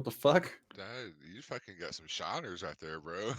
What the fuck? That you fucking got some shiners right there, bro.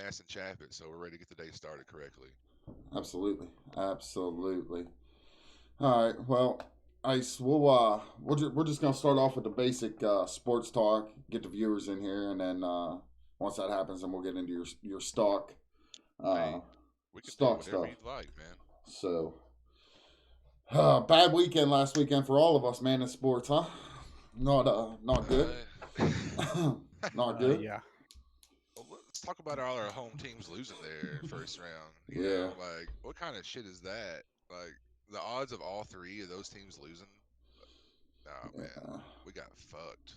ass and chaff it, so we're ready to get the day started correctly. Absolutely. Absolutely. All right. Well, Ice, we're just gonna start off with the basic sports talk, get the viewers in here, and then once that happens, then we'll get into your uh, Hey, we can do stock whatever stuff. you'd like, man. So, bad weekend last weekend for all of us, man, in sports, huh? Not good. Uh, Not good. Yeah. well, let's talk about all our home teams losing their first round. Yeah. Like what kind of shit is that? Like the odds of all three of those teams losing. Nah, man, Yeah. we got fucked.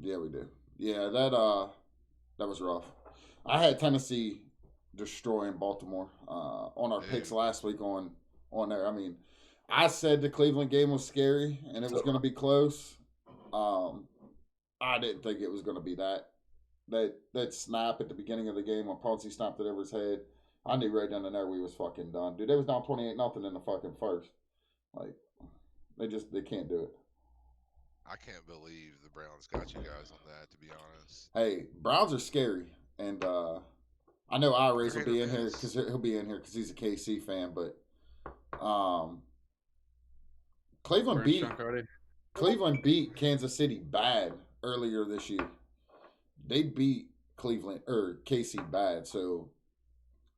Yeah, we do. Yeah, that was rough. I had Tennessee destroying Baltimore on our picks Dude, last week on there. I mean, I said the Cleveland game was scary and it was going to be close. I didn't think it was going to be that snap at the beginning of the game when Pouncey snapped it over his head. I knew right then and there we was fucking done, dude. They was down 28-0 in the fucking first. Like they can't do it. I can't believe the Browns got you guys on that. To be honest, Hey, Browns are scary, and I know Irays they're will hit or be in here miss. because he'll be in here because he's a KC fan. But um, Cleveland Burns beat Chunk already. Cleveland beat Kansas City bad earlier this year. They beat Cleveland or KC bad, so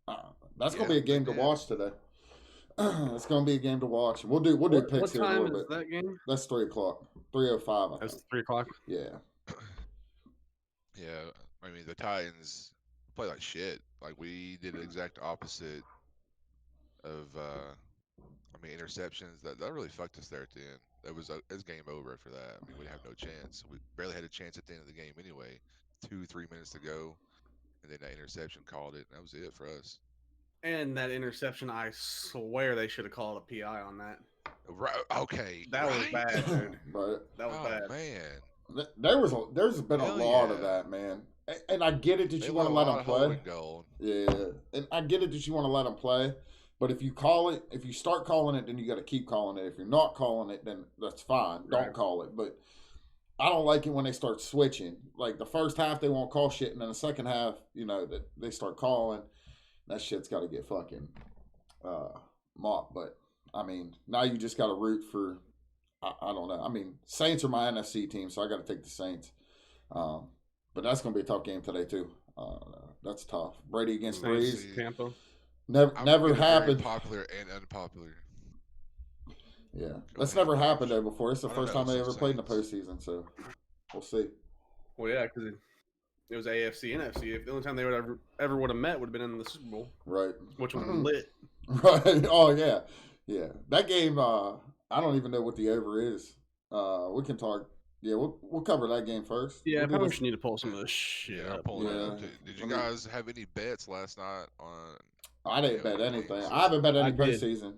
uh, that's gonna Yeah, be a they game to did. watch today. It's gonna be a game to watch. We'll do picks What here in a time little is bit. that game? That's 3 o'clock, 3:05, I think. That's 3 o'clock. Yeah, Yeah, I mean the Titans play like shit. Like we did the exact opposite of interceptions. That really fucked us there at the end. It was game over for that. I mean we have no chance. We barely had a chance at the end of the game anyway. 2 3 minutes to go, and then that interception called it. And that was it for us. And that interception, I swear they should have called a PI on that. Right? Okay. That was Right? bad, dude. but That was Oh bad. man. there's been a Hell lot of yeah. that, man. And I get it that They you let want a to let lot them of play. holding go. Yeah, and I get it that you want to let them play. But if you call it, if you start calling it, then you got to keep calling it. If you're not calling it, then that's fine. Right. Don't call it. But I don't like it when they start switching. Like the first half, they won't call shit, and then the second half, that they start calling. That shit's got to get fucking uh, mopped. But I mean, now you just got to root for. I don't know. I mean, Saints are my NFC team, so I got to take the Saints. But that's going to be a tough game today too. That's tough. Brady against Saints, Breeze. Tampa. Never Very happened. popular and unpopular. Yeah, Go that's ahead, never Birch. happened there before. It's the I don't first know, time they some ever played in the Saints. postseason, so we'll see. Well, yeah, because it was AFC, NFC. If the only time they would ever would have met would have been in the Super Bowl, Right. which was lit. Right. Oh yeah, yeah. That game. I don't even know what the over is. We can talk. Yeah, we'll cover that game first. Yeah, We'll do probably this. should need to pull some of this shit Yeah, I'm up. pulling it Yeah. up too. Did you Let me. guys have any bets last night on I didn't bet any anything. games? I haven't bet any I did. postseason.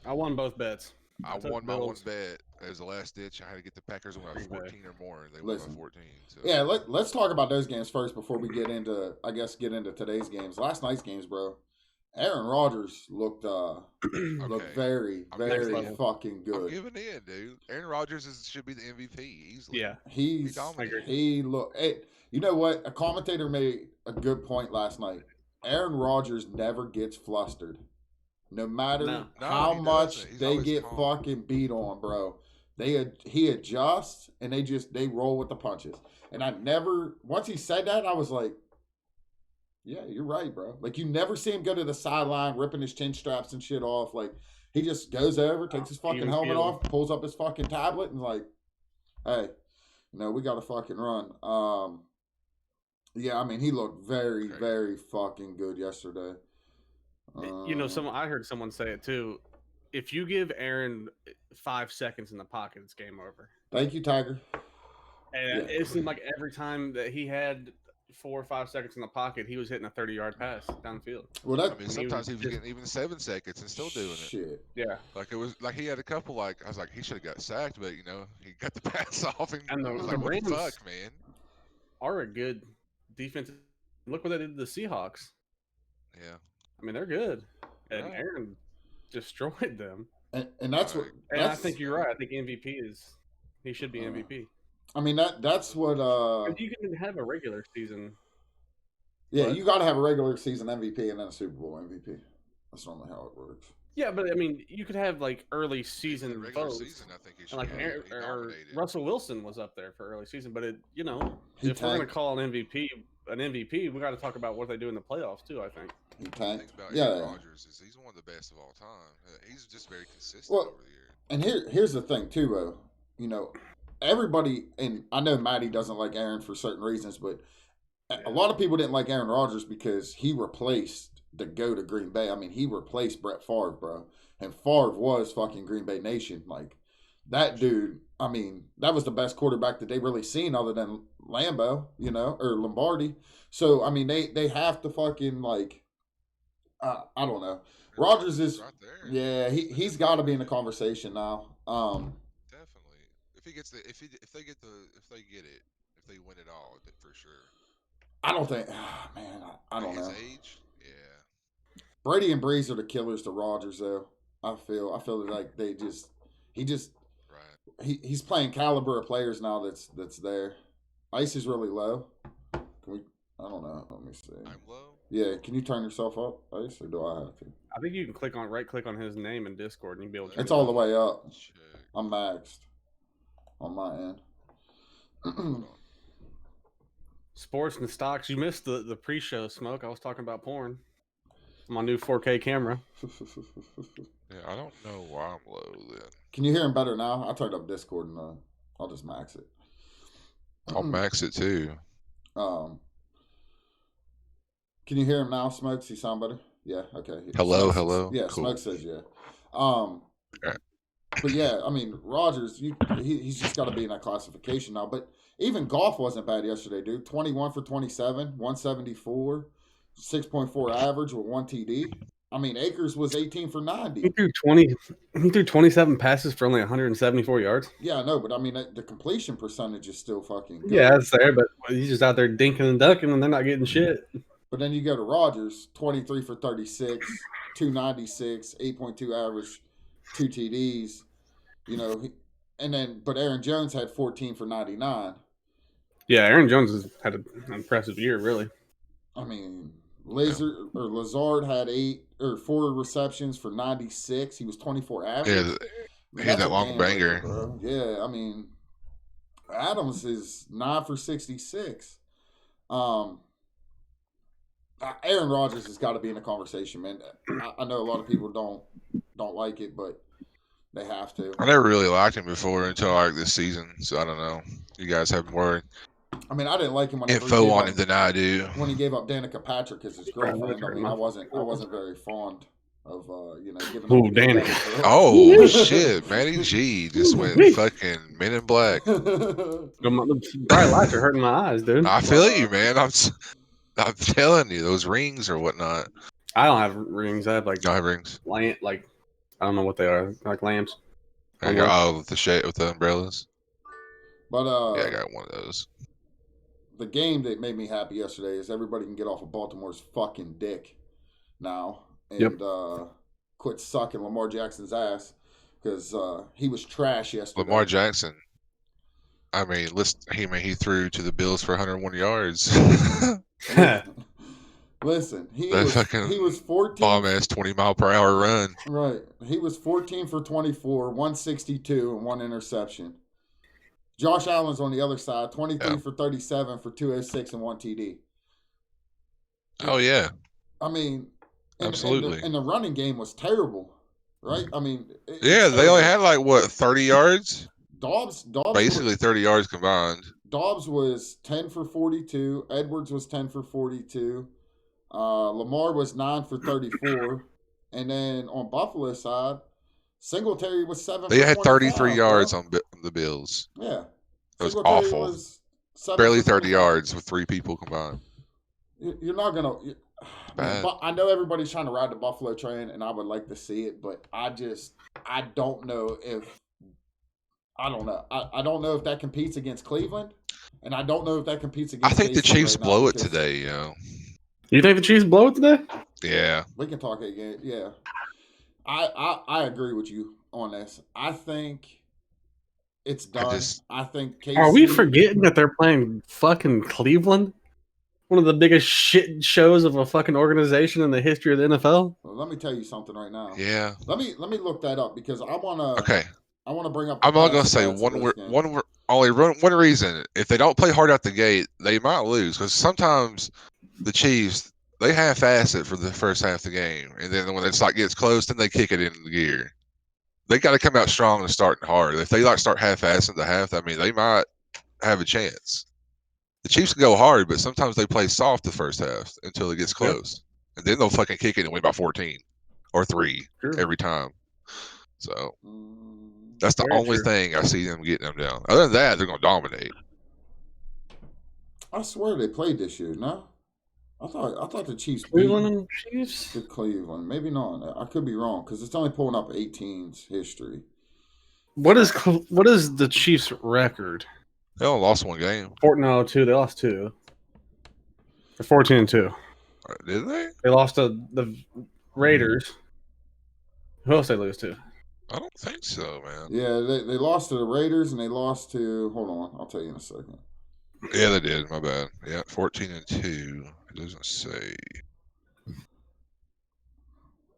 I won both bets. I took won my one Bills. bet as a last ditch. I had to get the Packers to win by 14 or more, and they won by Listen. 14. So Yeah, let's talk about those games first before we get into today's games. Last night's games, bro. Aaron Rodgers looked okay, very I'm very giving in. fucking I'm good. giving in, dude. Aaron Rodgers should be the MVP easily. Yeah. He's dominated. he look. Hey, you know what? A commentator made a good point last night. Aaron Rodgers never gets flustered, no matter No. how he much doesn't. He's they always get calm. fucking beat on, bro. He adjusts and they roll with the punches. And I never once he said that I was like, yeah, you're right, bro. Like you never see him go to the sideline ripping his chin straps and shit off. Like he just goes over, takes his fucking Even helmet keel. off, pulls up his fucking tablet, and like, hey, we got to fucking run. Yeah, I mean, he looked very, Crazy. very fucking good yesterday. I heard someone say it too. If you give Aaron 5 seconds in the pocket, it's game over. Thank you, Tiger. And Yeah. it seemed like every time that he had 4 or 5 seconds in the pocket, he was hitting a 30-yard pass downfield. Well, I mean, sometimes he was getting even 7 seconds and still doing it. shit. Yeah. Like it was like he had a couple. Like I was like, he should have got sacked, but he got the pass off, and And I was the like, what the Rams fuck, man? are a good defense. Look what they did to the Seahawks. Yeah. I mean, they're good. And Right. Aaron destroyed them. And that's what. And I That's, think you're right. I think he should be MVP. I mean that's what. Because you can have a regular season Yeah, But- you got to have a regular season MVP and then a Super Bowl MVP. That's normally how it works. Yeah, but I mean, you could have like early season the regular votes. season, I think he And should like be or nominated. Russell Wilson was up there for early season, but if He we're gonna tanked. call an MVP, we got to talk about what they do in the playoffs too. I think. He The tanked. thing about Yeah. Aaron Rodgers is he's one of the best of all time. He's just very consistent Well, over the years. And here's the thing too, though. You know, everybody, and I know Matty doesn't like Aaron for certain reasons, but a lot of people didn't like Aaron Rodgers because he replaced the GOAT of Green Bay. I mean, he replaced Brett Favre, bro. And Favre was fucking Green Bay Nation. Like, that dude, I mean, that was the best quarterback that they really seen other than Lambeau, you know, or Lombardi. So, I mean, they have to fucking, like, I don't know. Rodgers is, right there. yeah, he's got to be in the conversation now. Definitely. If he gets if they get it, if they win it all, for sure. I don't think, man, I don't his know. age, yeah. Brady and Breeze are the killers to Rodgers, though. I feel like he's playing caliber of players now that's there. Ice is really low. Can we? I don't know. Let me see. I'm low. Yeah, can you turn yourself up, Ice, or do I have to? I think you can right click on his name in Discord and you'll be able to. It's all the way up. Check. I'm maxed on my end. Hold on. Sports and stocks. You missed the pre-show, Smoke. I was talking about porn. My new 4K camera. Yeah, I don't know why I'm low then. Can you hear him better now? I turned up Discord and I'll just max it. I'll max it too. Can you hear him now, Smokes? You sound better? Yeah, okay. Hello, Smoke hello. Yeah, Cool. Smoke says yeah. Okay. But yeah, I mean, Rodgers, he's just got to be in that classification now. But even Goff wasn't bad yesterday, dude. 21 for 27, 174, 6.4 average with 1 TD. I mean, Akers was 18 for 90. He threw 27 passes for only 174 yards. Yeah, I know, but I mean, the completion percentage is still fucking good. Yeah, that's there, but he's just out there dinking and ducking, and they're not getting shit. But then you go to Rodgers, 23 for 36, 296, 8.2 average, 2 TDs. You know, but Aaron Jones had 14 for 99. Yeah, Aaron Jones has had an impressive year, really. I mean, Lazard had 4 receptions for 96. He was 24 average. Yeah, he had that long banger. Bro. Yeah, I mean, Adams is 9 for 66. Aaron Rodgers has got to be in the conversation, man. I know a lot of people don't like it, but they have to. I never really liked him before until like this season, so I don't know. You guys have more I mean, I didn't like him when info on him than I do. When he gave up Danica Patrick as his girlfriend. I mean, I wasn't very fond of giving. Ooh, Danica. Oh shit, Matty G just went fucking Men in Black. Bright lights are hurting my eyes, dude. I feel you, man. I'm telling you, those rings or whatnot. I don't have rings. I have like I have rings. like I don't know what they are, like lamps. I got with the shade with the umbrellas. But yeah, I got one of those. The game that made me happy yesterday is everybody can get off of Baltimore's fucking dick now and quit sucking Lamar Jackson's ass because he was trash yesterday. Lamar Jackson. I mean, he threw to the Bills for 101 yards. Listen, he was 14 bomb ass 20-mile-per-hour run. Right, he was 14 for 24, 162, and 1 interception. Josh Allen's on the other side, 23 for 37 for 206 and 1 TD. Oh yeah, I mean, absolutely. And the running game was terrible, right? I mean, they only had like what 30 yards. Dobbs basically 30 yards combined. Dobbs was 10 for 42. Edwards was 10 for 42. Lamar was 9 for 34. And then on Buffalo's side, Singletary was 7 They for had 33 yards bro. on the Bills. Yeah. That was Singletary awful. Was barely 30 yards with 3 people combined. You're not going to... I know everybody's trying to ride the Buffalo train, and I would like to see it, but I don't know if... I don't know. I don't know if that competes against Cleveland, and I don't know if that competes against. I think the Chiefs blow it today, yo. You think the Chiefs blow it today? Yeah. We can talk again. Yeah. I agree with you on this. I think it's done. I think KC... Are we forgetting that they're playing fucking Cleveland? one of the biggest shit shows of a fucking organization in the history of the NFL. Well, let me tell you something right now. Yeah. Let me look that up because I wanna. Okay. I want to bring up. The I'm not gonna pass say stats of this game. only one reason. If they don't play hard out the gate, they might lose because sometimes the Chiefs they half-ass it for the first half of the game, and then when it's like gets close, then they kick it into the gear. They got to come out strong and starting hard. If they like start half-assing the half, I mean, they might have a chance. The Chiefs can go hard, but sometimes they play soft the first half until it gets close, and then they'll fucking kick it and win by 14 or 3 every time. So that's the only thing I see them getting them down. Other than that, they're gonna dominate. I swear they played this year. No, I thought the Chiefs Cleveland and Chiefs. To Cleveland, maybe not. I could be wrong because it's only pulling up 18's history. What is the Chiefs' record? They only lost one game. 14-2. They lost 2. They're 14-2. Did they? They lost to the Raiders. Who else they lose to? I don't think so, man. Yeah, they lost to the Raiders and they lost to. Hold on, I'll tell you in a second. Yeah, they did. My bad. Yeah, 14-2. It doesn't say.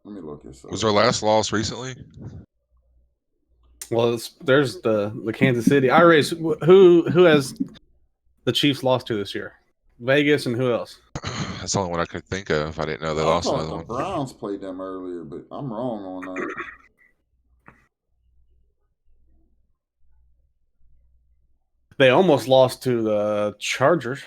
Let me look this up. Was their last loss recently? Well, there's the Kansas City. I raise who has the Chiefs lost to this year? Vegas and who else? That's the only one I could think of. I didn't know they I lost thought another the one. Browns played them earlier, but I'm wrong on that. They almost lost to the Chargers.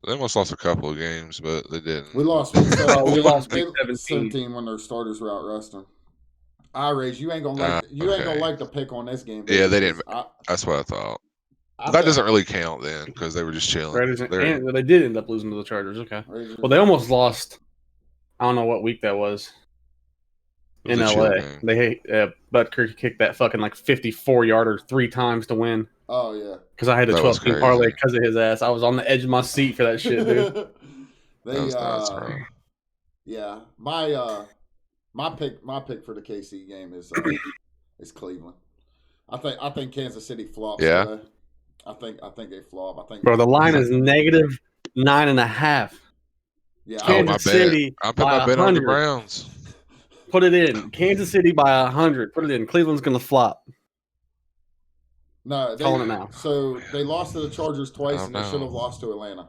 They almost lost a couple of games, but they didn't. We lost week 17. We lost week 17 when their starters were out resting. Raise, you ain't gonna like ain't gonna like the pick on this game. Baby, yeah, they didn't. That's what I thought. That doesn't really count then because they were just chilling. And they did end up losing to the Chargers. Okay. Well, they almost lost. I don't know what week that was. In LA, Butker kicked that fucking like 54-yarder 3 times to win. Oh yeah. Because I had a 12-team parlay because of his ass. I was on the edge of my seat for that shit, dude. Yeah, my pick for the KC game is Cleveland. I think Kansas City flops. Yeah. Today. I think they flop. Bro, the line is negative 9.5. Yeah, Kansas City. I put my bet on the Browns. Put it in. Kansas City by 100. Put it in. Cleveland's gonna flop. No, calling it now. So they lost to the Chargers twice, and they should have lost to Atlanta.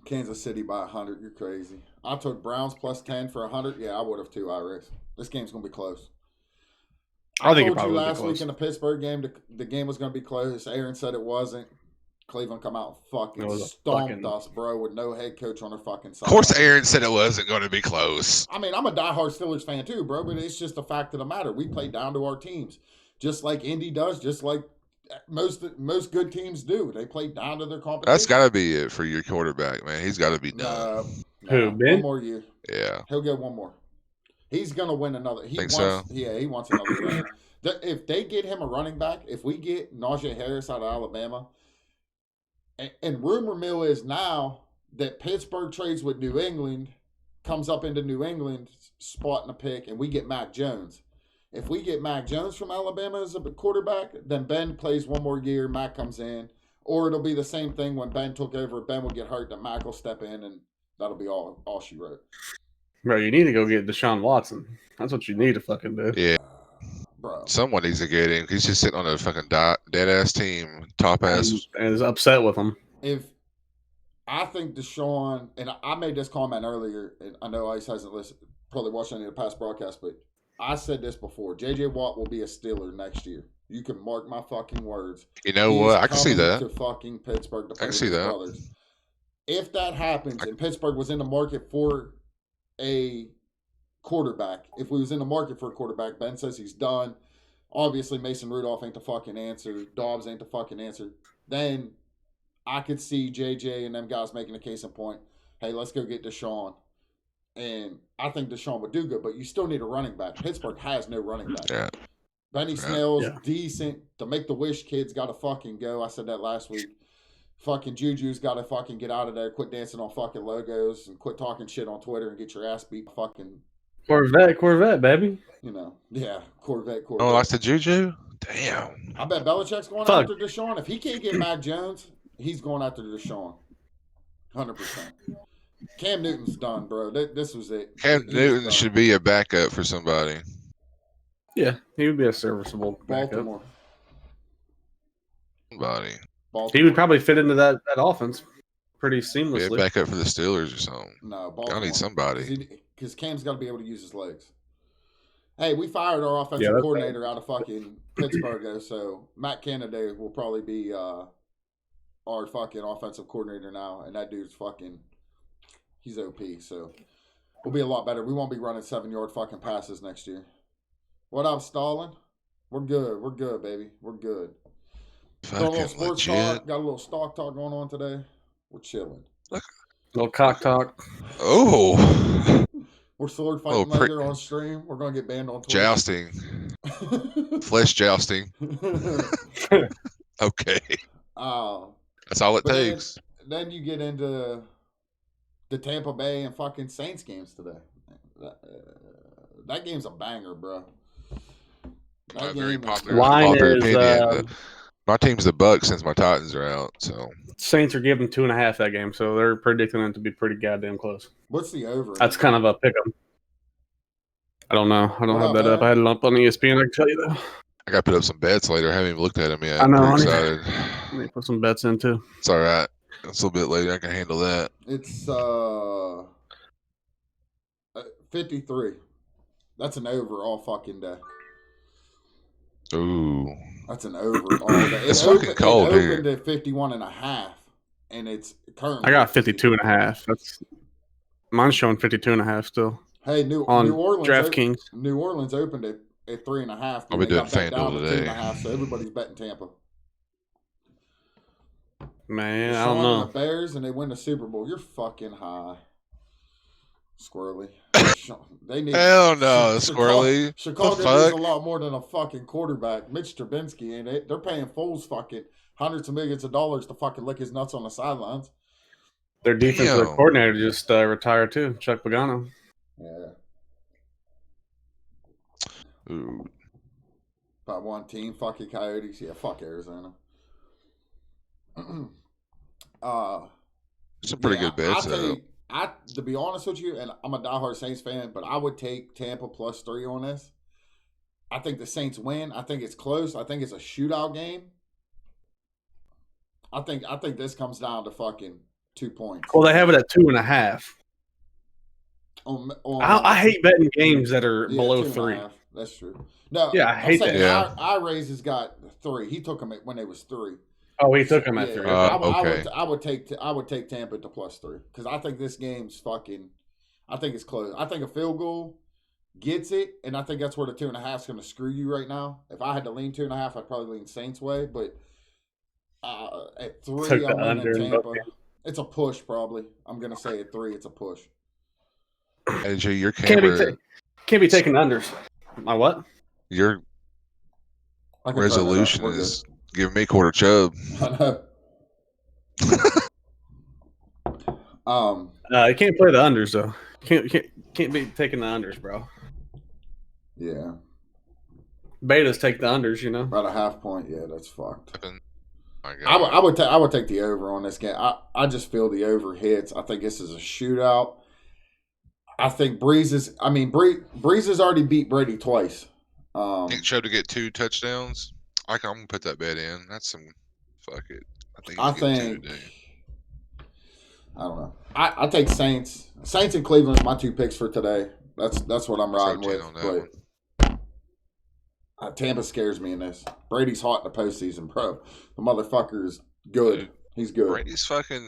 Kansas City by 100. You're crazy. I took Browns plus 10 for 100. Yeah, I would have too, Iris. This game's gonna be close. I think told you last week in the Pittsburgh game, the game was gonna be close. Aaron said it wasn't. Cleveland come out and fucking stomped us, bro, with no head coach on their fucking side. Of course, Aaron said it wasn't going to be close. I mean, I'm a diehard Steelers fan too, bro, but it's just a fact of the matter. We play down to our teams, just like Indy does, just like most good teams do. They play down to their competition. That's got to be it for your quarterback, man. He's got to be done. Who, Ben? One more year. Yeah. He'll get one more. He's going to win another. Think so? Yeah, he wants another ring. If they get him a running back, if we get Najee Harris out of Alabama, and rumor mill is now that Pittsburgh trades with New England, comes up into New England, spotting a pick, and we get Mac Jones. If we get Mac Jones from Alabama as a quarterback, then Ben plays one more year, Mac comes in. Or it'll be the same thing when Ben took over. Ben will get hurt, then Mac will step in, and that'll be all she wrote. Bro, you need to go get Deshaun Watson. That's what you need to fucking do. Yeah. Bro. Someone needs to get him. He's just sitting on a fucking dead-ass team, top-ass. And is upset with him. If I think Deshaun, and I made this comment earlier, and I know Ice hasn't listened, probably watched any of the past broadcasts, but I said this before. J.J. Watt will be a Steeler next year. You can mark my fucking words. You know what? I can see that. To fucking Pittsburgh to play I can see that. Brothers. If that happens, and Pittsburgh was in the market for a quarterback, if we was in the market for a quarterback, Ben says he's done. Obviously, Mason Rudolph ain't the fucking answer. Dobbs ain't the fucking answer. Then I could see JJ and them guys making a case in point. Hey, let's go get Deshaun. And I think Deshaun would do good, but you still need a running back. Pittsburgh has no running back. Yeah. Benny Snell's decent. To make the wish kids got to fucking go. I said that last week. Fucking Juju's got to fucking get out of there. Quit dancing on fucking logos and quit talking shit on Twitter and get your ass beat fucking Corvette, baby. Yeah, Corvette. Oh, that's the Juju? Damn. I bet Belichick's going after Deshaun. If he can't get Mac Jones, he's going after Deshaun. 100%. Cam Newton's done, bro. This was it. Cam Newton should be a backup for somebody. Yeah, he would be a serviceable Baltimore. backup. Somebody. Baltimore. He would probably fit into that offense pretty seamlessly. Yeah, backup for the Steelers or something. No, Baltimore. I need somebody. Because Cam's got to be able to use his legs. Hey, we fired our offensive coordinator out of fucking Pittsburgh, so Matt Canada will probably be our fucking offensive coordinator now, and that dude's fucking, he's OP, so we'll be a lot better. We won't be running 7-yard fucking passes next year. What up, Stalin? We're good, baby. We're good. Got a little sports talk, got a little stock talk going on today. We're chilling. Little cock talk. Oh. We're sword fighting later on stream. We're going to get banned on Twitch. Jousting. Flesh jousting. Okay. That's all it takes. Then you get into the Tampa Bay and fucking Saints games today. That game's a banger, bro. My very popular opinion. My team's the Bucks since my Titans are out. So Saints are giving 2.5 that game, so they're predicting it to be pretty goddamn close. What's the over? That's kind of a pick 'em. I don't know. I don't have that up. I had it up on ESPN. I can tell you that. I got to put up some bets later. I haven't even looked at them yet. I know. I'm excited. Let me put some bets in too. It's all right. It's a little bit later. I can handle that. It's 53. That's an over all fucking day. Ooh. That's an over all day. It's fucking cold, dude. It opened at 51.5, and it's currently. I got 52.5. That's mine's showing 52.5 still. Hey, New Orleans. DraftKings. New Orleans opened at 3.5. I'll be doing FanDuel today. 2.5, so everybody's betting Tampa. Man, I don't know. The Bears and they win the Super Bowl. You're fucking high, Squirrely. They need. Hell no, Squirrely. Chicago needs a lot more than a fucking quarterback. Mitch Trubisky, ain't it? They're paying Foles fucking hundreds of millions of dollars to fucking lick his nuts on the sidelines. Their defensive coordinator just retired too, Chuck Pagano. Yeah. Ooh. By one team, fucking Coyotes. Yeah, fuck Arizona. Some pretty good bets. To be honest with you, and I'm a diehard Saints fan, but I would take Tampa +3 on this. I think the Saints win. I think it's close. I think it's a shootout game. I think this comes down to fucking 2 points. Well, they have it at 2.5. I hate betting games that are below 3. That's true. No, yeah, I hate that. Yeah. I-Rays has got 3. He took them when they was 3. Oh, he took him at 3. Okay. I would take Tampa to +3 because I think this game's fucking. I think it's close. I think a field goal gets it, and I think that's where the 2.5 is going to screw you right now. If I had to lean 2.5, I'd probably lean Saints way, but at 3, I'm leaning Tampa. It's a push, probably. I'm going to say at 3, it's a push. AJ, your camera can't be taking unders. My what? Your resolution is giving me quarter chub. I know. You can't play the unders though. Can't be taking the unders, bro. Yeah. Betas take the unders, you know. About a half point. Yeah, that's fucked. I would take the over on this game. I just feel the over hits. I think this is a shootout. I think Breeze has already beat Brady twice. Think Show to get 2 touchdowns. I'm gonna put that bet in. That's some fuck it. I think. I don't know. I take Saints. Saints and Cleveland is my 2 picks for today. That's what I'm riding with. But Tampa scares me in this. Brady's hot in the postseason, bro. The motherfucker is good. Dude, he's good. Brady's fucking.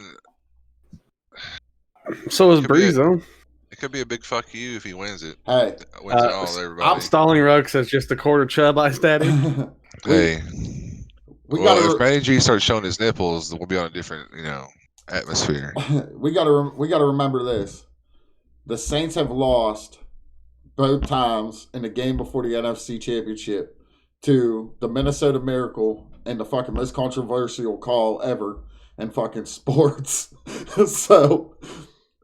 So is Breeze though. It could be a big fuck you if he wins it. Hey, wins it all, everybody. I'm stalling Ruggs says just a quarter chub, Ice Daddy. Hey, if Manny G starts showing his nipples, we'll be on a different, atmosphere. we gotta remember this: the Saints have lost both times in the game before the NFC Championship to the Minnesota Miracle and the fucking most controversial call ever in fucking sports. So.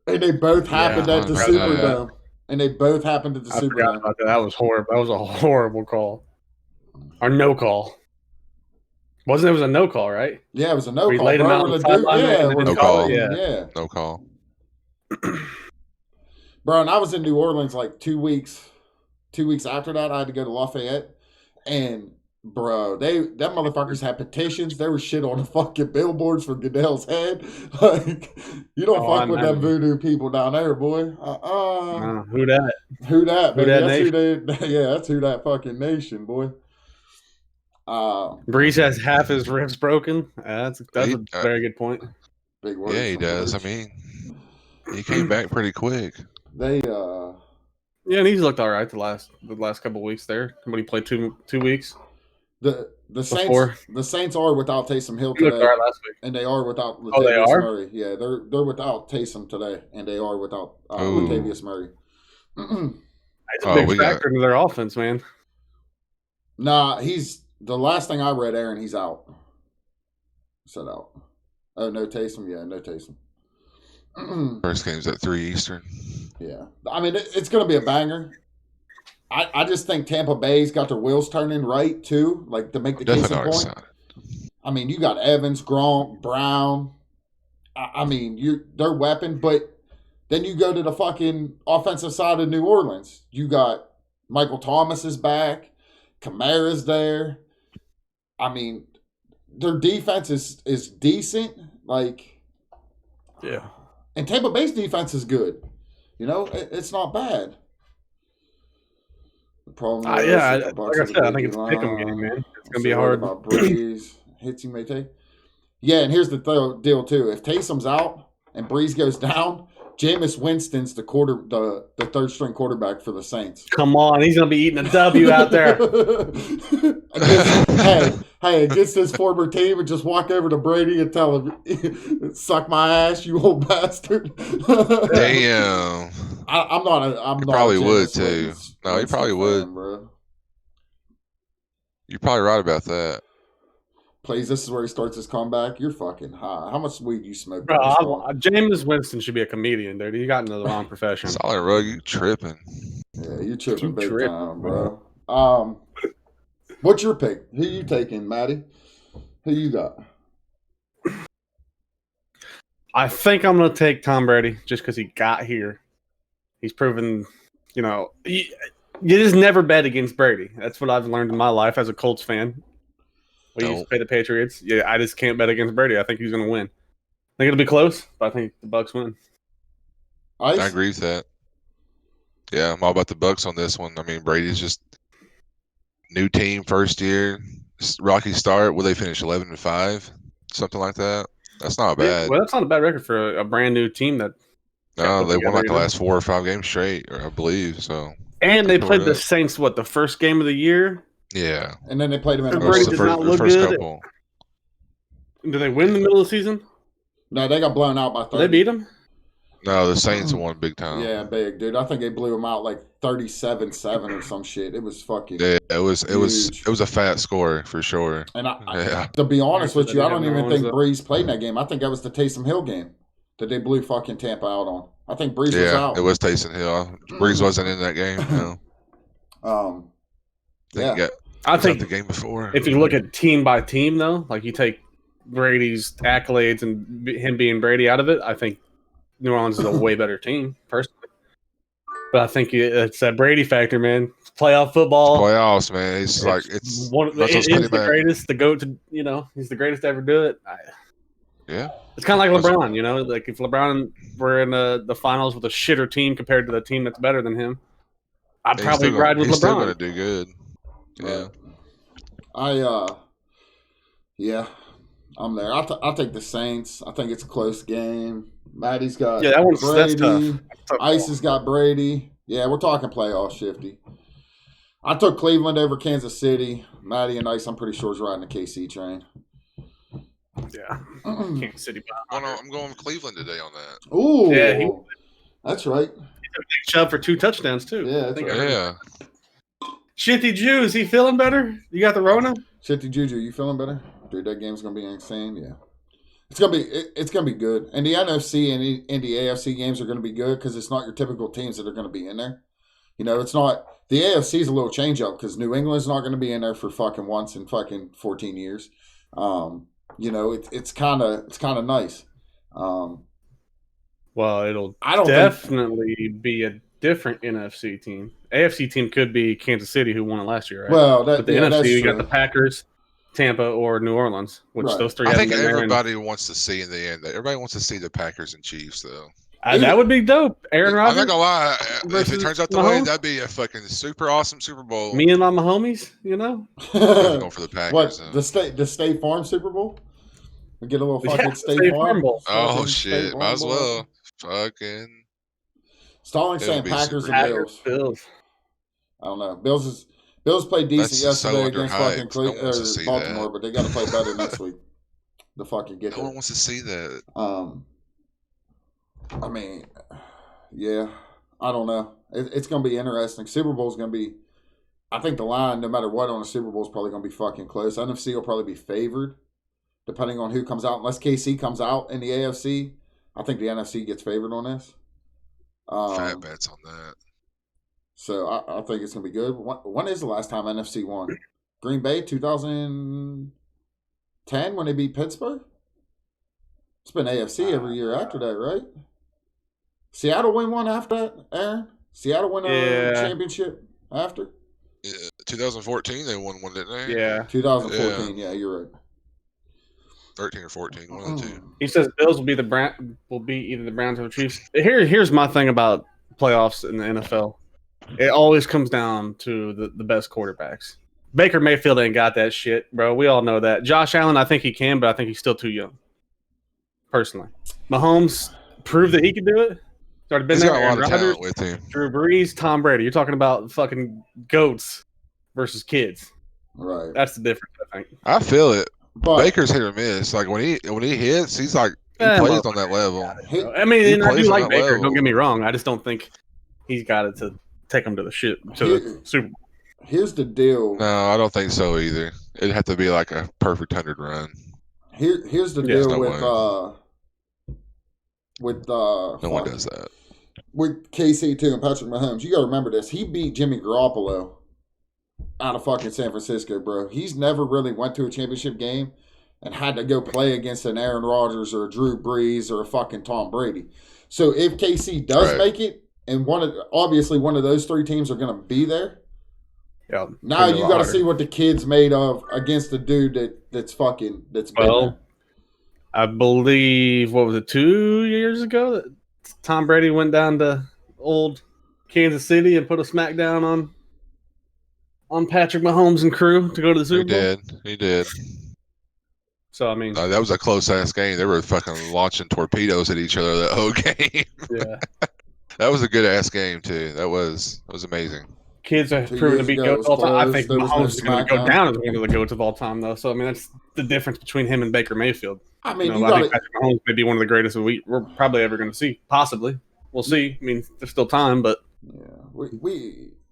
And they both happened at the Superdome. and they both happened at the I Superdome. forgot about that. That was horrible. That was a horrible call. Or no call. Wasn't it? Was a no call, right? Yeah, it was a no Where he call. laid him out on the sideline, yeah, and then No call. Yeah. No call. Bro, and I was in New Orleans like 2 weeks. 2 weeks after that, I had to go to Lafayette, and bro, them motherfuckers had petitions. There was shit on the fucking billboards for Goodell's head. Like, you don't fuck with them voodoo people down there, boy. Who that? Who that, baby? That that's who that fucking nation, boy. Breeze has half his ribs broken. That's a very good point. Big words. Yeah, he does. Birch. I mean, he came back pretty quick. Yeah, and he's looked all right the last couple of weeks there. When he played two weeks. The Saints are without Taysom Hill today, all right last week. and they are without Latavius Murray. Yeah, they're without Taysom today, and they are without Latavius Murray. He's a big factor in their offense, man. Nah, he's the last thing I read. Aaron, he's out. Set out. Oh, no Taysom. Yeah, no Taysom. First game's at 3 Eastern. Yeah, I mean it's going to be a banger. I just think Tampa Bay's got their wheels turning right too, like to make the case in point. I mean, you got Evans, Gronk, Brown. I mean, their weapon, but then you go to the fucking offensive side of New Orleans. You got Michael Thomas is back, Kamara's there. I mean, their defense is decent, like yeah. And Tampa Bay's defense is good. You know, it's not bad. The problem like I said, I think it's a pick'em game, man. It's going to be hard. About Breeze, hits he may take. Yeah, and here's the deal, too. If Taysom's out and Breeze goes down, Jameis Winston's the third-string quarterback for the Saints. Come on, he's going to be eating a W out there. Against his former team and just walk over to Brady and tell him, suck my ass, you old bastard. Damn. I'm not. He probably would, too. No, he probably would. Bro. You're probably right about that. Please, this is where he starts his comeback. You're fucking high. How much weed you smoke? Bro, Jameis Winston should be a comedian, dude. You got into the wrong profession. Solid Rug, you tripping. Yeah, you tripping big time, bro. What's your pick? Who you taking, Matty? Who you got? I think I'm going to take Tom Brady just because he got here. He's proven, you just never bet against Brady. That's what I've learned in my life as a Colts fan. We used to play the Patriots. Yeah, I just can't bet against Brady. I think he's going to win. I think it'll be close, but I think the Bucs win. I agree with that. Yeah, I'm all about the Bucs on this one. I mean, Brady's just new team, first year, rocky start. Will they finish 11-5, something like that? That's not bad. Well, that's not a bad record for a brand new team that. No, they won like the last 4 or 5 games straight, I believe. So. And they played the Saints. The first game of the year? Yeah. And then they played them in the Brady did not look good. Couple. Did they win the middle of the season? No, they got blown out by 30. They beat them? No, the Saints won big time. Yeah, big, dude. I think they blew them out like 37-7 or some shit. It was fucking. Yeah, it was a fat score for sure. And to be honest with you, I don't even think Breeze played in that game. I think that was the Taysom Hill game that they blew fucking Tampa out on. I think Breeze was out. Yeah, it was Taysom Hill. Breeze wasn't in that game. No. I think the game before. If you look at team by team, though, like you take Brady's accolades and him being Brady out of it, I think New Orleans is a way better team, personally. But I think it's that Brady factor, man. It's playoff football. It's playoffs, man. It's the greatest. The GOAT. He's the greatest to ever do it. Yeah. It's kind of like LeBron. Like if LeBron were in the finals with a shitter team compared to the team that's better than him, I'd probably ride with LeBron. He's still going to do good. Yeah. I'm there. I'll take the Saints. I think it's a close game. Maddie's got that one's Brady. That's tough. Ice has got Brady. Yeah, we're talking playoff shifty. I took Cleveland over Kansas City. Maddie and Ice, I'm pretty sure, is riding the KC train. Yeah. Kansas City. I'm going with Cleveland today on that. Ooh. Yeah, that's right. He took a big shove for 2 touchdowns, too. Yeah, yeah. Shitty Jew, is he feeling better? You got the Rona? Shitty Juju, you feeling better? Dude, that game's going to be insane. Yeah. It's gonna be good, and the NFC and the AFC games are gonna be good because it's not your typical teams that are gonna be in there. It's not the AFC is a little change up because New England's not gonna be in there for fucking once in fucking 14 years. It's kind of nice. Well, it'll I don't definitely be a different NFC team. AFC team could be Kansas City, who won it last year, right? Well, but the NFC, you got the Packers, Tampa, or New Orleans, which those three. I think everybody wants to see in the end. Everybody wants to see the Packers and Chiefs, though. That would be dope. Aaron Rodgers. I'm not gonna lie. If it turns out the way, that'd be a fucking super awesome Super Bowl. Me and my homies, I'm going for the Packers. What the State Farm Super Bowl? We get a little fucking State Farm Bowl. Oh shit! Might as well. Fucking. Stalling saying Packers and Bills. I don't know. Bills played decent yesterday against fucking Baltimore, but they got to play better next week. The fucking get. No one wants to see that. I mean, yeah, I don't know. It's going to be interesting. Super Bowl's going to be. I think the line, no matter what, on the Super Bowl is probably going to be fucking close. NFC will probably be favored, depending on who comes out. Unless KC comes out in the AFC, I think the NFC gets favored on this. Fat bets on that. So I think it's going to be good. When is the last time NFC won? Green Bay, 2010 when they beat Pittsburgh? It's been AFC every year after that, right? Seattle win one after that, Aaron? Seattle win a championship after? Yeah, 2014 they won one, didn't they? Yeah. 2014, yeah, you're right. 13 or 14, one of the two. He says Bills will be either the Browns or the Chiefs. Here's my thing about playoffs in the NFL. It always comes down to the best quarterbacks. Baker Mayfield ain't got that shit, bro. We all know that. Josh Allen, I think he can, but I think he's still too young. Personally. Mahomes proved that he could do it. He's already been He's there. got a lot of talent with him. Drew Brees, Tom Brady. You're talking about fucking goats versus kids. Right. That's the difference, I think. I feel it. But Baker's hit or miss. Like when he hits, he's like he plays on that level. I mean, I do like Baker. Level. Don't get me wrong. I just don't think he's got it to take him to the Super Bowl. Here's the deal. No, I don't think so either. It'd have to be like a perfect 100 run. Here's the deal no one does that. With KC too and Patrick Mahomes. You got to remember this. He beat Jimmy Garoppolo out of fucking San Francisco, bro. He's never really went to a championship game and had to go play against an Aaron Rodgers or a Drew Brees or a fucking Tom Brady. So if KC does make it, and obviously one of those three teams are going to be there. Yeah. Now you got to see what the kid's made of against the dude that's been there. I believe, what was it, 2 years ago that Tom Brady went down to old Kansas City and put a smackdown on Patrick Mahomes and crew to go to the Super Bowl? He did. So, I mean... that was a close-ass game. They were fucking launching torpedoes at each other that whole game. Yeah. That was a good-ass game, too. That was amazing. Kids are proven to be goats all time. I think Mahomes is going to go down as one of the goats of all time, though. So, I mean, that's the difference between him and Baker Mayfield. I mean, I think Patrick Mahomes may be one of the greatest we're probably ever going to see. Possibly. We'll see. I mean, there's still time, but...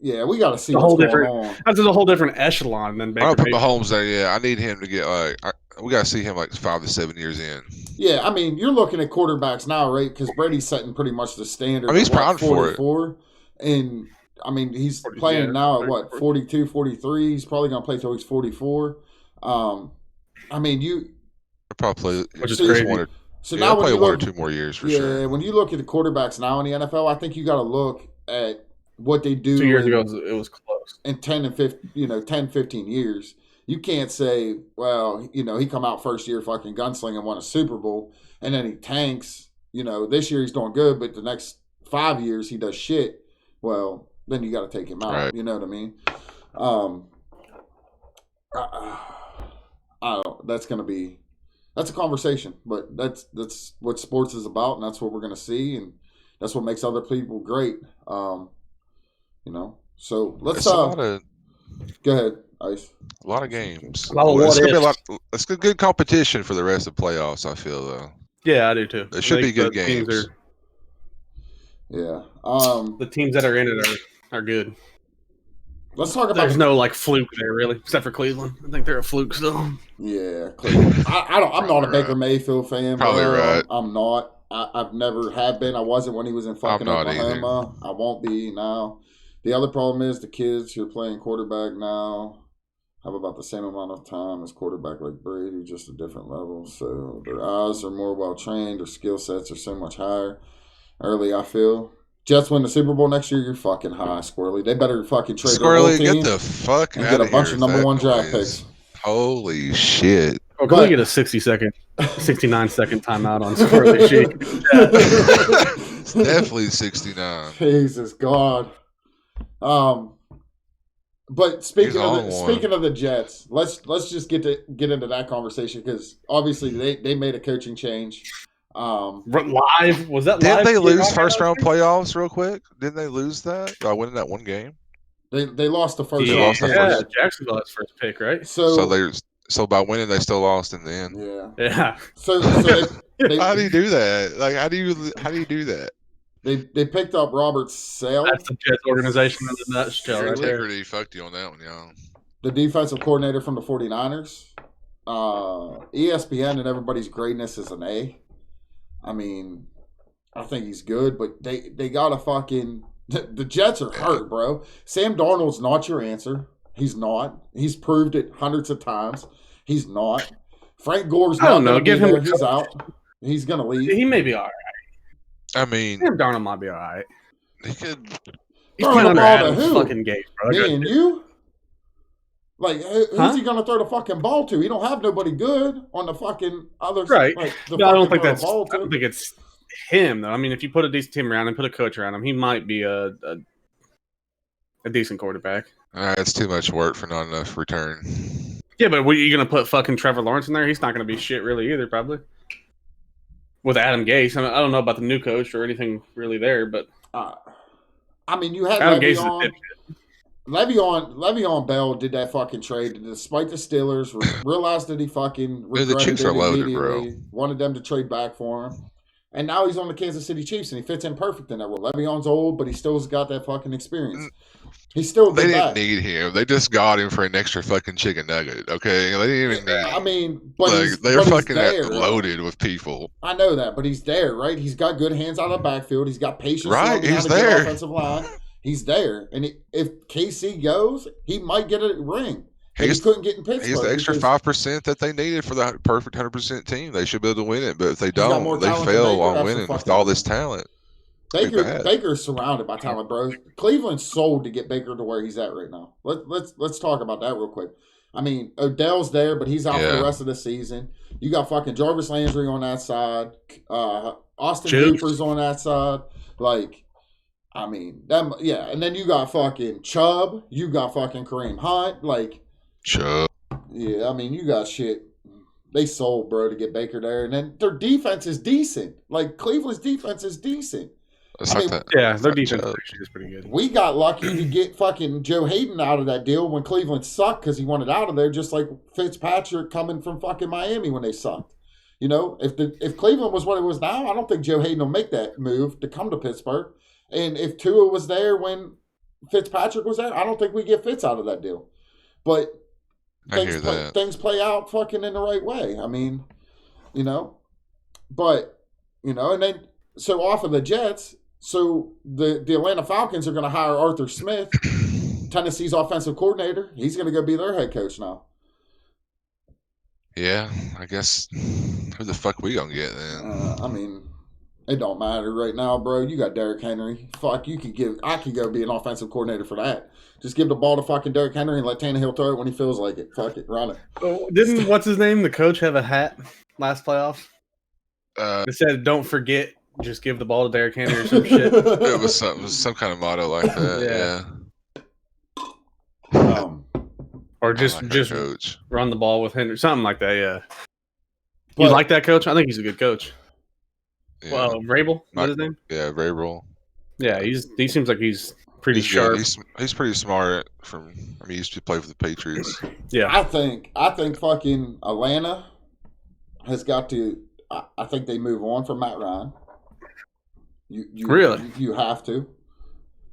Yeah, we got to see what's going on. That's a whole different echelon than Baker Mayfield. I'll put Mahomes there, yeah. I need him to get, we got to see him 5 to 7 years in. Yeah, I mean, you're looking at quarterbacks now, right? Because Brady's setting pretty much the standard. I mean, he's proud for it. And, I mean, he's playing now at, 42, 43? He's probably going to play till he's 44. I mean, He'll probably play, which is crazy. So now he'll play 1 or 2 more years for sure. Yeah, when you look at the quarterbacks now in the NFL, I think you got to look at what they do. 2 years ago, it was close. In 10 and 10, 15 years. You can't say, well, he come out first year fucking gunslinger and won a Super Bowl, and then he tanks. This year he's doing good, but the next 5 years he does shit. Well, then you got to take him out. Right. You know what I mean? I don't. That's a conversation, but that's what sports is about, and that's what we're gonna see, and that's what makes other people great. So let's go ahead, Ice. A lot of games. It's a good competition for the rest of the playoffs, I feel, though. Yeah, I do too. It should be good games. Yeah. The teams that are in it are good. Let's talk about. There's no like fluke there, really, except for Cleveland. I think they're a fluke still. Yeah, Cleveland. I'm not a Baker Mayfield fan. Probably bro. right. I'm not. I've never have been. I wasn't when he was in fucking Oklahoma. I won't be now. The other problem is the kids who are playing quarterback now have about the same amount of time as quarterback like Brady, just a different level. So their eyes are more well trained. Their skill sets are so much higher. Early, I feel. Jets win the Super Bowl next year, you're fucking high, Squirrely. They better fucking trade their whole team. Get the fuck and out get a of bunch here of number that one draft noise. picks. Holy shit. Oh, can we get a 69-second timeout on Squirrely Sheik? It's definitely 69. Jesus God. But speaking of the Jets, let's just get into that conversation because obviously they made a coaching change. Live was that? Didn't live? they lose first round playoffs real quick? Didn't they lose that by winning that one game? They lost the first. They lost the first. Jacksonville has first pick, right? So by winning, they still lost in the end. Yeah. So how do you do that? Like, how do you do that? They picked up Robert Sale. That's the Jets organization in the nutshell. Your right integrity there. fucked you on that one, y'all. The defensive coordinator from the 49ers. ESPN and everybody's greatness is an A. I mean, I think he's good, but they got to fucking... The Jets are hurt, bro. Sam Darnold's not your answer. He's not. He's proved it hundreds of times. He's not. Frank Gore's not going to be there. He's out. He's going to leave. He may be all right. I mean... Sam Darnold might be all right. He could... He's playing under Adam's fucking gate, bro. Me and you? Like, who's he going to throw the fucking ball to? He don't have nobody good on the fucking other side. Right. Like, I don't think it's him, though. I mean, if you put a decent team around him, put a coach around him, he might be a decent quarterback. It's too much work for not enough return. Yeah, but are you going to put fucking Trevor Lawrence in there? He's not going to be shit really either, probably. With Adam Gase. I don't know about the new coach or anything really there, but... I mean, you had Adam Gase is a dipshit. Le'Veon Bell did that fucking trade despite the Steelers realized that he fucking regretted the Chiefs are loaded, immediately, bro. wanted them to trade back for him. And now he's on the Kansas City Chiefs and he fits in perfect in that role. Le'Veon's old, but he still's got that fucking experience. He's still They didn't need him. They just got him for an extra fucking chicken nugget, okay? They didn't even need him. I mean, but they're fucking loaded with people. I know that, but he's there, right? He's got good hands out of the backfield. He's got patience. Right, he's there. Offensive line. He's there. And if KC goes, he might get a ring. He couldn't get in Pittsburgh. He's the extra 5% that they needed for the perfect 100% team. They should be able to win it. But if they don't, they fail on winning with all this talent. Baker's surrounded by talent, bro. Cleveland's sold to get Baker to where he's at right now. Let's talk about that real quick. I mean, Odell's there, but he's out for the rest of the season. You got fucking Jarvis Landry on that side. Austin Hooper's on that side. Like, I mean, and then you got fucking Chubb. You got fucking Kareem Hunt. Like, Chubb. Yeah, I mean, you got shit. They sold, bro, to get Baker there. And then their defense is decent. Like, Cleveland's defense is decent. Their defense is pretty good. We got lucky to get fucking Joe Hayden out of that deal when Cleveland sucked because he wanted out of there, just like Fitzpatrick coming from fucking Miami when they sucked. You know, if Cleveland was what it was now, I don't think Joe Hayden will make that move to come to Pittsburgh. And if Tua was there when Fitzpatrick was there, I don't think we get Fitz out of that deal. But things play out fucking in the right way. I mean, you know, but, you know, and then, so off of the Jets, so the Atlanta Falcons are going to hire Arthur Smith, Tennessee's offensive coordinator. He's going to go be their head coach now. Yeah, I guess who the fuck we going to get then? I mean, it don't matter right now, bro. You got Derrick Henry. Fuck, I could go be an offensive coordinator for that. Just give the ball to fucking Derrick Henry and let Tannehill throw it when he feels like it. Fuck it, run it. Oh, didn't what's his name? The coach have a hat last playoffs? It said, "Don't forget, just give the ball to Derrick Henry" or some shit. It was some kind of motto like that. Yeah. Or just run the ball with Henry, something like that. Yeah. You like that coach? I think he's a good coach. Yeah. Well, Vrabel, what's his name? Yeah, Vrabel. Yeah, he seems like he's pretty sharp. He's pretty smart. He used to play for the Patriots. Yeah, I think fucking Atlanta has got to. I think they move on from Matt Ryan. You really? You have to.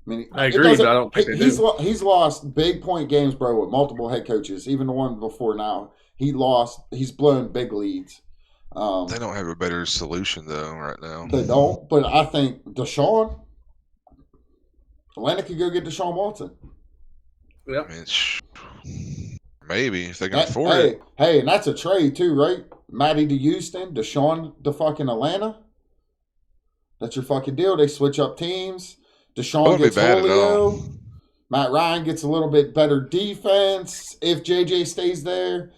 I mean, I agree, but I don't think he's lost big point games, bro, with multiple head coaches. Even the one before now, he's blown big leads. They don't have a better solution though right now. They don't, but I think Deshaun, Atlanta could go get Deshaun Watson. Yeah, I mean, maybe if they can afford it. Hey, and that's a trade too, right? Matty to Houston, Deshaun to fucking Atlanta. That's your fucking deal. They switch up teams. Deshaun gets Julio. Matt Ryan gets a little bit better defense if JJ stays there.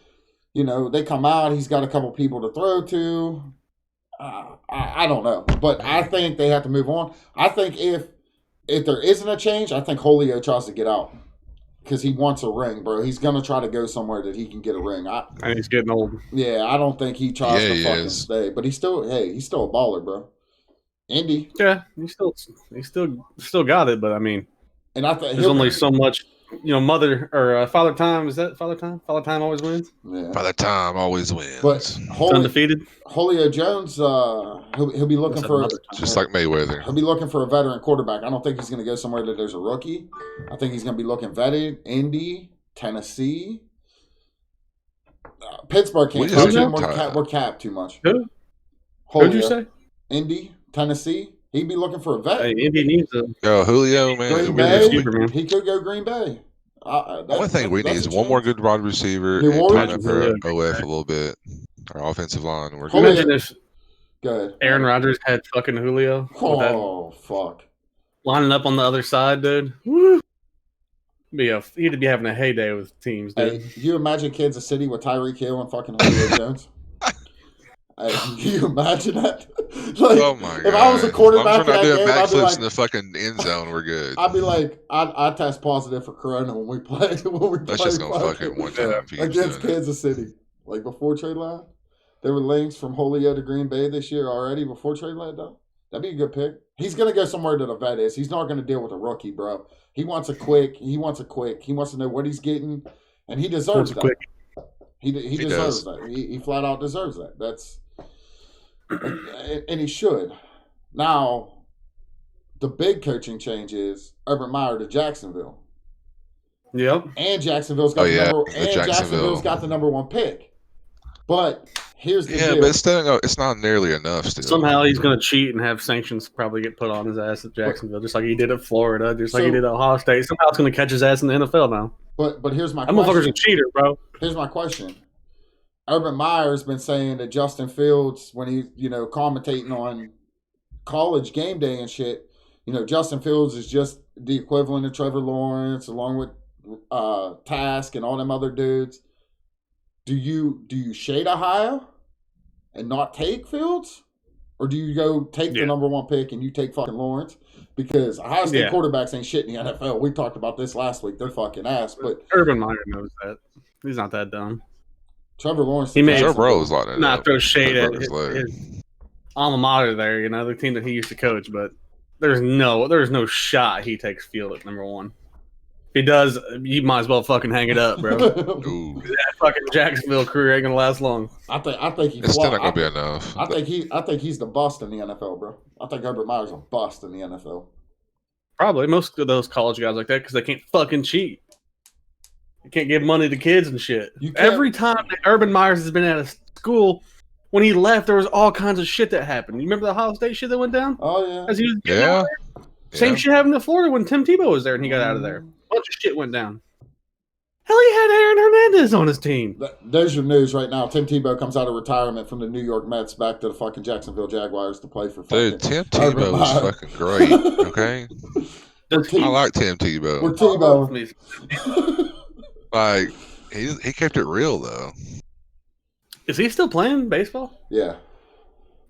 You know, they come out. He's got a couple people to throw to. I don't know. But I think they have to move on. I think if there isn't a change, I think Julio tries to get out. Because he wants a ring, bro. He's going to try to go somewhere that he can get a ring. And he's getting old. Yeah, I don't think he tries to fucking stay. But he's still a baller, bro. Indy. Yeah, he still got it, but I mean, and I think there's only so much, mother or father time. Is that father time? Father time always wins. Yeah. Father time always wins. But undefeated. Julio Jones, he'll be looking for just like Mayweather. He'll be looking for a veteran quarterback. I don't think he's going to go somewhere that there's a rookie. I think he's going to be looking vetted. Indy, Tennessee, Pittsburgh can't touch him. We're capped too much. Who'd you say? Indy. Tennessee, he'd be looking for a vet. Hey, Indy needs a Julio, man. Green Bay, he could go Green Bay. The only thing we need is one more good wide receiver and tighten up our OF a little bit. Our offensive line. We're good. Imagine if Aaron Rodgers had fucking Julio. Oh, fuck. Lining up on the other side, dude. Woo. He'd be having a heyday with teams, dude. Hey, you imagine Kansas City with Tyreek Hill and fucking Julio Jones? Can you imagine that? Like, oh my god! If I was a quarterback, I'm not doing backflips in the fucking end zone. We're good. I'd be like, I test positive for Corona when we play. That's just gonna fuck it one time against Kansas City. Like before trade line, there were links from Julio to Green Bay this year already. Before trade line, though, that'd be a good pick. He's gonna go somewhere that the vet is. He's not gonna deal with a rookie, bro. He wants a quick. He wants to know what he's getting, and he deserves that. He deserves that. He flat out deserves that. That's. And he should. Now, the big coaching change is Urban Meyer to Jacksonville. Yep. And Jacksonville's got Jacksonville's got the number one pick. But here's the deal. But it's not nearly enough still. Somehow he's going to cheat and have sanctions probably get put on his ass at Jacksonville, just like he did at Florida, just like he did at Ohio State. Somehow it's going to catch his ass in the NFL now. But here's my question. That motherfucker's a cheater, bro. Here's my question. Urban Meyer's been saying that Justin Fields, when he's, commentating on College Game Day and shit, Justin Fields is just the equivalent of Trevor Lawrence along with Task and all them other dudes. Do you shade Ohio and not take Fields? Or do you go take the number one pick and you take fucking Lawrence? Because Ohio State quarterbacks ain't shit in the NFL. We talked about this last week. They're fucking ass. But Urban Meyer knows that. He's not that dumb. Trevor Lawrence. He made Rose like that. Not throw shade at his alma mater there, the team that he used to coach. But there's no shot he takes Field at number one. If he does, you might as well fucking hang it up, bro. That fucking Jacksonville career ain't gonna last long. I think it's still not gonna be enough. I think he's the bust in the NFL, bro. I think Urban Meyer's a bust in the NFL. Probably most of those college guys like that because they can't fucking cheat. You can't give money to kids and shit. Every time that Urban Myers has been at a school, when he left, there was all kinds of shit that happened. You remember the Ohio State shit that went down? Oh, yeah. As he was Same shit happened to Florida when Tim Tebow was there and he got out of there. A bunch of shit went down. Hell, he had Aaron Hernandez on his team. There's your news right now. Tim Tebow comes out of retirement from the New York Mets back to the fucking Jacksonville Jaguars to play for fucking Dude, Tim Tebow was fucking great, okay? I like Tim Tebow. We're Tebow. Like, he kept it real, though. Is he still playing baseball? Yeah.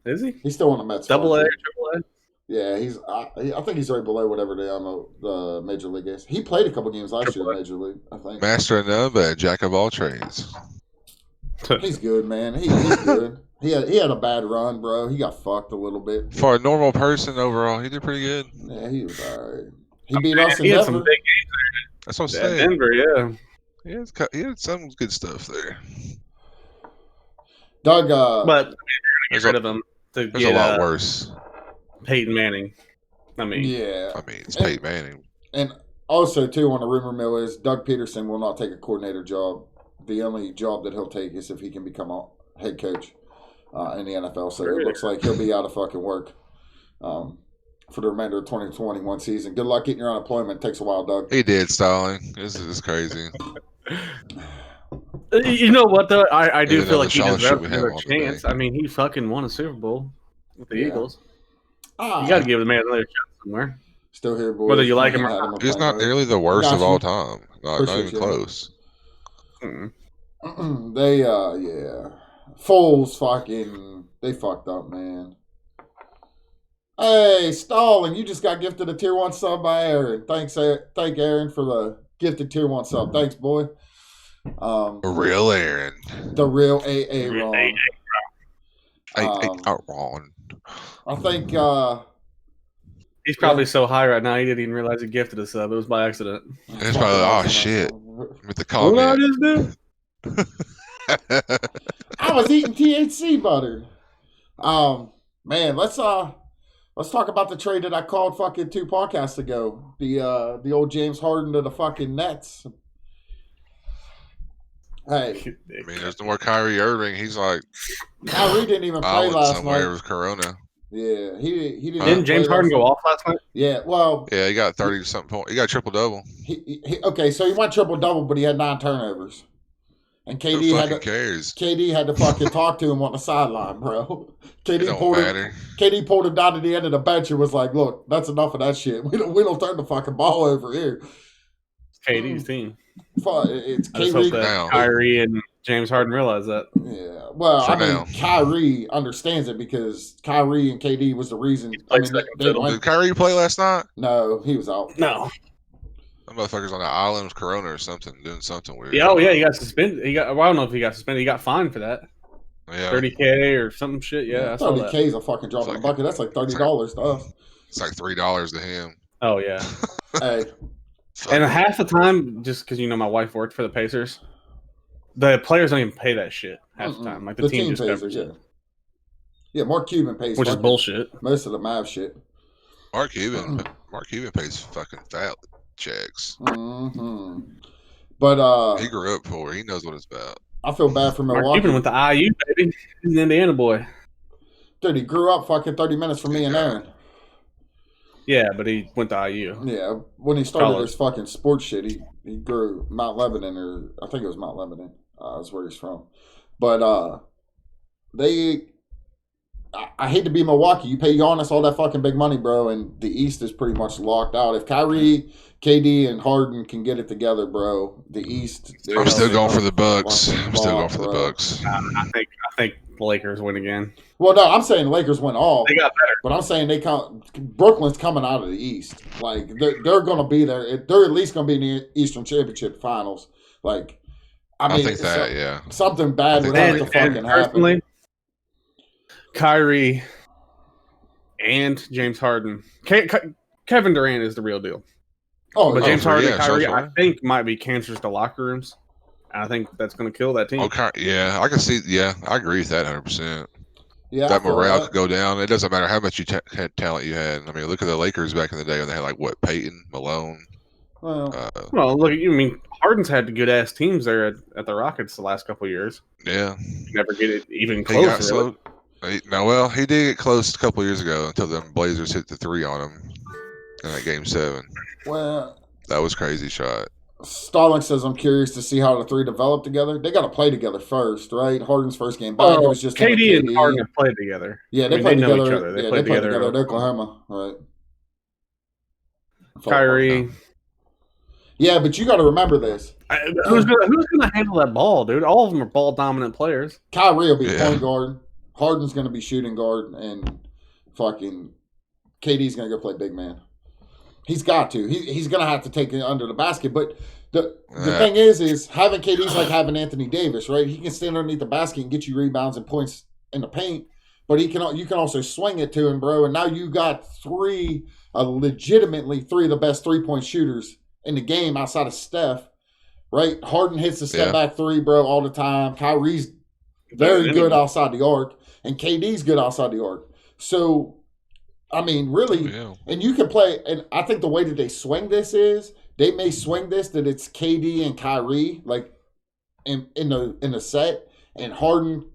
Is he? He's still on the Mets. Double A, Triple A? Yeah, I think he's right below whatever they on the Major League is. He played a couple games last year in Major League, I think. Master of none, but jack of all trades. He's good, man. He's good. He had a bad run, bro. He got fucked a little bit. For a normal person overall, he did pretty good. Yeah, he was all right. He beat us in Denver. Some big games there. That's what I'm saying. Denver, yeah. He had some good stuff there. Doug, but get rid of him to there's a lot worse. Peyton Manning. Yeah. It's Peyton Manning. And also, too, on the rumor mill is Doug Peterson will not take a coordinator job. The only job that he'll take is if he can become a head coach in the NFL. So it looks like he'll be out of fucking work for the remainder of the 2021 season. Good luck getting your unemployment. It takes a while, Doug. He did, Stalling. This is crazy. You know what, though? I do feel like he scholarship deserves we have another on chance. today. I mean, he fucking won a Super Bowl with the Eagles. You Ah, got to give the man another shot somewhere. still here, boys. Whether you like him or not. He's not nearly the worst of all time. Not Appreciate even you. close. They, yeah. Foles fucking, they fucked up, man. Hey, Stalling, you just got gifted a tier 1 sub by Aaron. Thank Aaron for the gifted tier 1 sub. Thanks, boy. The real Aaron. The real AA Ron. I think he's probably so high right now he didn't even realize he gifted a sub. It was by accident. It's probably like, oh shit. With the What did I comment. just do? I was eating THC butter. Man, let's talk about the trade that I called fucking 2 podcasts ago. The old James Harden to the fucking Nets. Hey, I mean, there's no more Kyrie Irving. He's like Kyrie didn't even play last somewhere night. with Corona. Yeah, he didn't. Didn't James Harden go off last night? Yeah, well. Yeah, he got 30-something points. He got triple double. Okay, so he went triple double, but he had 9 turnovers. And KD had to fucking talk to him on the sideline, bro. KD pulled him down to the end of the bench and was like, "Look, that's enough of that shit. We don't turn the fucking ball over here." KD's team. It's Kyrie and James Harden realize that. Yeah, well, Kyrie understands it because Kyrie and KD was the reason. Did Kyrie play last night? No, he was out. No. That motherfucker's on the island with Corona or something, doing something weird. Yeah, he got suspended. I don't know if he got suspended. He got fined for that. Yeah. $30K or some shit. Yeah, $30K is a fucking drop in the bucket. That's like $30 to us. It's like $3 to him. Oh yeah. Hey. And half the time, just because my wife worked for the Pacers, the players don't even pay that shit half the time. Like the team just covers it. Yeah, Mark Cuban pays, which is bullshit. Most of the Mavs shit. Mark Cuban pays fucking fat checks. Mm-hmm. But he grew up poor. He knows what it's about. I feel bad for Milwaukee. Mark Cuban went to IU, baby. He's an Indiana boy. Dude, he grew up fucking 30 minutes from me and Aaron. Yeah, but he went to IU. Yeah, when he started his fucking sports shit, he grew Mount Lebanon, or I think it was Mount Lebanon. That's where he's from. But I hate to be Milwaukee. You pay Giannis all that fucking big money, bro, and the East is pretty much locked out. If Kyrie, KD, and Harden can get it together, bro, the East. I'm still going for the Bucks. I think the Lakers win again. Well, no, I'm saying the Lakers win all. They got better, but I'm saying Brooklyn's coming out of the East. Like they're going to be there. They're at least going to be in the Eastern Championship Finals. Like, I think that something bad would have to fucking happen. Kyrie and James Harden. Kevin Durant is the real deal. Oh, but James Harden and Kyrie, I think, might be cancers to locker rooms. And I think that's going to kill that team. Okay, yeah, I can see. Yeah, I agree with that 100%. Yeah, that morale could go down. It doesn't matter how much talent you had. I mean, look at the Lakers back in the day when they had Peyton, Malone. Well, look, Harden's had good ass teams there at the Rockets the last couple of years. Yeah, never get it even close. He did get close a couple of years ago until the Blazers hit the 3 on him in that Game 7. Well, that was crazy shot. Starling says, I'm curious to see how the 3 develop together. They got to play together first, right? Harden's first game back, it was just KD and Harden have played together. Yeah, they played together. Know each other. They played together at Oklahoma, right? Kyrie. Yeah, but you got to remember this. Who's gonna handle that ball, dude? All of them are ball dominant players. Kyrie will be point guard. Harden's going to be shooting guard, and fucking KD's going to go play big man. He's got to. He's going to have to take it under the basket. But the thing is having KD's like having Anthony Davis, right? He can stand underneath the basket and get you rebounds and points in the paint. But you can also swing it to him, bro. And now you got legitimately 3 of the best 3-point shooters in the game outside of Steph, right? Harden hits the step back 3, bro, all the time. Kyrie's very good outside the arc. And KD's good outside the arc. So I mean, really, and you can play. And I think the way that they swing this is they may swing this that it's KD and Kyrie like in the set, and Harden,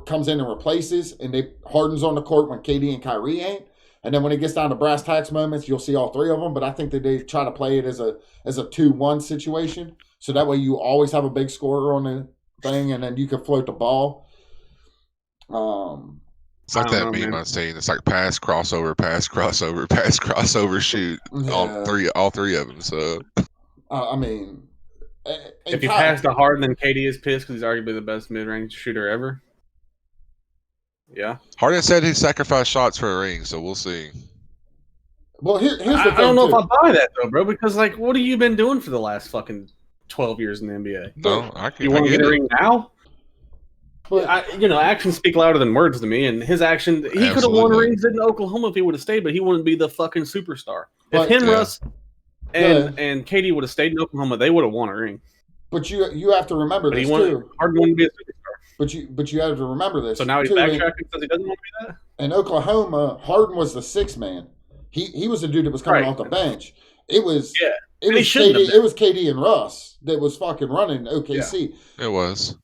comes in and replaces, and Harden's on the court when KD and Kyrie ain't. And then when it gets down to brass tacks moments, you'll see all three of them. But I think that they try to play it as a 2-1 situation, so that way you always have a big scorer on the thing, and then you can float the ball. It's like that meme I've seen. It's like pass, crossover, shoot. Yeah. All three of them. So, I mean, if you pass to Harden, then KD is pissed because he's arguably the best mid-range shooter ever. Yeah. Harden said he sacrificed shots for a ring, so we'll see. Well, here's the thing. I don't know if I buy that though, bro. Because what have you been doing for the last fucking 12 years in the NBA? No, you want to get a ring now? But actions speak louder than words to me. And his action, he could have won rings in Oklahoma if he would have stayed, but he wouldn't be the fucking superstar. If Russ, and KD would have stayed in Oklahoma, they would have won a ring. But you have to remember this too. Harden wanted to be a superstar. But you have to remember this. So now he's backtracking because he doesn't want to be that. In Oklahoma, Harden was the sixth man. He was the dude that was coming off the bench. It was KD and Russ that was fucking running OKC. Yeah, it was.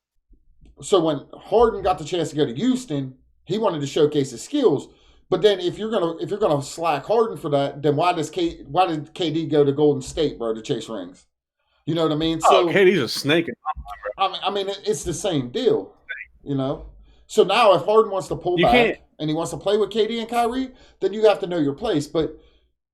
So when Harden got the chance to go to Houston, he wanted to showcase his skills. But then if you're gonna slack Harden for that, then why did KD go to Golden State, bro, to chase rings? You know what I mean? So KD's a snake. I mean, it's the same deal. So now if Harden wants to pull back and he wants to play with KD and Kyrie, then you have to know your place. But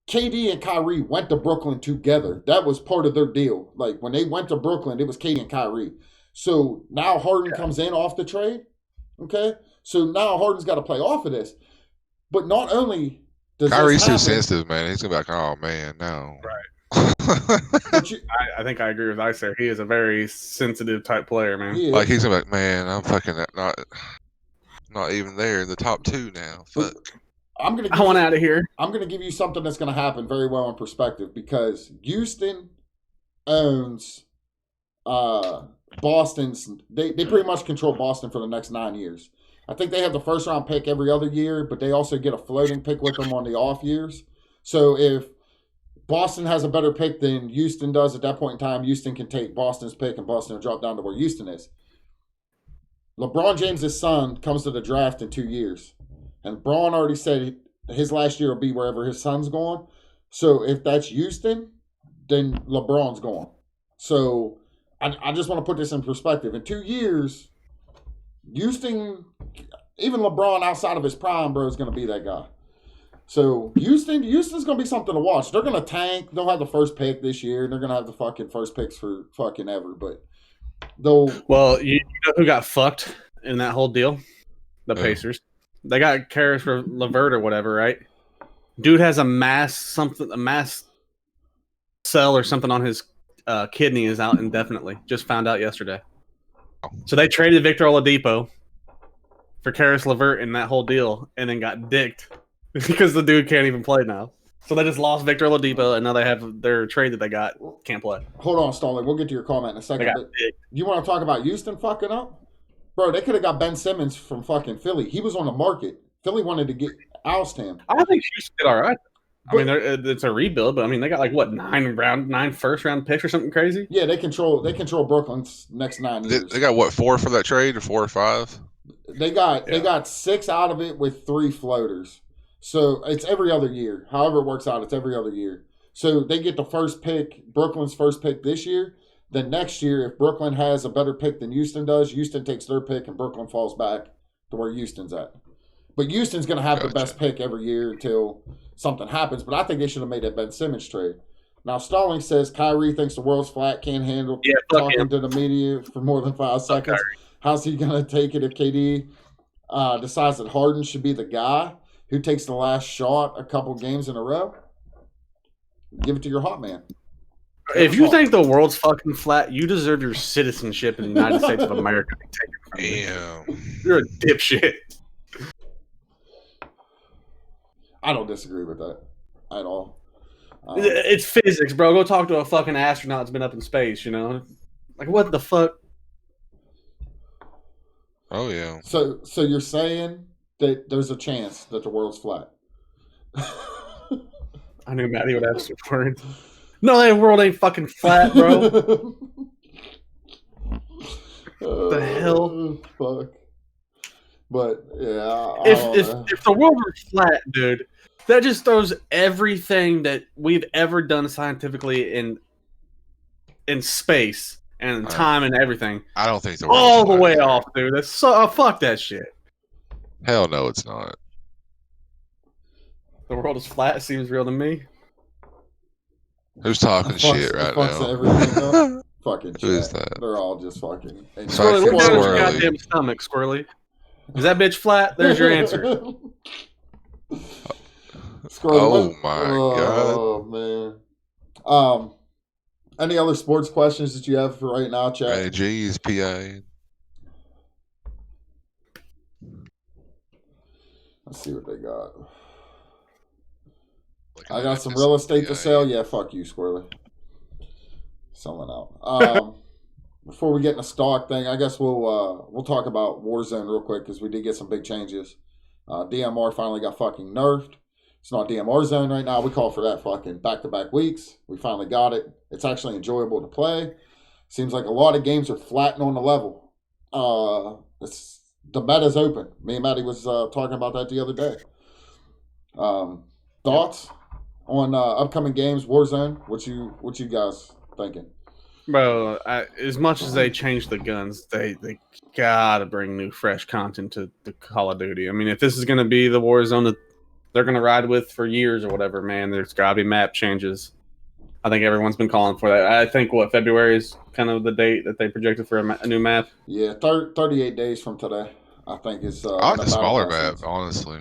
KD and Kyrie went to Brooklyn together. That was part of their deal. Like when they went to Brooklyn, it was KD and Kyrie. So now Harden comes in off the trade. Okay. So now Harden's got to play off of this. But not only does Kyrie's too sensitive, man. He's gonna be like, oh man, no. Right. I think I agree with Icer. He is a very sensitive type player, man. Like he's gonna be like, man, I'm fucking not even there. The top two now. Fuck. I want out of here. I'm gonna give you something that's gonna happen very well in perspective because Houston owns Boston's. They pretty much control Boston for the next 9 years. I think they have the first round pick every other year, but they also get a floating pick with them on the off years. So if Boston has a better pick than Houston does at that point in time, Houston can take Boston's pick and Boston will drop down to where Houston is. LeBron James' son comes to the draft in 2 years. And Braun already said his last year will be wherever his son's going. So if that's Houston, then LeBron's going. So I just want to put this in perspective. In 2 years, Houston, even LeBron outside of his prime, bro, is going to be that guy. So Houston's going to be something to watch. They're going to tank. They'll have the first pick this year. They're going to have the fucking first picks for fucking ever. But they'll. Well, you know who got fucked in that whole deal? The Pacers. They got Karis LeVert or whatever, right? Dude has a mass cell or something on his kidney is out indefinitely. Just found out yesterday. So they traded Victor Oladipo for Karis LeVert in that whole deal, and then got dicked because the dude can't even play now. So they just lost Victor Oladipo, and now they have their trade that they got can't play. Hold on, Stalling. We'll get to your comment in a second. But you want to talk about Houston fucking up? Bro, they could have got Ben Simmons from fucking Philly. He was on the market. Philly wanted to oust him. I think Houston did all right. I mean, it's a rebuild, but I mean, they got like what 9 first round picks or something crazy. Yeah, they control Brooklyn's next 9 years. They got what 4 for that trade, or 4 or 5? They got 6 out of it with 3 floaters. So it's every other year. However it works out, it's every other year. So they get the first pick, Brooklyn's first pick this year. Then next year, if Brooklyn has a better pick than Houston does, Houston takes their pick and Brooklyn falls back to where Houston's at. But Houston's going to have the best pick every year until something happens. But I think they should have made that Ben Simmons trade. Now, Stalling says Kyrie thinks the world's flat, can't handle talking to the media for more than 5 seconds. How's he going to take it if KD decides that Harden should be the guy who takes the last shot a couple games in a row? Give it to your hot man. If you think the world's fucking flat, you deserve your citizenship in the United States of America. Damn. You're a dipshit. I don't disagree with that at all. It's physics, bro. Go talk to a fucking astronaut that's been up in space, you know? Like, what the fuck? Oh, yeah. So you're saying that there's a chance that the world's flat? I knew Maddie would have some words. No, that world ain't fucking flat, bro. The hell? Fuck. But yeah, if the world was flat, dude, that just throws everything that we've ever done scientifically in space and time and everything. I don't think all the way off, dude. That's so fuck that shit. Hell no, it's not. The world is flat. It seems real to me. Who's talking shit right now? Fucking Who is that? They're all just fucking. Squirrely, look down at your goddamn stomach, Squirrely. Is that bitch flat? There's your answer. Oh my god. Oh man. Any other sports questions that you have for right now, Chad? Hey, geez, PA. Let's see what they got. I got some real estate to sell. Yeah, fuck you, Squirrely. Selling out. Before we get in the stock thing, I guess we'll talk about Warzone real quick because we did get some big changes. DMR finally got fucking nerfed. It's not DMR zone right now. We call for that fucking back-to-back weeks. We finally got it. It's actually enjoyable to play. Seems like a lot of games are flattening on the level. The meta's open. Me and Maddie was talking about that the other day. Thoughts on upcoming games, Warzone? What you guys thinking? Bro, as much as they changed the guns, they gotta bring new, fresh content to the Call of Duty. I mean, if this is gonna be the Warzone that they're gonna ride with for years or whatever, man, there's gotta be map changes. I think everyone's been calling for that. I think February is kind of the date that they projected for a new map. Yeah, 38 days from today, I think is. I like the smaller map, honestly.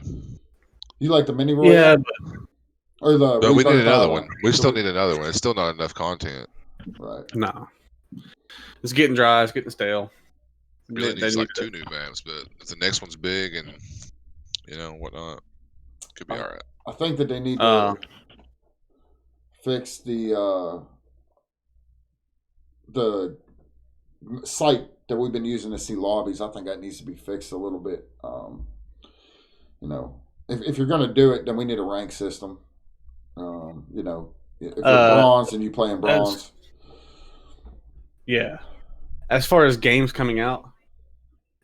You like the mini royale? Yeah, or the. No, we need another one. We still need another one. It's still not enough content. Right. No. It's getting dry. It's getting stale. Really needs like 2 new maps, but if the next one's big and whatnot, could be all right. I think that they need to fix the site that we've been using to see lobbies. I think that needs to be fixed a little bit. If you're going to do it, then we need a rank system. If you're bronze and you play in bronze. Yeah. As far as games coming out,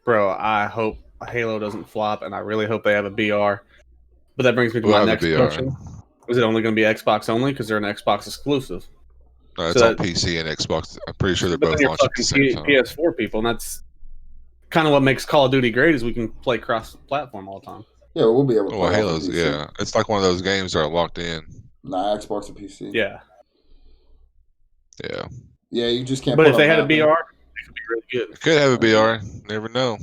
bro, I hope Halo doesn't flop, and I really hope they have a BR. But that brings me to my next question. Is it only going to be Xbox only? Because they're an Xbox exclusive. No, it's on PC and Xbox. I'm pretty sure they're both launching at the same time. PS4 people, and that's kind of what makes Call of Duty great is we can play cross-platform all the time. Yeah, we'll be able to play. Well, Halo's, yeah. It's like one of those games that are locked in. Nah, Xbox and PC. Yeah. Yeah. Yeah, you just can't. But if they had a BR, it could be really good. It could have a BR. Never know.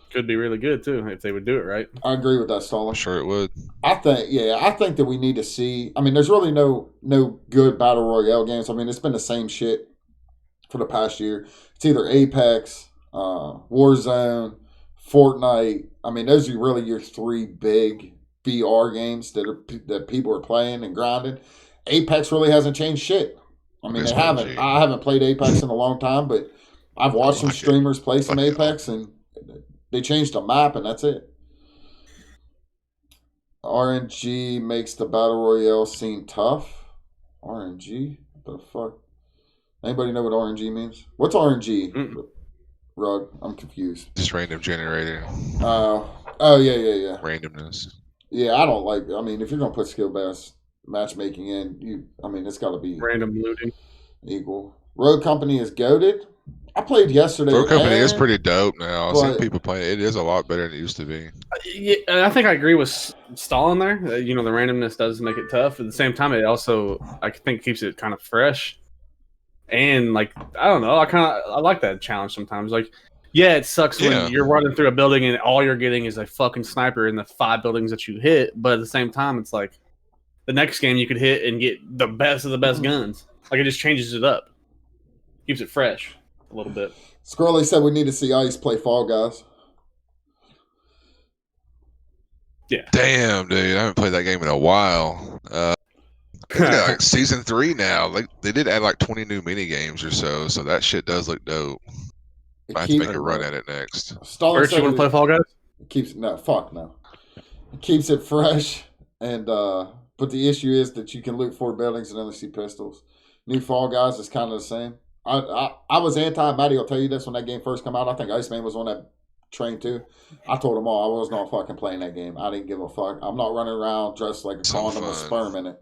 Could be really good too if they would do it right. I agree with that, Stalin. I'm sure it would. I think that we need to see. I mean, there's really no good battle royale games. I mean, it's been the same shit for the past year. It's either Apex, Warzone, Fortnite. I mean, those are really your 3 big BR games that people are playing and grinding. Apex really hasn't changed shit. I mean, they haven't. I haven't played Apex in a long time, but I've watched some streamers play some Apex, and they changed the map, and that's it. RNG makes the battle royale scene tough. RNG? What the fuck? Anybody know what RNG means? What's RNG? Rug, I'm confused. Just random generator. Yeah. Randomness. Yeah, I don't like. I mean, if you're gonna put skill-based matchmaking in, it's got to be random looting equal. Road Company is goated. I played yesterday. Road Company is pretty dope now. I've seen people playing it. It is a lot better than it used to be. Yeah, I think I agree with Stalin there. The randomness does make it tough. At the same time, it also, I think, keeps it kind of fresh. And, I don't know. I like that challenge sometimes. Yeah, it sucks when you're running through a building and all you're getting is a fucking sniper in the 5 buildings that you hit. But at the same time, it's like the next game you could hit and get the best of the best guns. It just changes it up. Keeps it fresh a little bit. Squirrely said we need to see Ice play Fall Guys. Yeah. Damn, dude. I haven't played that game in a while. Season 3 now. They did add 20 new mini games or so that shit does look dope. I have to make a run at it next. Birch, you want to play Fall Guys? It keeps it fresh. And but the issue is that you can loot 4 buildings and only see pistols. New Fall Guys is kind of the same. I was anti Matty. I'll tell you this when that game first came out. I think Iceman was on that train too. I told them all I was not fucking playing that game. I didn't give a fuck. I'm not running around dressed like a condom with sperm in it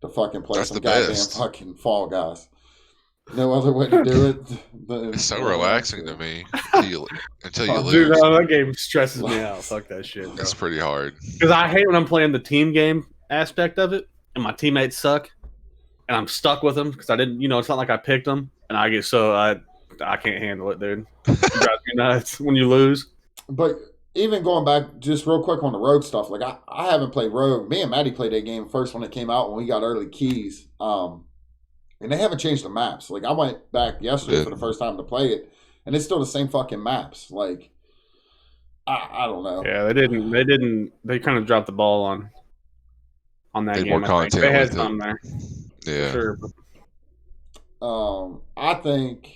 to fucking play some goddamn fucking Fall Guys. No other way to do it. It's so relaxing to me until you lose. Dude, that game stresses me out. Fuck that shit, bro. It's pretty hard. Because I hate when I'm playing the team game aspect of it, and my teammates suck, and I'm stuck with them because I didn't. It's not like I picked them, and I get I can't handle it, dude. It drives me nuts when you lose. But even going back just real quick on the Rogue stuff, like I haven't played Rogue. Me and Maddie played that game first when it came out when we got early keys. And they haven't changed the maps. Like I went back yesterday for the first time to play it, and it's still the same fucking maps. Like I don't know. Yeah, they didn't. They kind of dropped the ball on that game. More content. They had some there. Yeah. Sure. I think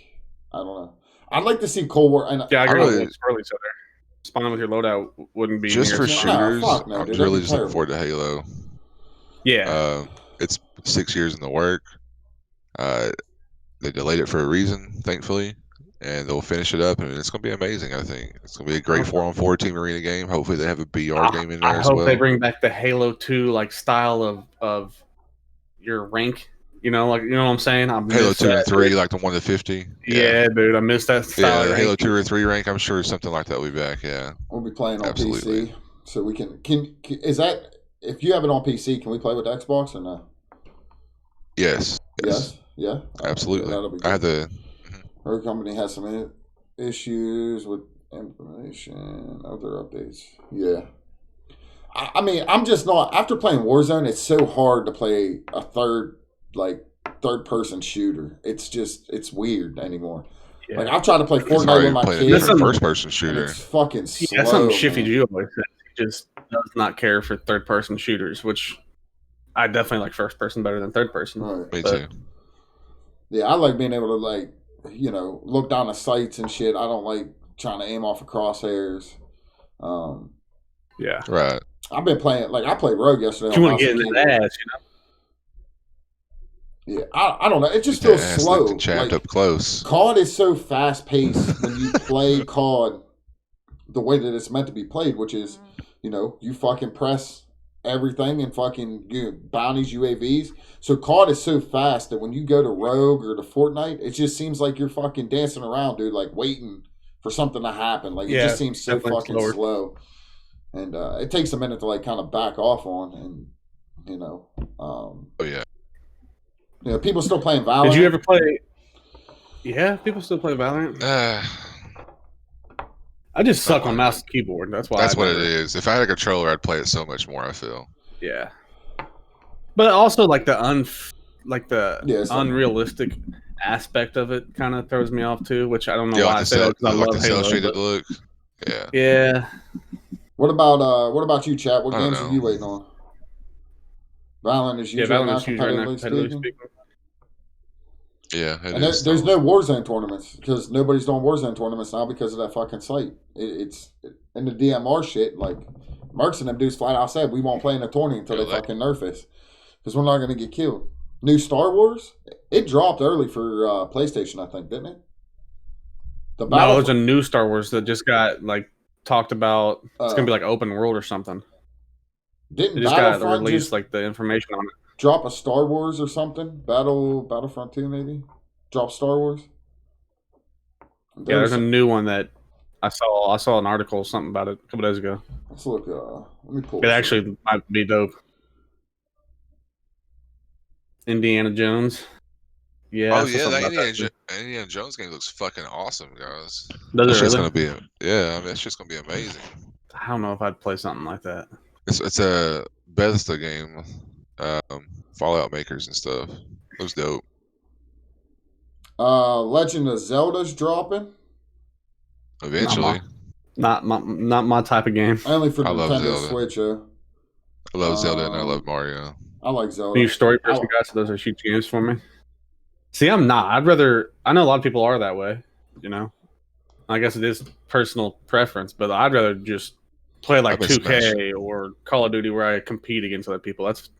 I don't know. I'd like to see Cold War. And yeah, I agree with early so there. Spawning with your loadout wouldn't be just for shooters. No, I'm really just looking forward to Halo. Yeah. It's 6 years in the work. They delayed it for a reason, thankfully, and they'll finish it up, and it's going to be amazing. I think it's going to be a great 4-on-4 team arena game. Hopefully, they have a BR game in there as well. I hope they bring back the Halo 2 style of your rank. You know what I'm saying? Halo 2 and 3, like the 1 to 50. Yeah, dude, I missed that style. Yeah, Halo 2 or 3 rank. I'm sure something like that will be back. Yeah, we'll be playing on PC, so we can. Is that if you have it on PC? Can we play with Xbox or no? Yes. Yeah. Absolutely. I had the. Her company has some issues with information, other updates. Yeah. I mean, I'm just not. After playing Warzone, it's so hard to play a third person shooter. It's weird anymore. Yeah. Like I've tried to play Fortnite with my kids. First person shooter. It's fucking slow. That's something Shifty G always said. He just does not care for third person shooters, which I definitely like first person better than third person. Right. Me too. Yeah, I like being able to look down the sights and shit. I don't like trying to aim off of crosshairs. Yeah. Right. I've been playing I played Rogue yesterday. You want to get in that ass, Yeah, I don't know. It just feels slow. Chapped up close. COD is so fast paced when you play COD the way that it's meant to be played, which is, you fucking press everything and fucking bounties, UAVs. So COD is so fast that when you go to Rogue or to Fortnite, it just seems like you're fucking dancing around, dude, waiting for something to happen. It just seems so fucking slow. And it takes a minute to kind of back off on, and oh yeah. People still playing Valorant. Did you ever play? Yeah, people still play Valorant. I just suck on mouse and keyboard. That's why. That's what it is. If I had a controller, I'd play it so much more. I feel. Yeah, but also the unrealistic aspect of it kind of throws me off too. Which I don't know why I say that because I love Halo. Look. Yeah. Yeah. What about you, chat? What games are you waiting on? Valorant is huge right now, competitively speaking. Yeah, and there's no Warzone tournaments because nobody's doing Warzone tournaments now because of that fucking site. It's in the DMR shit. Mercs and them dudes flat out said we won't play in the tournament until they fucking nerf us because we're not going to get killed. New Star Wars, it dropped early for PlayStation, I think, didn't it? No, there's a new Star Wars that just got talked about. It's going to be open world or something. Didn't they just got released the information on it? Drop a Star Wars or something? Battlefront 2 maybe? Drop Star Wars? There's a new one that I saw an article or something about it a couple days ago. Let's look. Let me pull it. Actually might be dope. Indiana Jones. Yeah. Oh yeah, that Indiana Jones game looks fucking awesome, guys. Does it really? Gonna be it's just gonna be amazing. I don't know if I'd play something like that. It's a Bethesda game, Fallout makers and stuff. Looks dope. Legend of Zelda's dropping. Eventually. Not my type of game. Only for Nintendo Switch. I love Zelda and I love Mario. I like Zelda. Are you a story person, guys? So those are huge games for me. See, I'm not. I know a lot of people are that way. I guess it is personal preference, but I'd rather just play like 2K or Call of Duty where I compete against other people. That's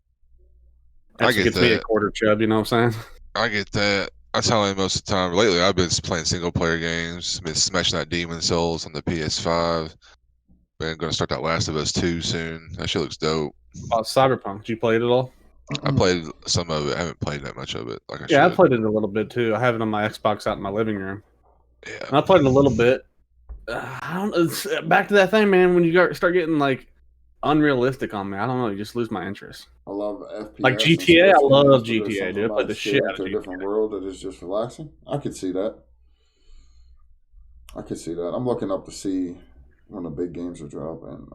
what gets me a quarter chub. You know what I'm saying? I get that. That's how I most of the time. Lately, I've been playing single player games. Been smashing that Demon Souls on the PS5. Been going to start that Last of Us 2 soon. That shit looks dope. Cyberpunk. Did you play it at all? I played some of it. I haven't played that much of it. Like I Yeah, should. I played it a little bit too. I have it on my Xbox out in my living room. Yeah. And I played it a little bit. I don't know. It's back to that thing, man. When you start getting like unrealistic on me, I don't know. You just lose my interest. I love FPS. Like GTA, I love GTA, dude. I played the shit out of a different world that is just relaxing. I could see that. I'm looking up to see when the big games are dropping.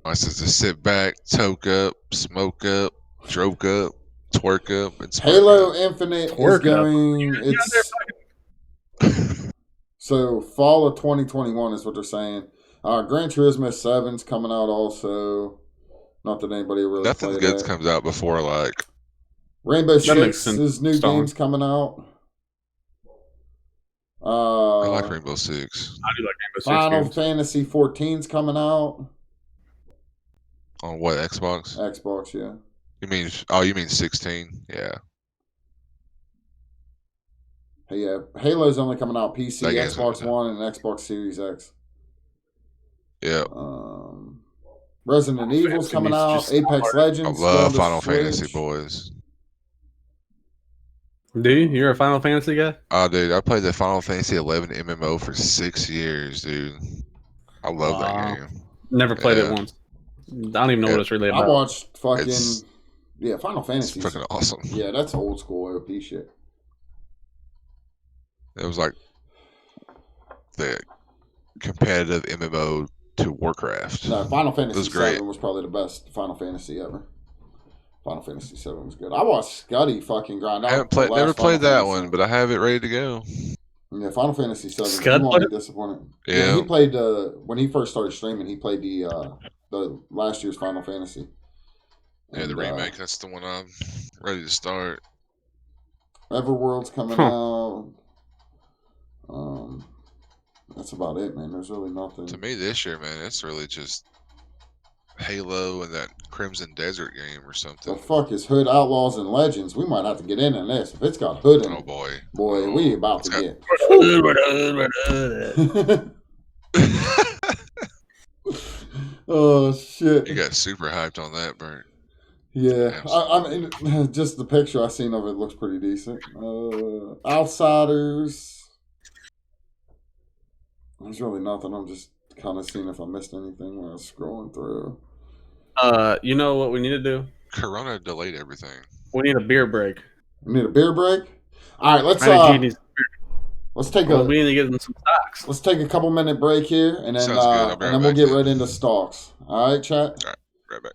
I said just sit back, toke up, smoke up, droke up, twerk up, and Halo up. Infinite is going. So fall of 2021 is what they're saying. Gran Turismo 7's coming out also. Not that anybody really Nothing good comes out before like Rainbow Six's new game's coming out. I like Rainbow Six. I do like Rainbow Six. Final Fantasy 14's coming out. On what, Xbox? Xbox, yeah. You mean 16? Yeah. Hey, yeah. Halo's only coming out PC, Xbox One, and Xbox Series X. Yeah. Resident Evil's coming out. Apex Legends. I love Final Fantasy, boys. Do you? You're a Final Fantasy guy? Oh, dude, I played the Final Fantasy 11 MMO for 6 years, dude. I love that game. Never played it once. I don't even know what it's really about. I watched Final Fantasy. It's fucking awesome. Yeah, that's old school OP shit. It was like the competitive MMO to Warcraft. No, Final Fantasy 7 was probably the best Final Fantasy ever. Final Fantasy 7 was good. I watched Scuddy fucking grind out. Never played that one, but I have it ready to go. Yeah, Final Fantasy 7. You won't be disappointed. Yeah, he played when he first started streaming. He played the last year's Final Fantasy. Yeah, the remake. That's the one I'm ready to start. Everworld's coming out. That's about it, man. There's really nothing. To me, this year, man, it's really just Halo and that Crimson Desert game or something. The fuck is Hood Outlaws and Legends? We might have to get in on this. If it's got Hood in it. Oh, boy. We about to get. Oh, shit. You got super hyped on that, Bert. Yeah. I mean, just the picture I seen of it looks pretty decent. Outsiders. There's really nothing. I'm just kind of seeing if I missed anything when I was scrolling through. You know what we need to do? Corona delayed everything. We need a beer break. We need a beer break? All right, let's take we need to get them some stocks. Let's take a couple-minute break here, and then we'll get right into stocks. All right, chat? All right, right back.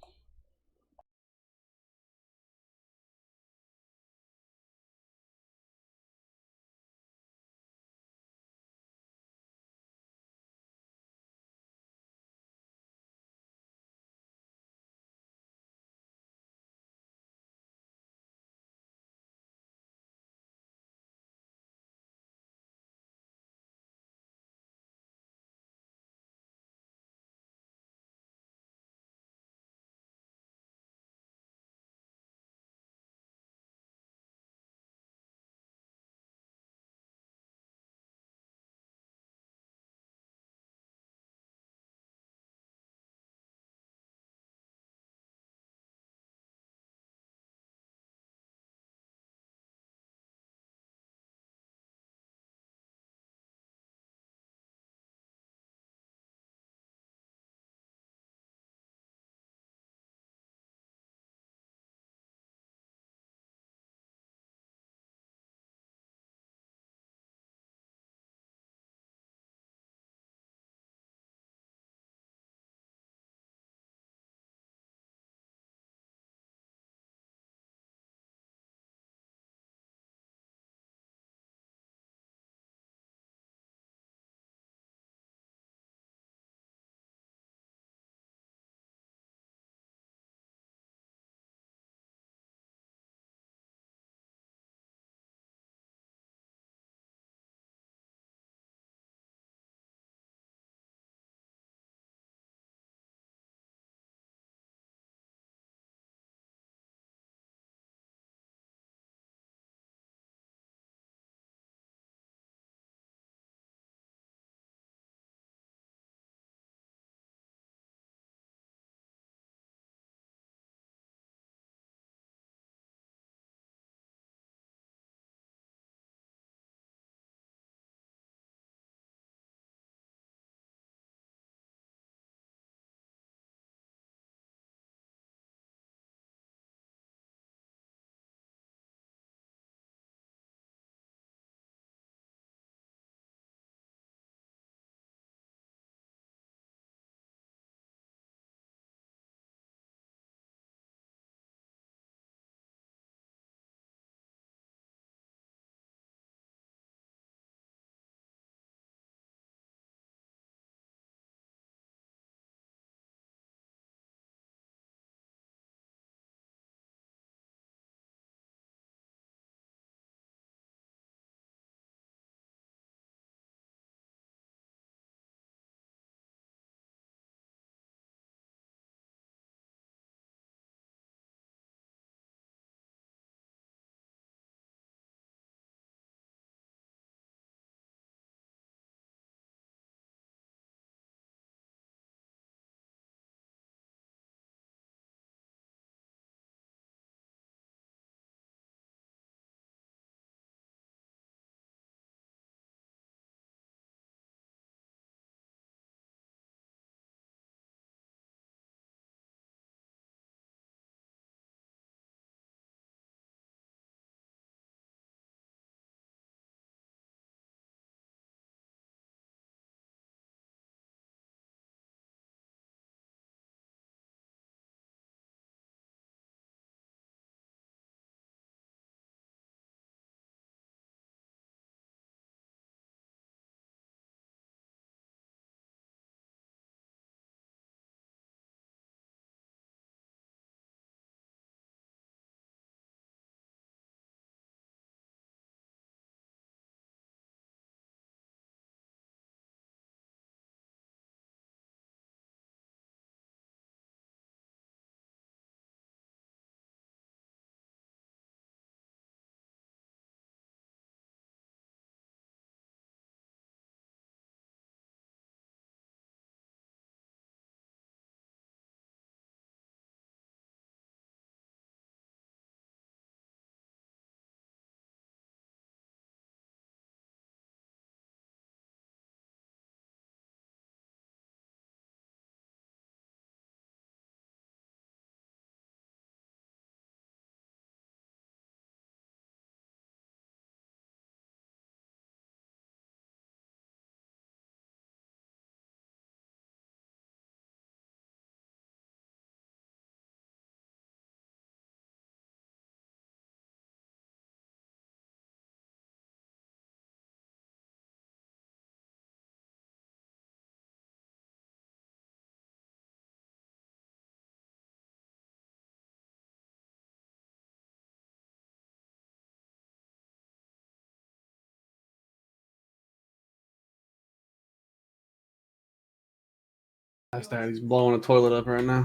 He's blowing a toilet up right now.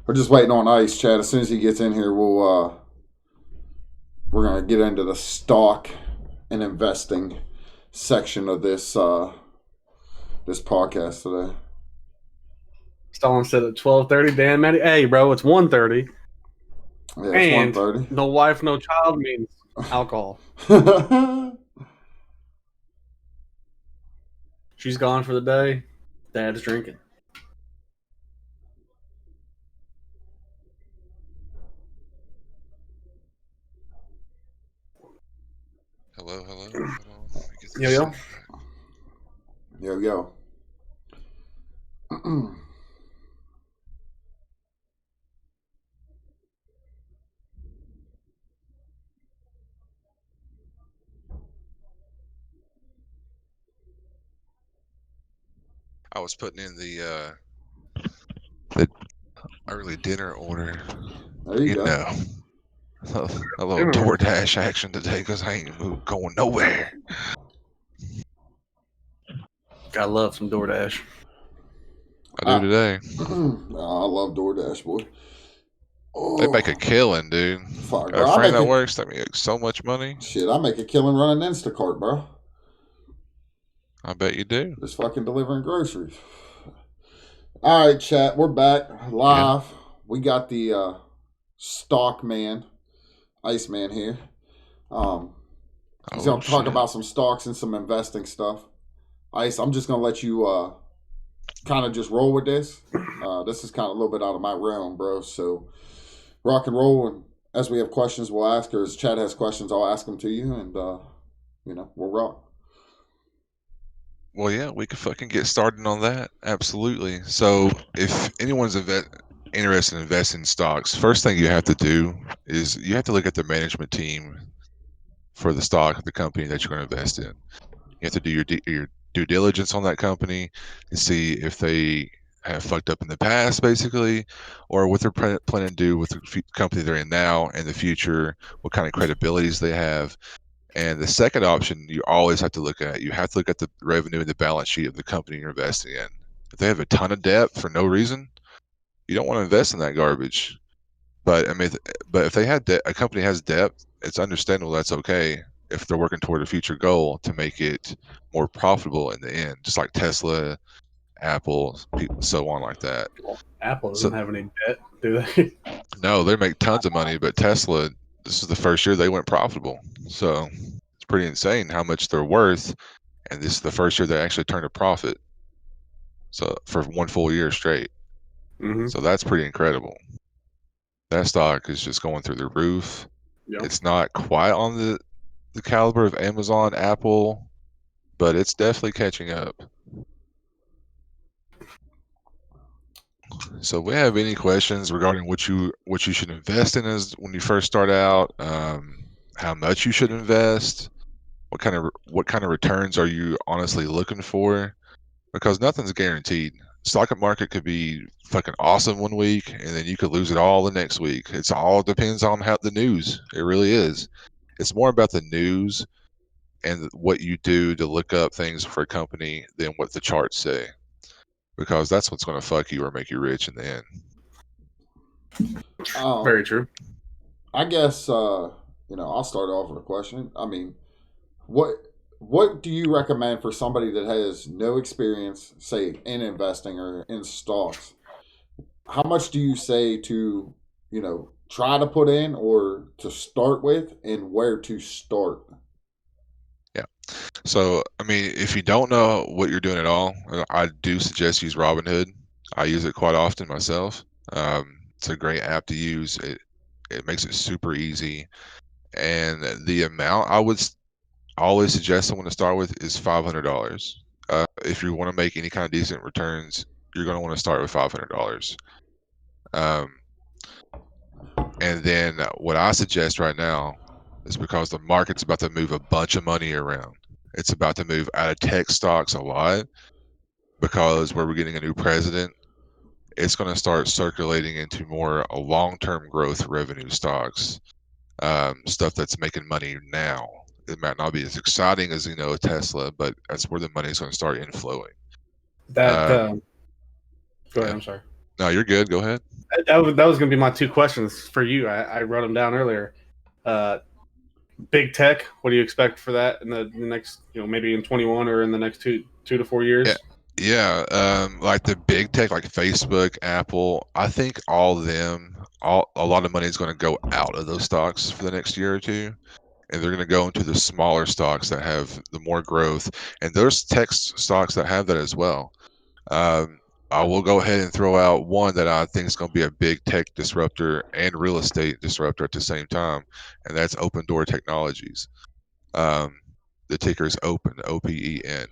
We're just waiting on Ice, Chad. As soon as he gets in here, we're gonna get into the stock and investing section of this this podcast today. Stalin said at 12:30. Dan, Matty, hey, bro, it's 1:30. Yeah, it's 1:30. No wife, no child means alcohol. She's gone for the day. Dad's drinking. Hello. Yo. Yo. I was putting in the early dinner order. There you go. Know, a little DoorDash action today because I ain't going nowhere. Gotta love some DoorDash. I do today. I love DoorDash, boy. They make a killing, dude. Fuck, bro. A friend that works, they make so much money. Shit, I make a killing running Instacart, bro. I bet you do. Just fucking delivering groceries. All right, chat. We're back live. Yeah. We got the stock man, Iceman here. He's going to talk about some stocks and some investing stuff. Ice, I'm just going to let you kind of just roll with this. This is kind of a little bit out of my realm, bro. So rock and roll. And as we have questions, we'll ask her. As Chad has questions, I'll ask them to you. And, we'll rock. Well, yeah, we could fucking get started on that. Absolutely. So if anyone's interested in investing in stocks, first thing you have to do is you have to look at the management team for the stock of the company that you're going to invest in. You have to do your due diligence on that company and see if they have fucked up in the past, basically, or what they're planning to do with the company they're in now and the future, what kind of credibilities they have. And the second option you always have to look at, you have to look at the revenue and the balance sheet of the company you're investing in. If they have a ton of debt for no reason, you don't want to invest in that garbage. But I mean, but if they had debt, a company has debt, it's understandable. That's okay if they're working toward a future goal to make it more profitable in the end, just like Tesla, Apple, so on like that. Well, Apple doesn't have any debt, do they? No, they make tons of money, but Tesla, this is the first year they went profitable. So it's pretty insane how much they're worth. And this is the first year they actually turned a profit. So for one full year straight. Mm-hmm. So that's pretty incredible. That stock is just going through the roof. Yep. It's not quite on the caliber of Amazon, Apple, but it's definitely catching up. So, we have any questions regarding what you should invest in as when you first start out? How much you should invest? What kind of returns are you honestly looking for? Because nothing's guaranteed. Stock market could be fucking awesome one week, and then you could lose it all the next week. It's all depends on how the news. It really is. It's more about the news and what you do to look up things for a company than what the charts say, because that's what's going to fuck you or make you rich in the end. Very true. I guess I'll start off with a question. I mean, what do you recommend for somebody that has no experience, say, in investing or in stocks? How much do you say to, try to put in or to start with, and where to start? Yeah. So, I mean, if you don't know what you're doing at all, I do suggest use Robinhood. I use it quite often myself. It's a great app to use. It makes it super easy. And the amount I would always suggest someone to start with is $500. If you want to make any kind of decent returns, you're going to want to start with $500. And then what I suggest right now is, because the market's about to move a bunch of money around. It's about to move out of tech stocks a lot, because where we're getting a new president, it's going to start circulating into more long-term growth revenue stocks, stuff that's making money now. It might not be as exciting as Tesla, but that's where the money is going to start inflowing. That Go ahead. I'm sorry. No, you're good. Go ahead. That was going to be my 2 questions for you. I wrote them down earlier. Big tech. What do you expect for that in the next, maybe in 21 or in the next 2 to 4 years? Yeah. Like the big tech, like Facebook, Apple. I think all of them, a lot of money is going to go out of those stocks for the next year or two, and they're going to go into the smaller stocks that have the more growth, and those tech stocks that have that as well. I will go ahead and throw out one that I think is going to be a big tech disruptor and real estate disruptor at the same time, and that's Open Door Technologies. The ticker is Open, OPEN.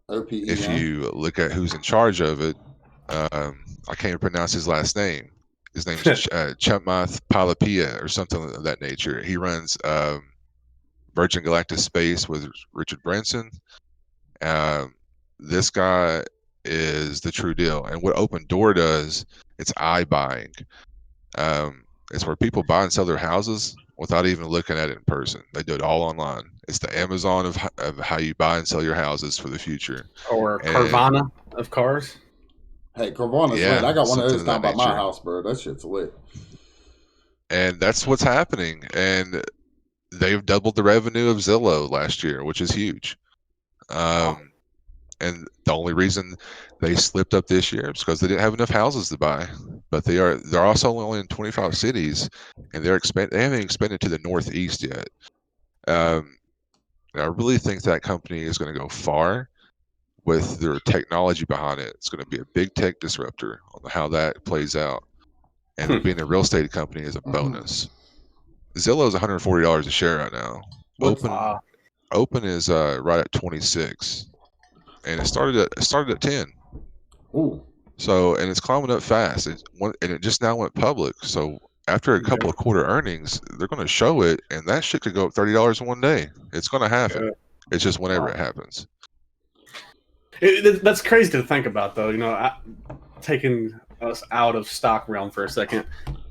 OPEN. If you look at who's in charge of it, I can't even pronounce his last name. His name's Chamath Palihapitiya or something of that nature. He runs Virgin Galactic Space with Richard Branson. This guy is the true deal. And what Open Door does, it's iBuying. It's where people buy and sell their houses without even looking at it in person. They do it all online. It's the Amazon of how you buy and sell your houses for the future. Or Carvana of cars. Hey, Carvana's lit. I got one of those down by my house, bro. That shit's lit. And that's what's happening. And they've doubled the revenue of Zillow last year, which is huge. And the only reason they slipped up this year is because they didn't have enough houses to buy. But they're also only in 25 cities, and they haven't expanded to the Northeast yet. And I really think that company is going to go far with their technology behind it. It's going to be a big tech disruptor on how that plays out. And being a real estate company is a bonus. Zillow is $140 a share right now. Open is right at 26. And it started at 10. Ooh. So, and it's climbing up fast. It just now went public. So after a couple of quarter earnings, they're going to show it, and that shit could go up $30 in one day. It's going to happen. Yeah. It's just whenever it happens. That's crazy to think about, though. Taking us out of stock realm for a second,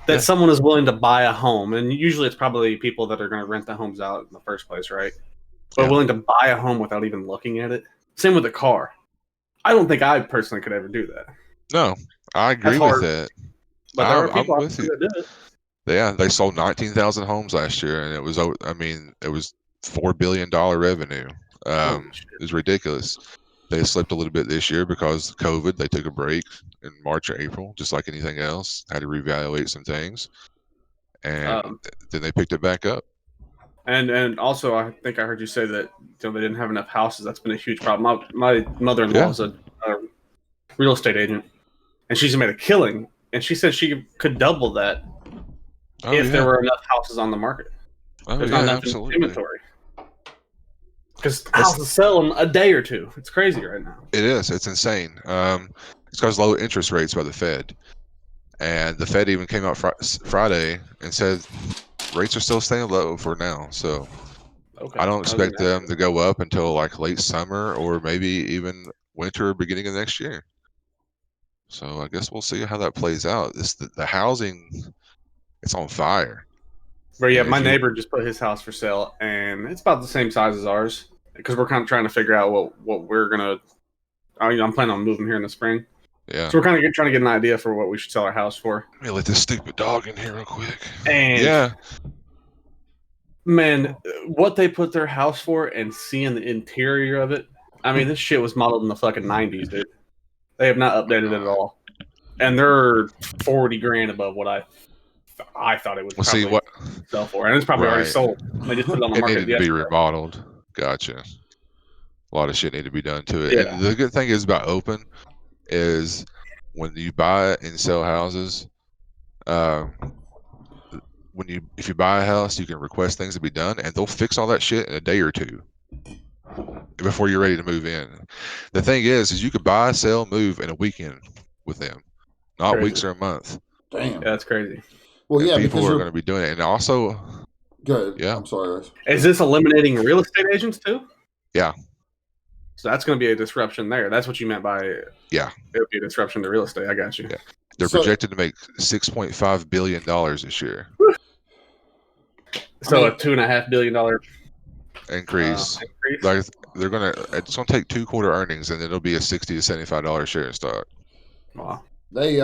that someone is willing to buy a home, and usually it's probably people that are going to rent the homes out in the first place, right? But willing to buy a home without even looking at it. Same with a car. I don't think I personally could ever do that. No, I agree with that. But there are people out there that do it. Yeah, they sold 19,000 homes last year, and it was $4 billion revenue. It was ridiculous. They slipped a little bit this year because of COVID. They took a break in March or April, just like anything else. Had to reevaluate some things, and then they picked it back up. And also, I think I heard you say that they didn't have enough houses. That's been a huge problem. My mother-in-law is a real estate agent, and she's made a killing. And she said she could double that if there were enough houses on the market. There's not enough inventory. Because houses sell in a day or two. It's crazy right now. It is. It's insane. It's because low interest rates by the Fed. And the Fed even came out Friday and said rates are still staying low for now. So I don't expect them to go up until like late summer or maybe even winter or beginning of next year. So I guess we'll see how that plays out. The housing, it's on fire. But yeah, my neighbor just put his house for sale, and it's about the same size as ours because we're kind of trying to figure out what we're gonna. I'm planning on moving here in the spring. Yeah. So we're kind of trying to get an idea for what we should sell our house for. Let me let this stupid dog in here real quick. And man, what they put their house for and seeing the interior of it. I mean, this shit was modeled in the fucking 90s, dude. They have not updated it at all, and they're $40,000 above what I thought it would probably sell for, and it's probably already sold. They just put it on the market. It needed to be remodeled. Gotcha. A lot of shit need to be done to it. Yeah. And the good thing is about Open is when you buy and sell houses, if you buy a house, you can request things to be done, and they'll fix all that shit in a day or two before you're ready to move in. The thing is you could buy, sell, move in a weekend with them, not weeks or a month. Damn, yeah, that's crazy. Well, yeah, people are going to be doing it, and also, good. Yeah, I'm sorry. Is this eliminating real estate agents too? Yeah. So that's going to be a disruption there. That's what you meant by it would be a disruption to real estate. I got you. Yeah. They're projected to make $6.5 billion this year. So a $2.5 billion increase. Like it's gonna take 2 quarter earnings, and it'll be a $60 to $75 share in stock. Wow. They,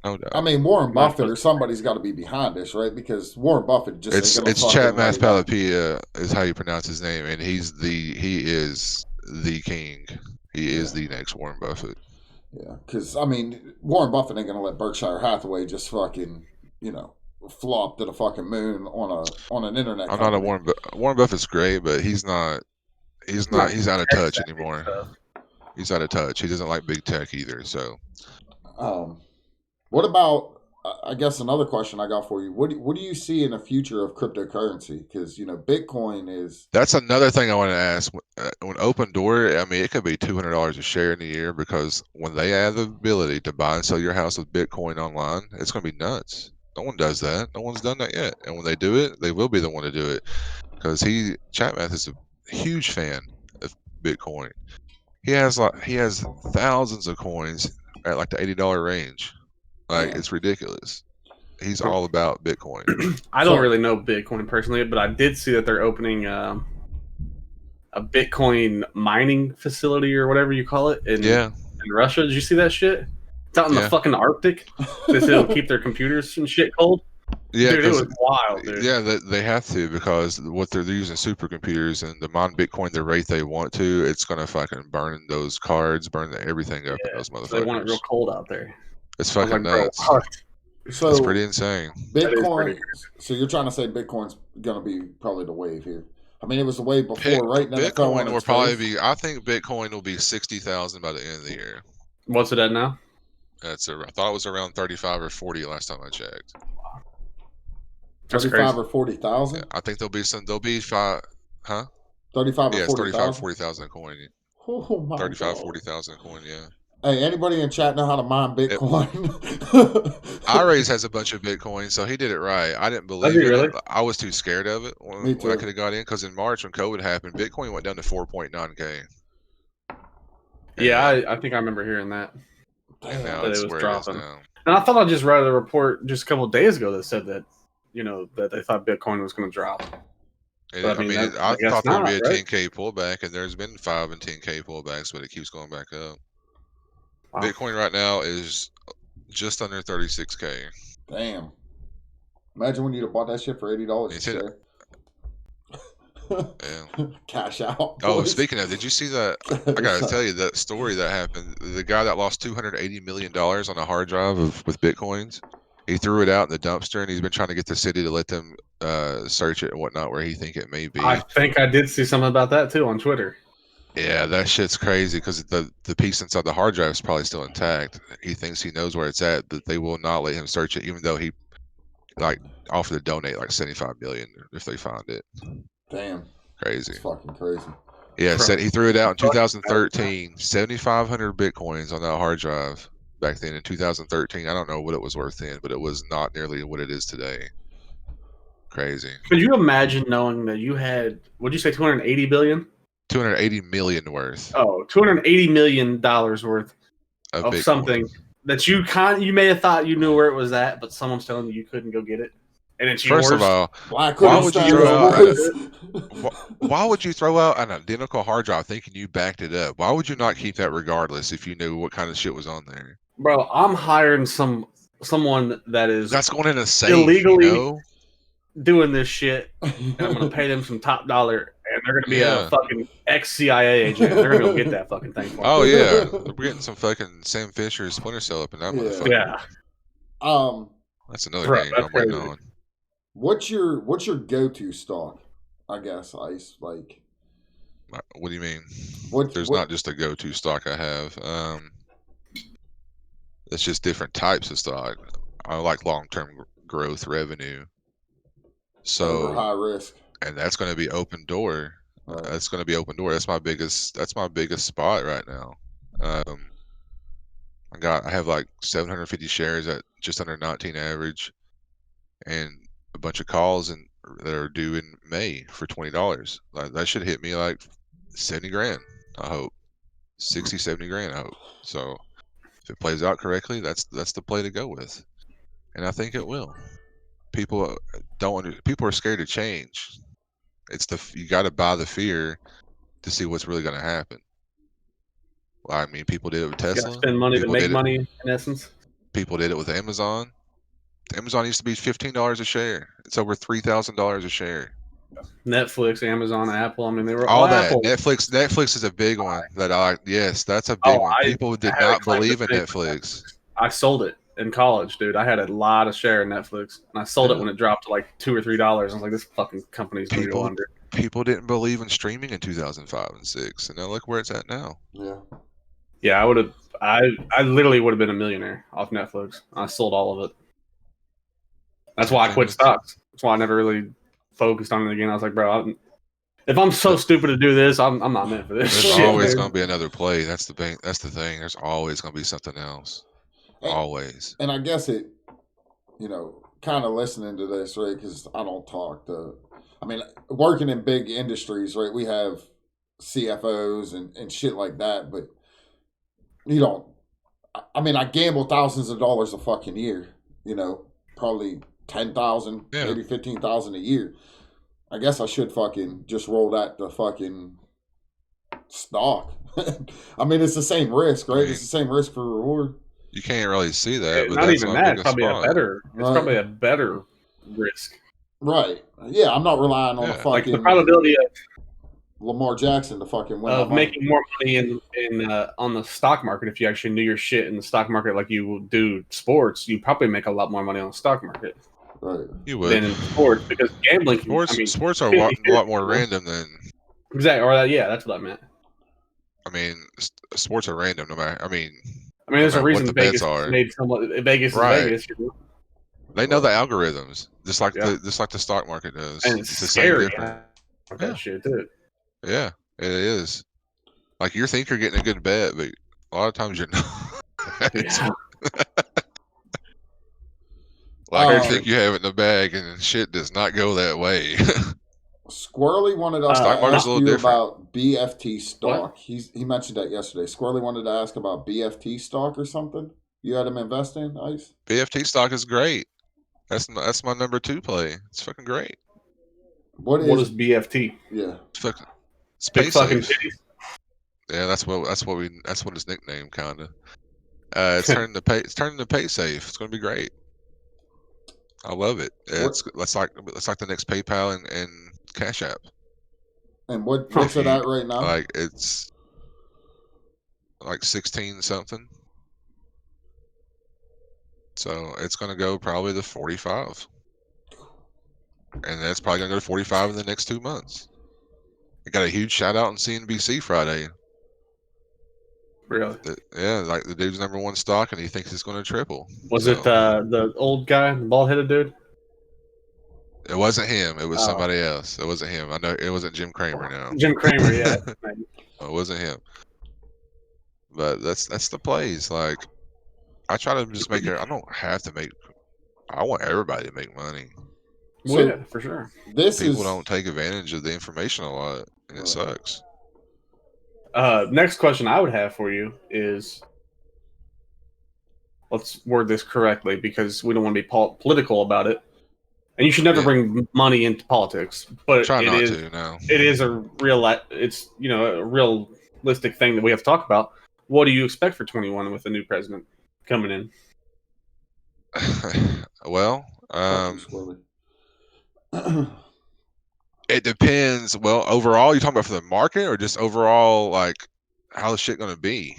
No doubt. I mean, Warren Buffett or somebody's got to be behind this, right? Because Warren Buffett just it's Chat Mathpalapia is how you pronounce his name, and he is the king. He is the next Warren Buffett. Yeah, because I mean, Warren Buffett ain't gonna let Berkshire Hathaway just fucking, flop to the fucking moon on an internet. I'm not a Warren Buffett's great, but he's not. He's out of touch anymore. He's out of touch. He doesn't like big tech either. So, what about? I guess another question I got for you. What do you see in the future of cryptocurrency? Because Bitcoin is. That's another thing I want to ask. When Open Door, I mean, it could be $200 a share in a year, because when they add the ability to buy and sell your house with Bitcoin online, it's going to be nuts. No one does that. No one's done that yet. And when they do it, they will be the one to do it, because Chatmath is a huge fan of Bitcoin. He has thousands of coins at like the $80 range. Like, it's ridiculous. He's all about Bitcoin. I don't really know Bitcoin personally, but I did see that they're opening a Bitcoin mining facility or whatever you call it in Russia. Did you see that shit? It's out in the fucking Arctic. They said it'll keep their computers and shit cold. Yeah, dude, it was wild, dude. Yeah, they have to, because what they're using supercomputers, and to mine Bitcoin the rate they want to, it's gonna fucking burn those cards, burn everything up in those motherfuckers. So they want it real cold out there. It's fucking nuts. So it's pretty insane. Bitcoin. So you're trying to say Bitcoin's gonna be probably the wave here? I mean, it was the wave before, right? Now Bitcoin will probably be. I think Bitcoin will be 60,000 by the end of the year. What's it at now? I thought it was around 35 or 40 last time I checked. 35 or 40,000. I think there'll be 5. Huh? 35 or 40,000. 35 or 40,000 coin. Oh my 35 God. 40,000 coin. Yeah. Hey, anybody in chat know how to mine Bitcoin? Irais has a bunch of Bitcoin, so he did it right. I didn't believe it. Really? I was too scared of it when I could have got in, because in March when COVID happened, Bitcoin went down to 4.9K. Yeah, I think I remember hearing that. And now it's where dropping. It is now. And I thought I just read a report just a couple of days ago that said that, that they thought Bitcoin was going to drop. I thought there would be a 10K pullback, and there's been 5 and 10K pullbacks, but it keeps going back up. Wow. Bitcoin right now is just under 36K. Damn. Imagine when you'd have bought that shit for $80 a share. Yeah. Cash out. Oh, speaking of, did you see that? I gotta tell you that story that happened. The guy that lost $280 million on a hard drive with Bitcoins, he threw it out in the dumpster, and he's been trying to get the city to let them search it and whatnot where he think it may be. I think I did see something about that too on Twitter. Yeah, that shit's crazy, because the piece inside the hard drive is probably still intact. He thinks he knows where it's at, but they will not let him search it, even though he offered to donate like $75 million if they find it. Damn. Crazy. It's fucking crazy. Yeah, said he threw it out in 2013. 7,500 Bitcoins on that hard drive back then in 2013. I don't know what it was worth then, but it was not nearly what it is today. Crazy. Could you imagine knowing that you had, what'd you say, 280 billion? 280 million worth. Oh, $280 million worth of something that you may have thought you knew where it was at, but someone's telling you couldn't go get it. And it's yours. First of all, why would you throw out an identical hard drive thinking you backed it up? Why would you not keep that regardless if you knew what kind of shit was on there? Bro, I'm hiring someone that's going in a safe, illegally doing this shit, and I'm gonna pay them some top dollar, and they're gonna be a fucking ex-CIA agent. They're gonna go get that fucking thing for me. Oh yeah, we're getting some fucking Sam Fisher Splinter Cell up in that motherfucker. Yeah. That's another game I'm waiting on. What's your go-to stock? I guess Ice. Like, what do you mean? There's not just a go-to stock I have. It's just different types of stock. I like long-term growth revenue. So high risk, and that's going to be Open Door. Right. That's going to be Open Door. That's my biggest spot right now. I have like 750 shares at just under 19 average, and a bunch of calls that are due in May for $20. Like, that should hit me like 70 grand. I hope 60, 70 grand. I hope. So if it plays out correctly, that's the play to go with, and I think it will. People are scared to change. You got to buy the fear to see what's really going to happen. Well, I mean, people did it with Tesla. You got to spend money to make money, in essence. People did it with Amazon. Amazon used to be $15 a share. It's over $3,000 a share. Netflix, Amazon, Apple. I mean, they were All that. Apple. Netflix is a big one that I like. Yes, that's a big one. People did not believe in Netflix. I sold it in college, dude. I had a lot of share in Netflix, and I sold it when it dropped to like $2 or $3. I was like, this fucking company's going to go under. People didn't believe in streaming in 2005 and 2006, and now look where it's at now. Yeah, I literally would have been a millionaire off Netflix. I sold all of it. That's why I quit stocks. That's why I never really focused on it again. I was like, bro, if I'm so stupid to do this, I'm not meant for this. There's always going to be another play. That's the thing. There's always going to be something else. Always. And I guess it, kind of listening to this, right? Because I don't talk to. I mean, working in big industries, right? We have CFOs and shit like that, but you don't. I mean, I gamble thousands of dollars a fucking year. Probably 10,000, maybe 15,000 a year. I guess I should fucking just roll that to fucking stock. I mean, it's the same risk, right? It's the same risk for reward. You can't really see that. But not even that. It's probably probably a better risk. Right. Yeah, I'm not relying on a fucking. Like the probability of Lamar Jackson to fucking win. Of making more money in on the stock market, if you actually knew your shit in the stock market like you do sports, you probably make a lot more money on the stock market. Right. You would. Than in sports, because gambling. Sports are a lot more random than. Exactly. Or that's what I meant. I mean, sports are random. No matter. I mean, there's a reason Vegas made somewhat. Vegas is Vegas. They know the algorithms, just like the stock market does. And it's scary. That shit, dude. Yeah, it is. Like you think you're getting a good bet, but a lot of times you're not. Like you think you have it in the bag, and shit does not go that way. Squirrely wanted us to ask you about BFT stock. He mentioned that yesterday. Squirrely wanted to ask about BFT stock or something. You had him invest in, Ice? BFT stock is great. That's my number 2 play. It's fucking great. What is BFT? Yeah. It's pay safe. Yeah, that's what his nickname kinda. It's turning to pay safe. It's gonna be great. I love it. It's like the next PayPal and Cash App. And what's it at right now? Like it's like 16 something. So it's gonna go probably to 45. And that's probably gonna go to 45 in the next 2 months. I got a huge shout out on CNBC Friday. Really? Yeah, like the dude's number 1 stock, and he thinks it's going to triple. Was it the old guy, the bald-headed dude? It wasn't him. It was somebody else. It wasn't him. I know it wasn't Jim Cramer now. Jim Cramer, yeah. It wasn't him. But that's the plays. Like I try to just make it. I don't have to make. I want everybody to make money. So yeah, for sure. People don't take advantage of the information a lot, and it sucks. Next question I would have for you is, let's word this correctly because we don't want to be political about it, and you should never bring money into politics. But it is a realistic thing that we have to talk about. What do you expect for 2021 with the new president coming in? Well, it depends. Well, overall, you talking about for the market or just overall, like how the shit gonna be?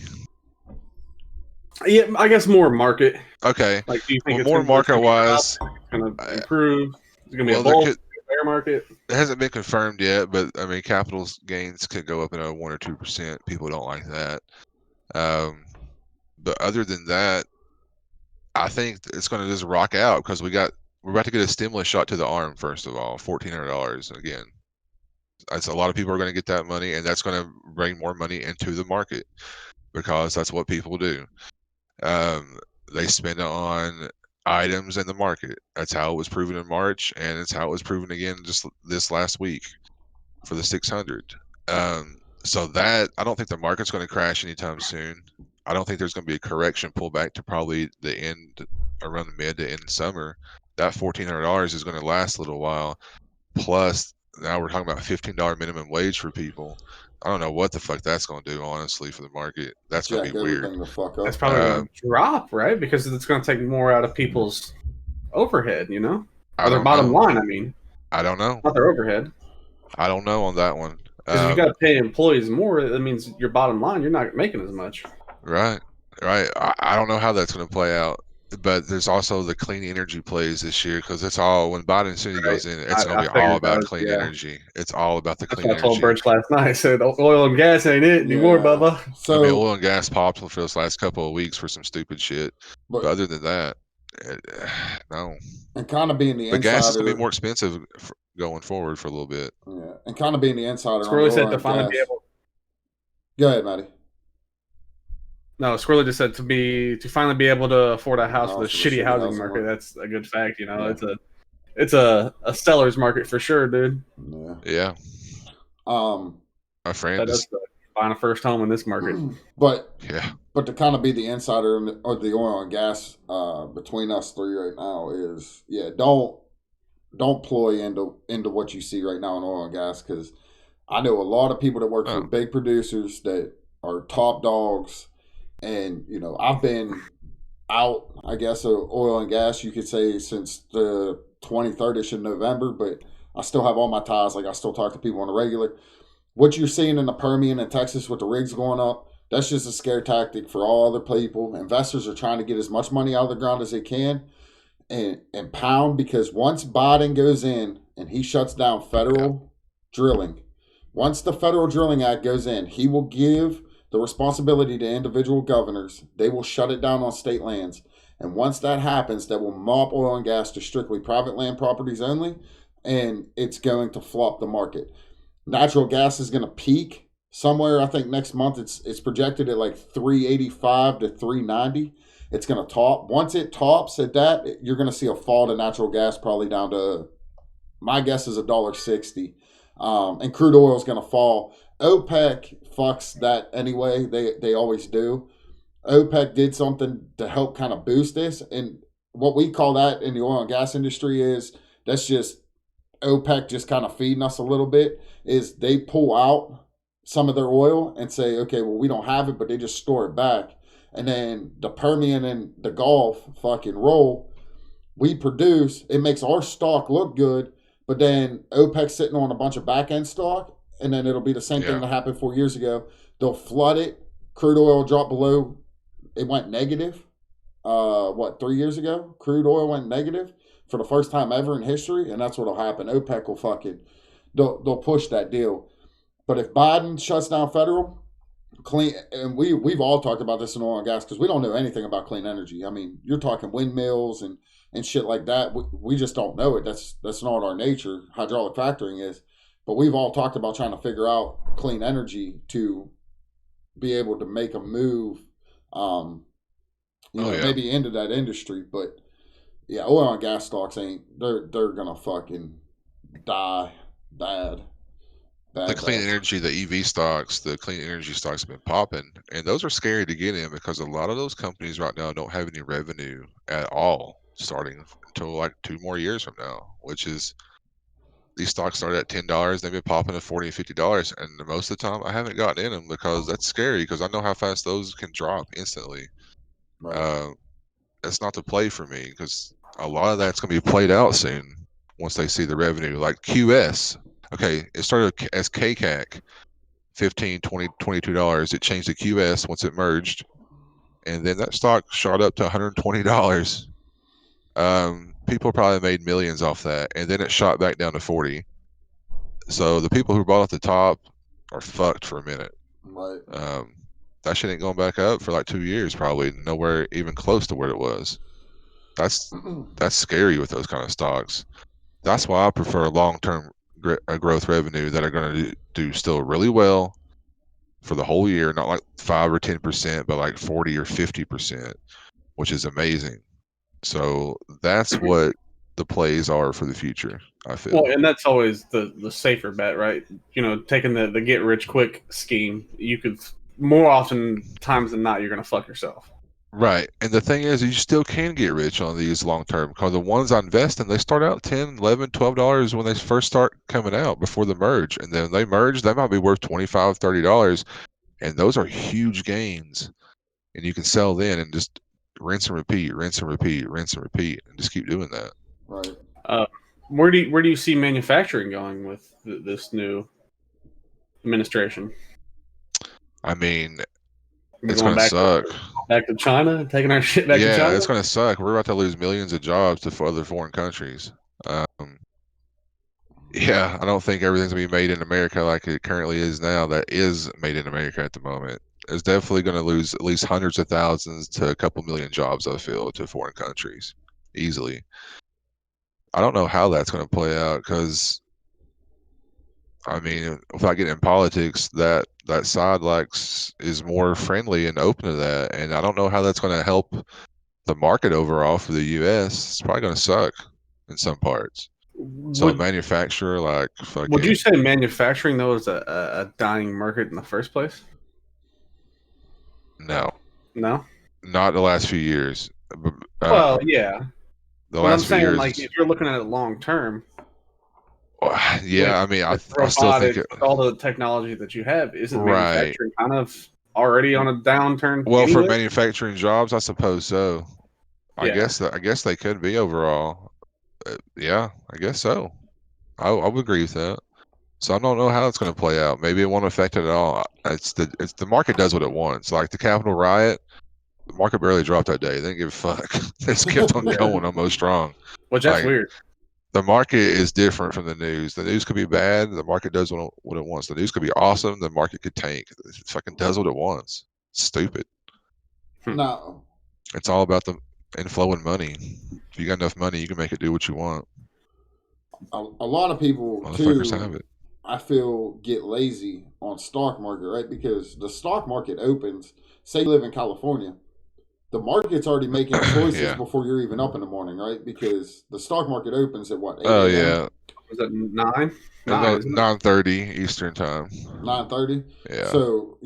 Yeah, I guess more market. Okay. Like, do you think more market wise, it's gonna improve? It's gonna be a bull bear market. It hasn't been confirmed yet, but I mean, capital gains could go up 1 or 2%. People don't like that. But other than that, I think it's going to just rock out because we're about to get a stimulus shot to the arm. First of all, $1,400 again. That's a lot of people are going to get that money, and that's going to bring more money into the market because that's what people do. They spend it on items in the market. That's how it was proven in March, and it's how it was proven again just this last week for the 600. So that I don't think the market's going to crash anytime soon. I don't think there's going to be a correction pullback to probably the end, around the mid to end summer. That $1,400 is going to last a little while. Plus, now we're talking about $15 minimum wage for people. I don't know what the fuck that's going to do, honestly, for the market. That's going to be weird. The fuck up. It's probably going to drop, right? Because it's going to take more out of people's overhead, you know? Or their bottom line, I mean. I don't know. Not their overhead. I don't know on that one. Because if you got to pay employees more, that means your bottom line, you're not making as much. Right. I don't know how that's going to play out. But there's also the clean energy plays this year because it's all when Biden City goes in, it's going to be all about clean energy. It's all about the clean energy. That's what I told Birch last night. I said oil and gas ain't it anymore, Bubba. So, I mean, oil and gas popped for this last couple of weeks for some stupid shit. But other than that, no. And kind of being the insider, gas is going to be more expensive going forward for a little bit. Yeah, and kind of being the insider. Squirrely said to finally be able. Go ahead, Matty. No, Squirrely just said to finally be able to afford a house with a shitty housing market. That's a good fact, you know. Yeah. It's a seller's market for sure, dude. Yeah. My friend is buying a first home in this market. But to kind of be the insider or the oil and gas between us three right now is don't ploy into what you see right now in oil and gas, because I know a lot of people that work for big producers that are top dogs. And, you know, I've been out, I guess, of oil and gas, you could say, since the 23rd-ish of November, but I still have all my ties. Like, I still talk to people on a regular. What you're seeing in the Permian and Texas with the rigs going up, that's just a scare tactic for all other people. Investors are trying to get as much money out of the ground as they can and pound, because once Biden goes in and he shuts down federal drilling, once the Federal Drilling Act goes in, he will give the responsibility to individual governors. They will shut it down on state lands. And once that happens, that will mop oil and gas to strictly private land properties only, and it's going to flop the market. Natural gas is going to peak somewhere, I think next month. It's projected at like 385 to 390. It's going to top. Once it tops at that, you're going to see a fall to natural gas, probably down to, my guess is $1.60. And crude oil is going to fall. OPEC fucks that anyway. They always do. OPEC did something to help kind of boost this. And what we call that in the oil and gas industry is that's just OPEC just kind of feeding us a little bit, is they pull out some of their oil and say, okay, well, we don't have it, but they just store it back. And then the Permian and the Gulf fucking roll. We produce. It makes our stock look good, but then OPEC's sitting on a bunch of back-end stock. And then it'll be the same thing that happened 4 years ago. They'll flood it. Crude oil dropped below. It went negative. 3 years ago? Crude oil went negative for the first time ever in history. And that's what'll happen. OPEC will they'll push that deal. But if Biden shuts down federal, clean, and we've all talked about this in oil and gas because we don't know anything about clean energy. I mean, you're talking windmills and shit like that. We just don't know it. That's not our nature. Hydraulic fracturing is. But we've all talked about trying to figure out clean energy to be able to make a move, maybe into that industry. But yeah, oil and gas stocks they're gonna fucking die bad. The clean energy, the EV stocks, the clean energy stocks have been popping, and those are scary to get in because a lot of those companies right now don't have any revenue at all starting until like 2 more years from now, which is. These stocks started at $10. They've been popping to $40 and $50, and most of the time I haven't gotten in them because that's scary. Because I know how fast those can drop instantly. Right. That's not the play for me because a lot of that's going to be played out soon once they see the revenue. Like QS, okay, it started as KCAC, $15, $20, $22. It changed to QS once it merged, and then that stock shot up to $120. People probably made millions off that, and then it shot back down to 40. So the people who bought at the top are fucked for a minute. Right. That shit ain't going back up for like 2 years, probably nowhere even close to where it was. That's scary with those kind of stocks. That's why I prefer long-term growth revenue that are going to do still really well for the whole year, not like 5 or 10%, but like 40 or 50%, which is amazing. So that's what the plays are for the future, I feel. Well, and that's always the safer bet, right? You know, taking the get rich quick scheme, you could more often times than not, you're going to fuck yourself. Right. And the thing is, you still can get rich on these long term because the ones I invest in, they start out $10, $11, $12 when they first start coming out before the merge. And then they merge, they might be worth $25, $30. And those are huge gains. And you can sell then and just rinse and repeat, rinse and repeat, rinse and repeat, and just keep doing that. Right. Where do you see manufacturing going with this new administration? I mean, We're it's going going to suck. back to China, taking our shit back to China? Yeah, it's going to suck. We're about to lose millions of jobs to other foreign countries. Yeah, I don't think everything's going to be made in America like it currently is now. That is made in America at the moment. It's definitely going to lose at least hundreds of thousands to a couple million jobs, I feel, to foreign countries easily. I don't know how that's going to play out because, I mean, without getting in politics, that side is more friendly and open to that, and I don't know how that's going to help the market overall for the U.S. It's probably going to suck in some parts. So manufacturer, like fucking. Would you say manufacturing though is a dying market in the first place? No. No. Not the last few years. Well, yeah. The What I'm last few saying, years, like, if you're looking at it long term, yeah, I mean, I still think with all the technology that you have, isn't right. manufacturing kind of already on a downturn? Well, anyway? for manufacturing jobs, I suppose so. I guess they could be overall. Yeah, I guess so. I would agree with that. So I don't know how it's going to play out. Maybe it won't affect it at all. It's the market does what it wants. Like the Capitol riot, the market barely dropped that day. They didn't give a fuck. They just kept on going almost strong. Which that's weird. The market is different from the news. The news could be bad. The market does what it wants. The news could be awesome. The market could tank. It fucking does what it wants. It's stupid. No. It's all about the inflow in money. If you got enough money, you can make it do what you want. A lot of people Motherfuckers too, have it. I feel, get lazy on stock market, right? Because the stock market opens. Say you live in California, the market's already making choices before you're even up in the morning, right? Because the stock market opens at what, 8 Oh a.m.? yeah. Was that 9? 9:30 Eastern time. 9:30. Yeah. So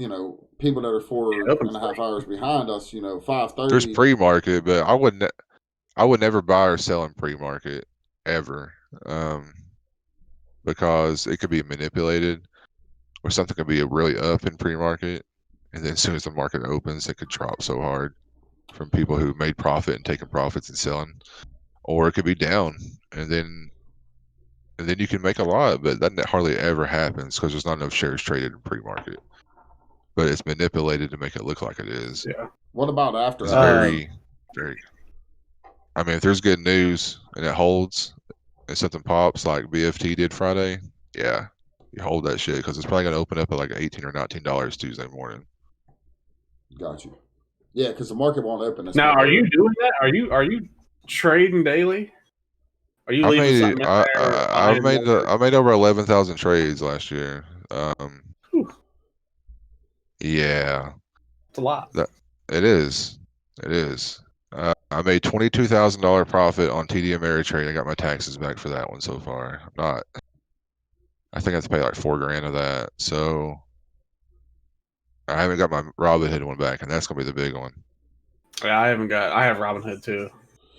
people that are 4.5 hours behind us, 5:30. There's pre-market, but I would never buy or sell in pre-market ever, because it could be manipulated, or something could be really up in pre-market, and then as soon as the market opens, it could drop so hard from people who made profit and taking profits and selling, or it could be down, and then you can make a lot, but that hardly ever happens because there's not enough shares traded in pre-market. But it's manipulated to make it look like it is. Yeah. What about after? It's very. I mean, if there's good news and it holds, and something pops like BFT did Friday, yeah, you hold that shit because it's probably gonna open up at like $18 or $19 Tuesday morning. Got you. Yeah, because the market won't open. Now, are you doing that? Are you trading daily? Are you leaving something in there? I made over 11,000 trades last year. Yeah, it's a lot. It is. I made $22,000 profit on TD Ameritrade. I got my taxes back for that one so far. I think I have to pay like $4,000 of that. So I haven't got my Robinhood one back, and that's gonna be the big one. Yeah, I have Robinhood too.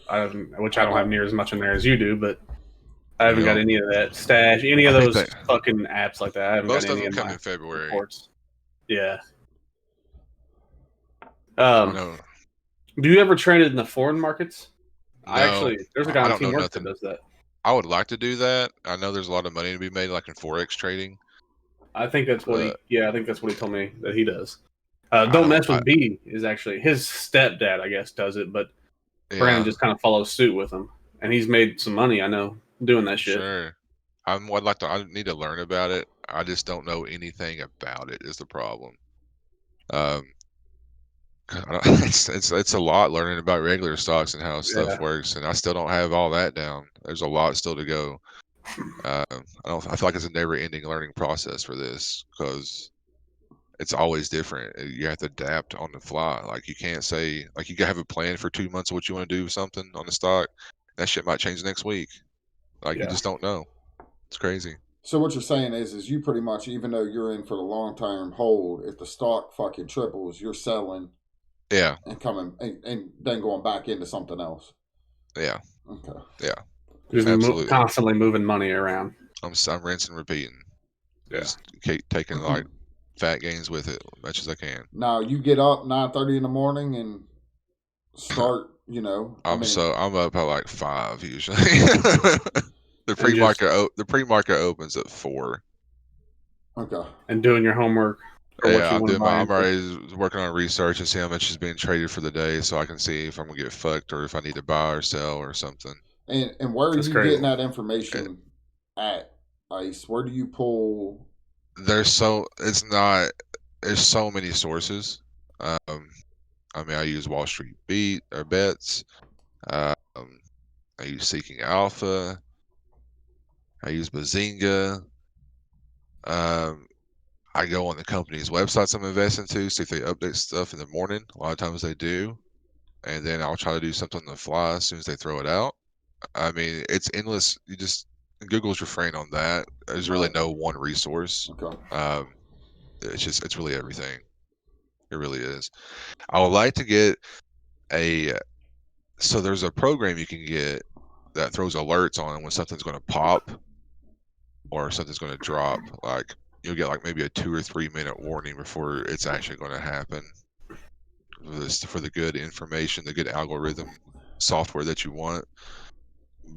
I don't have near as much in there as you do, but I haven't got any of that Stash, any of those fucking apps like that. I haven't most got any of them in come in February. Reports. Yeah. Do you ever trade it in the foreign markets? No, there's a guy on Team Work that does that. I would like to do that. I know there's a lot of money to be made, like in forex trading. I think that's what I think that's what he told me that he does. Don't mess with B is actually his stepdad, I guess, does it, but Brandon just kind of follows suit with him, and he's made some money. I know doing that shit. Sure, I need to learn about it. I just don't know anything about it. Is the problem? It's a lot learning about regular stocks and how stuff works, and I still don't have all that down. There's a lot still to go. I feel like it's a never-ending learning process for this because it's always different. You have to adapt on the fly. Like you can't say like you can have a plan for 2 months of what you want to do with something on the stock. That shit might change next week. Like you just don't know. It's crazy. So what you're saying is you pretty much, even though you're in for the long term hold, if the stock fucking triples, you're selling Yeah. And coming and then going back into something else. Yeah. Okay. Yeah. Just constantly moving money around. I'm rinsing, repeating. Yeah. Just taking like fat gains with it as much as I can. Now you get up 9:30 in the morning and start. I'm up at like 5 usually. The pre-market opens at 4. Okay. And doing your homework. Yeah, I'm already working on research and see how much is being traded for the day, so I can see if I'm gonna get fucked or if I need to buy or sell or something. And where are you getting that information at, Ice? Where do you pull? There's so many sources. I mean, I use Wall Street Bets. I use Seeking Alpha. I use Bazinga. I go on the company's websites I'm investing to, see if they update stuff in the morning. A lot of times they do. And then I'll try to do something on the fly as soon as they throw it out. I mean, it's endless. Google's your friend on that. There's really no one resource. Okay. It's really everything. It really is. I would like to get so there's a program you can get that throws alerts on when something's going to pop or something's going to drop. Like you'll get like maybe a 2 or 3 minute warning before it's actually going to happen. For the good information, the good algorithm software that you want.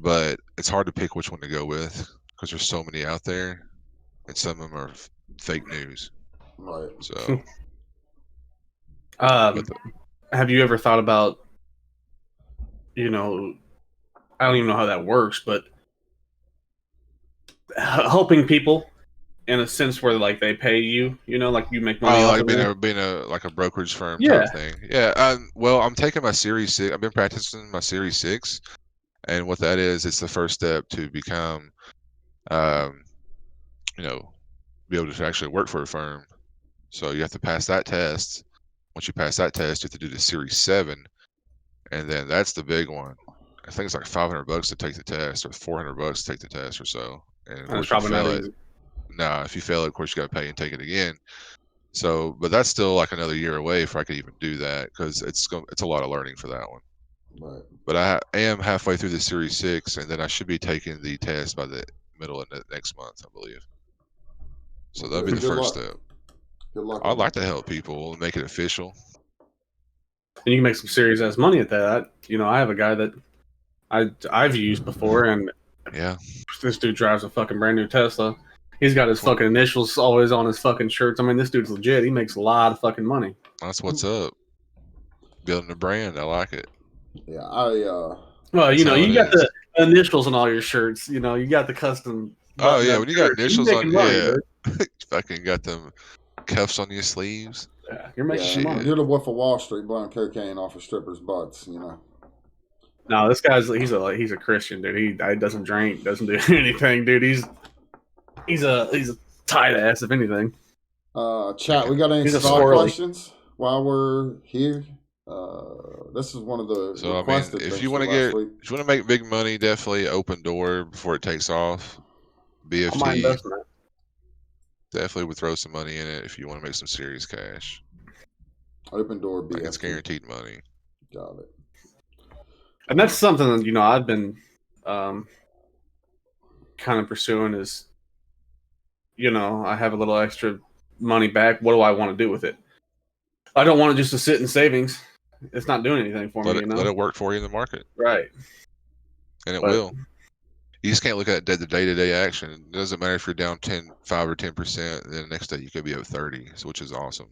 But it's hard to pick which one to go with because there's so many out there, and some of them are fake news. Right. So, have you ever thought about, I don't even know how that works, but helping people in a sense where like they pay you, like you make money. Like being a brokerage firm type thing. Yeah. Well, I'm taking my Series 6. I've been practicing my Series 6, and what that is, it's the first step to become, be able to actually work for a firm. So you have to pass that test. Once you pass that test, you have to do the Series 7, and then that's the big one. I think it's like $500 to take the test, or $400 to take the test, or so. And of course, you fail it. No, if you fail it, of course, you got to pay and take it again. So, but that's still like another year away if I could even do that because it's a lot of learning for that one. Right. But I am halfway through the Series 6, and then I should be taking the test by the middle of next month, I believe. So that'll be the first step. Good luck. I'd like to help people and make it official. And you can make some serious ass money at that. I have a guy that I've used before, and this dude drives a fucking brand new Tesla. He's got his fucking initials always on his fucking shirts. I mean, this dude's legit. He makes a lot of fucking money. That's what's up. Building a brand. I like it. Yeah, well, you got the initials on all your shirts. You got the custom. Oh yeah, when you got initials on, money, fucking got them cuffs on your sleeves. Yeah, you're making money. You're the Wolf of Wall Street blowing cocaine off of strippers' butts. No, this guy's he's a Christian dude. He doesn't drink, doesn't do anything, dude. He's a tight ass, if anything. Chat, we got any stock questions while we're here? This is one of the requested if you want to make big money, definitely Open Door before it takes off. BFT definitely would throw some money in it if you want to make some serious cash. Open Door BFT. It's guaranteed money. Got it. And that's something that I've been kind of pursuing is, I have a little extra money back. What do I want to do with it? I don't want it just to sit in savings. It's not doing anything for me. Let it work for you in the market. Right. And it will. You just can't look at the day-to-day action. It doesn't matter if you're down 5 or 10%. Then the next day you could be up 30, which is awesome.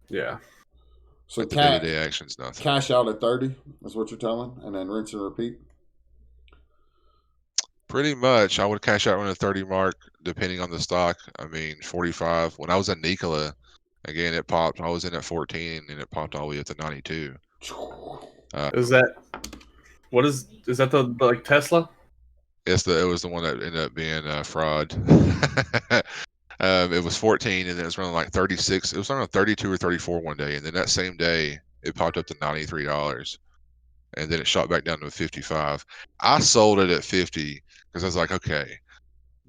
Yeah. So the day-to-day action's nothing. Cash out at 30 is what you're telling, and then rinse and repeat. Pretty much, I would cash out around the 30 mark, depending on the stock. I mean, 45. When I was at Nikola, again, it popped. I was in at 14, and it popped all the way up to 92. Is that the Tesla? Yes, it was the one that ended up being fraud. It was 14, and then it was around like 36. It was around 32 or 34 one day, and then that same day it popped up to $93, and then it shot back down to 55. I sold it at 50 because I was like, okay,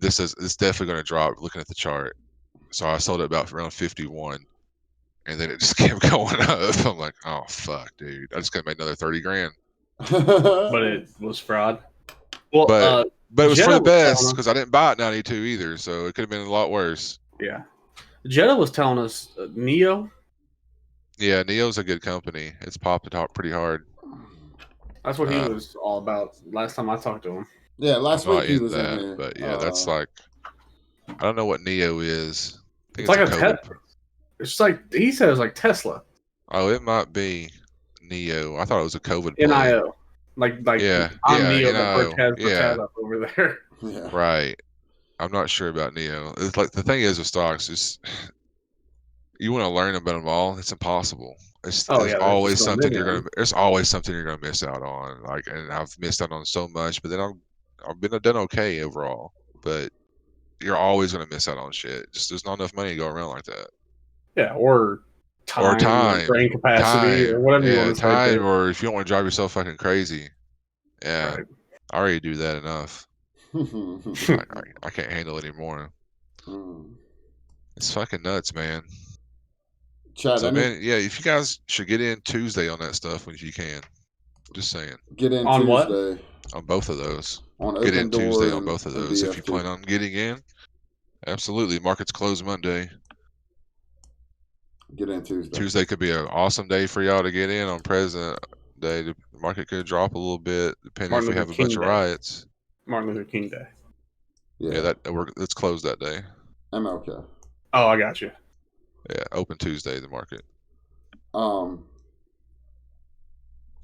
it's definitely going to drop. Looking at the chart, so I sold it about around 51, and then it just kept going up. I'm like, oh fuck, dude, I just got to make another 30 grand. But it was fraud. Well, but it was Jetta for the best because I didn't buy it 92 either, so it could have been a lot worse. Yeah, Jetta was telling us Neo. Yeah, Neo's a good company. It's popped the top pretty hard. That's what he was all about last time I talked to him. Yeah, last week he was in here. But yeah, that's like, I don't know what Neo is. I think it's like a it's like he said it was like Tesla. Oh, it might be Neo. I thought it was a COVID play. NIO. Like yeah, I'm Neo NIO. Bertaz up over there. Yeah. Right. I'm not sure about Neo. It's like the thing is with stocks is you want to learn about them all. It's impossible. There's always something you're gonna. There's always something you're gonna miss out on. Like, and I've missed out on so much, but then I've been done okay overall. But you're always gonna miss out on shit. Just there's not enough money to go around like that. Yeah, or time, brain capacity, or whatever you want to say. Or if you don't want to drive yourself fucking crazy. Yeah, right. I already do that enough. I can't handle it anymore. It's fucking nuts, man. Chad, so, man, yeah, if you guys should get in Tuesday on that stuff if you can. Just saying. Get in on Tuesday. What? On both of those. On get in Tuesday on both of those if you plan on getting in. Absolutely. Markets close Monday. Get in Tuesday. Tuesday could be an awesome day for y'all to get in on President Day. The market could drop a little bit depending if we have a bunch of riots. Martin Luther King Day. Yeah, it's closed that day. MLK. Oh, I got you. Yeah, open Tuesday, the market.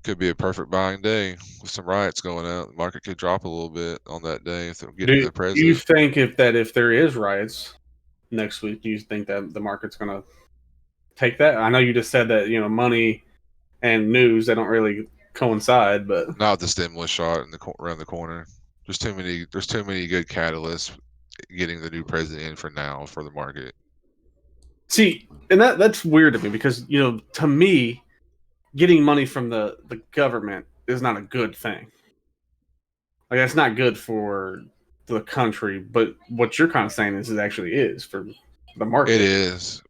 Could be a perfect buying day with some riots going out. The market could drop a little bit on that day if they're getting the president. Do you think if there is riots next week, do you think that the market's going to take that? I know you just said that, money and news, they don't really coincide, but not the stimulus shot around the corner. There's too many good catalysts getting the new president in for now for the market. See, and that's weird to me because, to me, getting money from the government is not a good thing. Like, that's not good for the country, but what you're kind of saying is it actually is for the market. It is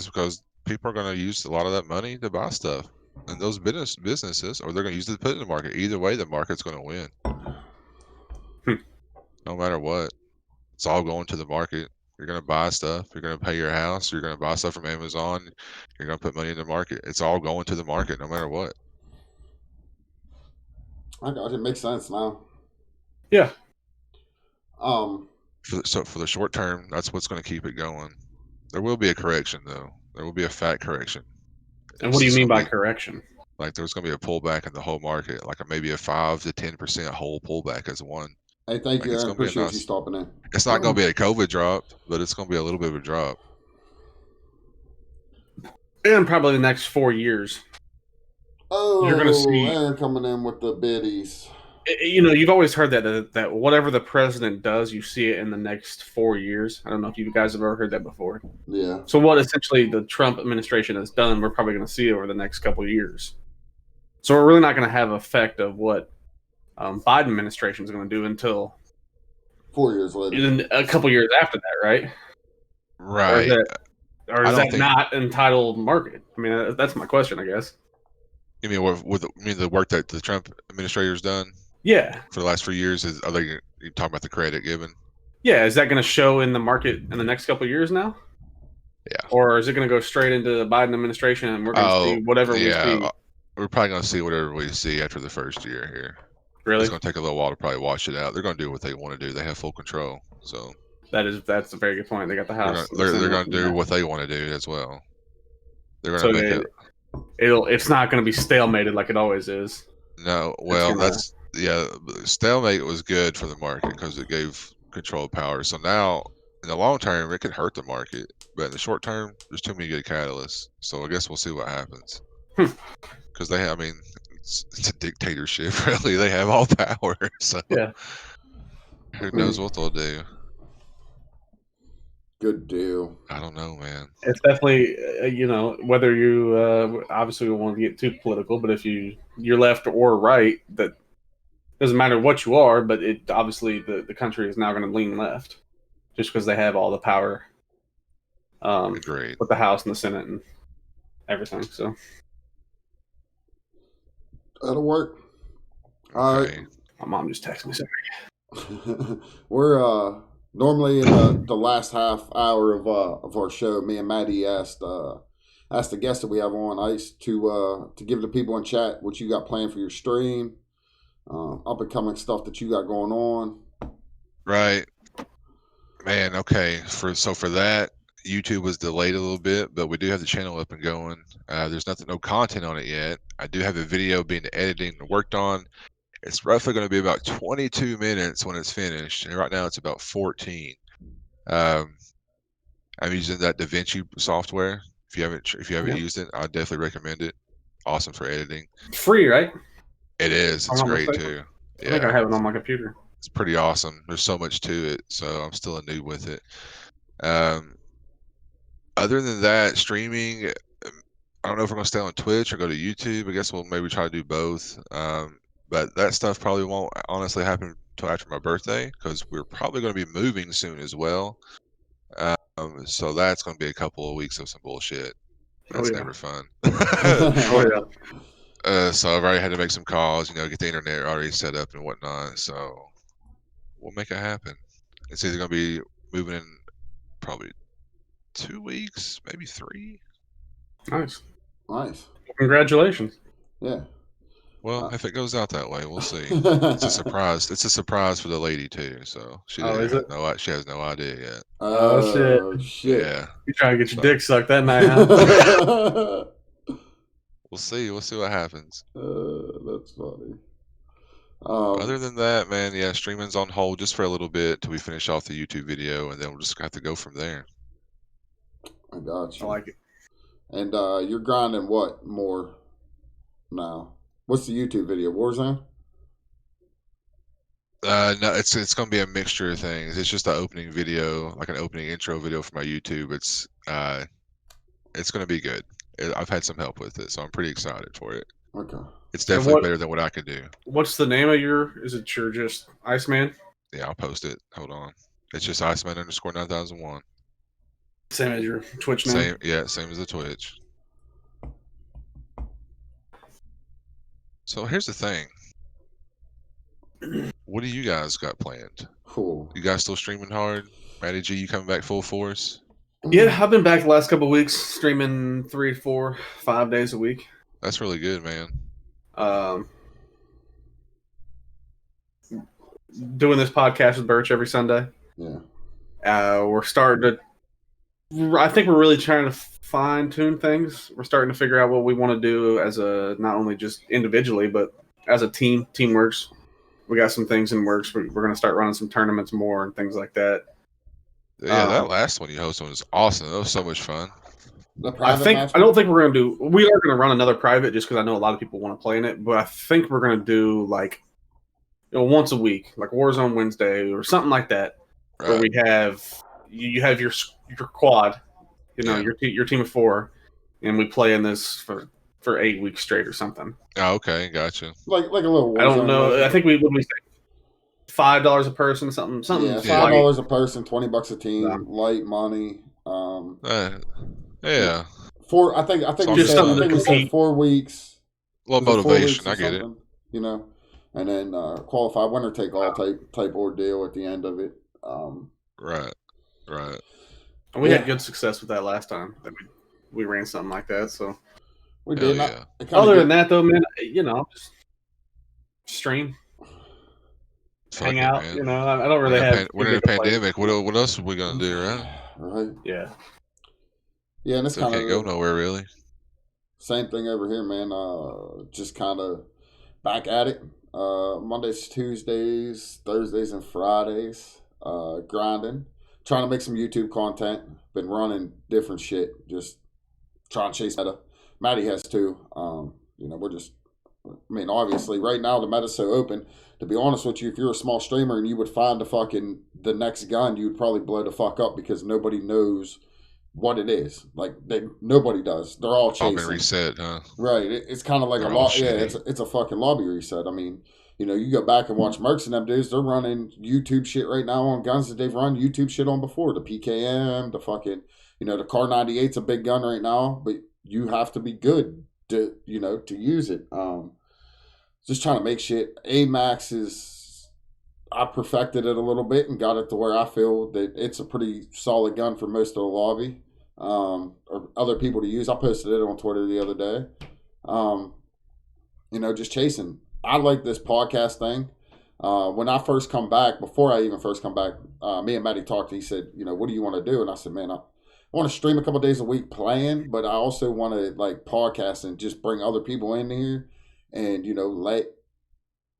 because people are going to use a lot of that money to buy stuff. And those businesses, or they're going to use it to put it in the market. Either way, the market's going to win. No matter what. It's all going to the market. You're going to buy stuff. You're going to pay your house. You're going to buy stuff from Amazon. You're going to put money in the market. It's all going to the market no matter what. I got it. It makes sense now. Yeah. For the short term, that's what's going to keep it going. There will be a correction, though. There will be a fat correction. And what do you mean by correction? Like there's going to be a pullback in the whole market, like maybe a 5 to 10% whole pullback as one. Hey, thank you. I appreciate you stopping in. It's not going to be a COVID drop, but it's going to be a little bit of a drop. And probably the next 4 years. Oh, you're going to see they're coming in with the biddies. You've always heard that whatever the president does, you see it in the next 4 years. I don't know if you guys have ever heard that before. Yeah. So what essentially the Trump administration has done, we're probably going to see over the next couple of years. So we're really not going to have effect of what Biden administration is going to do until 4 years later. A couple years after that, right? Right. Or is that not entitled market? I mean, that's my question, I guess. You mean the work that the Trump administrator's done? Yeah. For the last 3 years, you talking about the credit given? Yeah. Is that going to show in the market in the next couple of years now? Yeah. Or is it going to go straight into the Biden administration and we're going to see whatever we see? We're probably going to see whatever we see after the first year here. Really? It's going to take a little while to probably wash it out. They're going to do what they want to do. They have full control. So that's a very good point. They got the House. They're going to do what they want to do as well. They're going to make it. It's not going to be stalemated like it always is. No, well, stalemate was good for the market because it gave control of power. So now, in the long term, it could hurt the market, but in the short term, there's too many good catalysts. So I guess we'll see what happens. Because it's a dictatorship. Really, they have all power. So yeah, who knows what they'll do? Good deal. I don't know, man. It's definitely, whether you obviously we won't get too political, but if you're left or right, that doesn't matter what you are, but it obviously the country is now going to lean left just because they have all the power Agreed. with the House and the Senate. And everything. So that'll work. Okay. All right. My mom just texted me. Sorry. We're normally in the last half hour of our show. Me and Maddie asked the guest that we have on Ice to give the people in chat what you got planned for your stream, up and coming stuff that you got going on. Right, man. Okay, for that, YouTube was delayed a little bit, but we do have the channel up and going. There's no content on it yet. I do have a video being edited and worked on. It's roughly going to be about 22 minutes when it's finished, and right now it's about 14. I'm using that DaVinci software. If you haven't used it, I definitely recommend it. Awesome for editing. Free, right? It is. It's great too. I think I have it on my computer. It's pretty awesome. There's so much to it, so I'm still a noob with it. Other than that, streaming, I don't know if we're going to stay on Twitch or go to YouTube. I guess we'll maybe try to do both. But that stuff probably won't honestly happen until after my birthday because we're probably going to be moving soon as well. So that's going to be a couple of weeks of some bullshit. That's never fun. Oh yeah. So I've already had to make some calls, get the internet already set up and whatnot. So we'll make it happen. It's either going to be moving in probably 2 weeks, maybe 3. Nice. Yeah. Congratulations. Well, if it goes out that way, we'll see. It's a surprise. It's a surprise for the lady too. So she has no idea yet. Oh shit! Yeah. You trying to get your dick sucked that night, huh? We'll see. We'll see what happens. That's funny. Other than that, man, yeah, streaming's on hold just for a little bit till we finish off the YouTube video, and then we'll just have to go from there. I got you. I like it. And you're grinding what more now? What's the YouTube video? Warzone? No, it's gonna be a mixture of things. It's just an opening video, like an opening intro video for my YouTube. It's gonna be good. I've had some help with it, so I'm pretty excited for it. Okay. It's definitely better than what I could do. What's the name of your? Is it your just Iceman? Yeah, I'll post it. Hold on. It's just iceman_9001. Same as your Twitch name. Same as the Twitch. So here's the thing. What do you guys got planned? Cool. You guys still streaming hard? Matty G, you coming back full force? Yeah, I've been back the last couple of weeks, streaming 3, 4, 5 days a week. That's really good, man. Doing this podcast with Birch every Sunday. Yeah. We're starting to. I think we're really trying to fine tune things. We're starting to figure out what we want to do as not only just individually, but as a team. Teamworks. We got some things in works. We're going to start running some tournaments more and things like that. Yeah, that last one you hosted was awesome. That was so much fun. I don't think we're going to do. We are going to run another private just because I know a lot of people want to play in it. But I think we're going to do like once a week, like Warzone Wednesday or something like that, right. Where we have you have your quad, your team of 4, and we play in this for 8 weeks straight or something. Oh, okay, gotcha. Like a little Warzone. I don't know. I think we say $5 a person, something. Yeah, $5 a person, $20 a team, light money. Yeah. I think we said 4 weeks. Well, motivation, I get it. And then qualify winner take all type ordeal at the end of it. Right. And we had good success with that last time. That we ran something like that. So we did. Yeah. Other than that, though, man, just stream, hang out. Man. I don't really have. We're in a pandemic. What else are we gonna do, right? Right. Yeah. Yeah, and it's kind of can't go nowhere really. Same thing over here, man. Just kind of back at it. Mondays, Tuesdays, Thursdays, and Fridays. Grinding, trying to make some YouTube content. Been running different shit. Just trying to chase meta. Maddie has too. We're just. Obviously, right now the meta's so open. To be honest with you, if you're a small streamer and you would find the next gun, you would probably blow the fuck up because nobody knows what it is. Like nobody does. They're all chasing. All been reset, huh? Right. It's kind of like a lot. Yeah, it's a fucking lobby reset. You go back and watch Mercs and them dudes. They're running YouTube shit right now on guns that they've run YouTube shit on before. The PKM, the fucking, the Car 98's a big gun right now, but you have to be good to use it. Just trying to make shit. AMAX is, I perfected it a little bit and got it to where I feel that it's a pretty solid gun for most of the lobby, or other people to use. I posted it on Twitter the other day. Just chasing. I like this podcast thing. When I first come back, before I even first come back, me and Matty talked. He said, what do you want to do? And I said, man, I want to stream a couple days a week playing, but I also want to like podcast and just bring other people in here and, let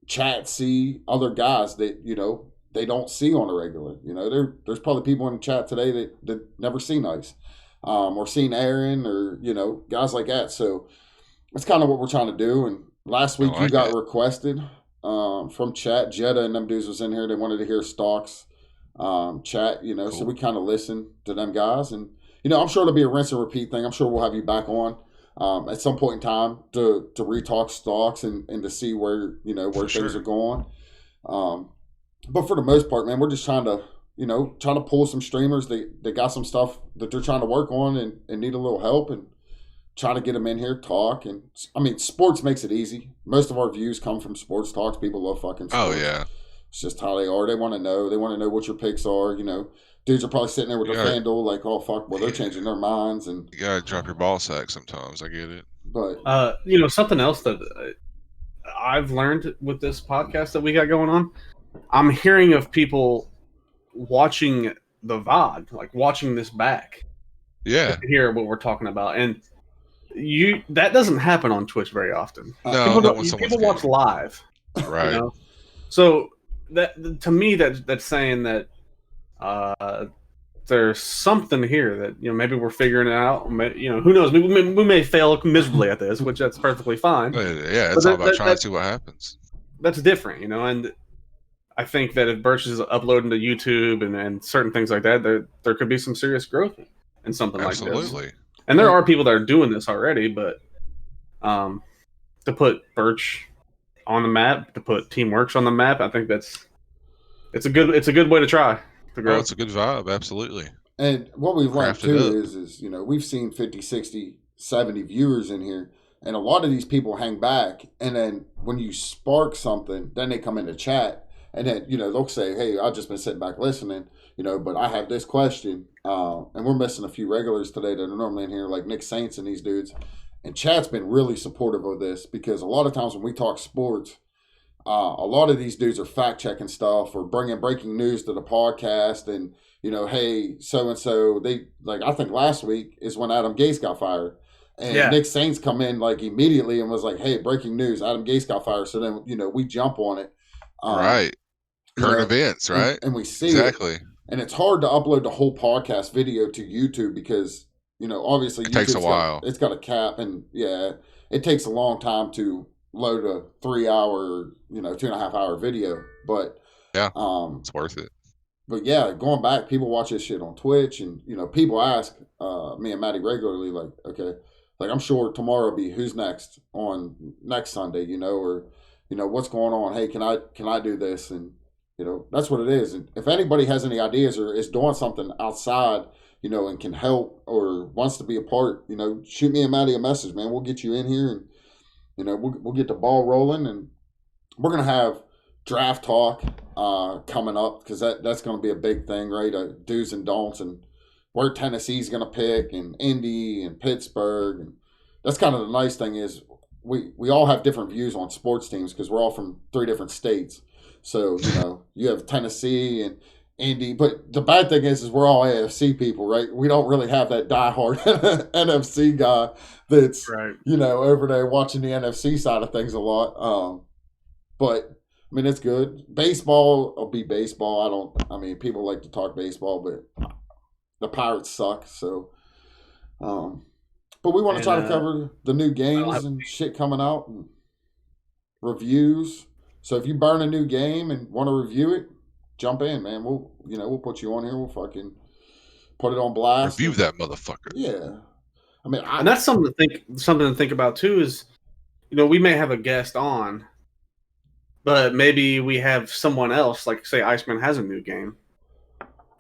chat see other guys that, they don't see on a regular. There's probably people in the chat today that never seen Ice, or seen Aaron, or, guys like that. So that's kind of what we're trying to do. And last week you got requested from chat. Jetta and them dudes was in here. They wanted to hear Stalks chat, cool. So we kind of listened to them guys. And, I'm sure it'll be a rinse and repeat thing. I'm sure we'll have you back on at some point in time to re-talk Stalks and to see where, things are going. But for the most part, man, we're just trying to pull some streamers that got some stuff that they're trying to work on and need a little help, and trying to get them in here, talk. And I mean, sports makes it easy. Most of our views come from sports talks. People love fucking sports. Oh, yeah. It's just how they are. They want to know. They want to know what your picks are. Dudes are probably sitting there with their FanDuel like, oh, fuck, well, they're changing their minds. And you got to drop your ball sack sometimes. I get it. But, something else that I've learned with this podcast that we got going on, I'm hearing of people watching the VOD, like watching this back. Yeah. To hear what we're talking about. And that doesn't happen on Twitch very often. No, people watch live. Right. So that to me that's saying that there's something here that maybe we're figuring it out. Who knows? We may fail miserably at this, which that's perfectly fine. Yeah, it's all about trying to see what happens. That's different, and I think that if Birch is uploading to YouTube and certain things like that, there could be some serious growth in something like this. Absolutely. And there are people that are doing this already, but to put Birch on the map, to put Teamworks on the map, I think it's a good way to try to grow. Oh, it's a good vibe, absolutely. And what we've learned too is we've seen 50, 60, 70 viewers in here, and a lot of these people hang back, and then when you spark something, then they come into chat, and then they'll say, hey, I've just been sitting back listening, but I have this question, and we're missing a few regulars today that are normally in here, like Nick Saints and these dudes. And chat's been really supportive of this, because a lot of times when we talk sports, a lot of these dudes are fact checking stuff or bringing breaking news to the podcast. And, hey, so-and-so, I think last week is when Adam Gase got fired. And Nick Saints come in like immediately and was like, hey, breaking news, Adam Gase got fired. So then, we jump on it. Right. Current events, right? And we see exactly. And it's hard to upload the whole podcast video to YouTube because, obviously it takes a while. It's got a cap, and it takes a long time to load a 3 hour, 2.5 hour video. But it's worth it. But going back, people watch this shit on Twitch, and people ask me and Matty regularly, like, okay, like I'm sure tomorrow will be who's next on next Sunday, or what's going on? Hey, can I do this? And that's what it is. And if anybody has any ideas or is doing something outside, and can help or wants to be a part, shoot me and Matty a message, man. We'll get you in here, and we'll get the ball rolling. And we're gonna have draft talk coming up, because that's gonna be a big thing, right? Do's and don'ts, and where Tennessee's gonna pick, and Indy and Pittsburgh, and that's kind of the nice thing is we all have different views on sports teams because we're all from 3 different states. So, you have Tennessee and Indy, but the bad thing is we're all AFC people, right? We don't really have that diehard NFC guy that's, right. Over there watching the NFC side of things a lot. But, I mean, it's good. Baseball will be baseball. People like to talk baseball, but the Pirates suck. So, but we want to try to cover the new games and shit coming out and reviews. So if you burn a new game and want to review it, jump in, man. We'll put you on here. We'll fucking put it on blast. Review that motherfucker. Yeah. And that's something to think about too. Is we may have a guest on, but maybe we have someone else, like say Iceman has a new game.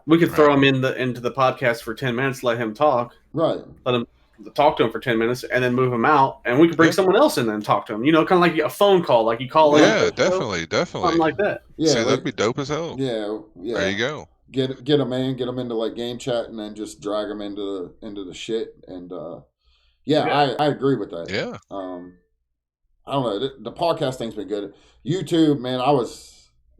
We could throw him into the podcast for 10 minutes, let him talk. Right. Let talk to him for 10 minutes and then move him out, and we could bring someone else in and talk to him. You know, kind of like a phone call, like you call in. Yeah, definitely. Something like that. Yeah, see, that'd be dope as hell. Yeah. There you go. Get them in, get them into like game chat, and then just drag them into the shit. And I agree with that. Yeah. I don't know. The podcast thing's been good. YouTube, man,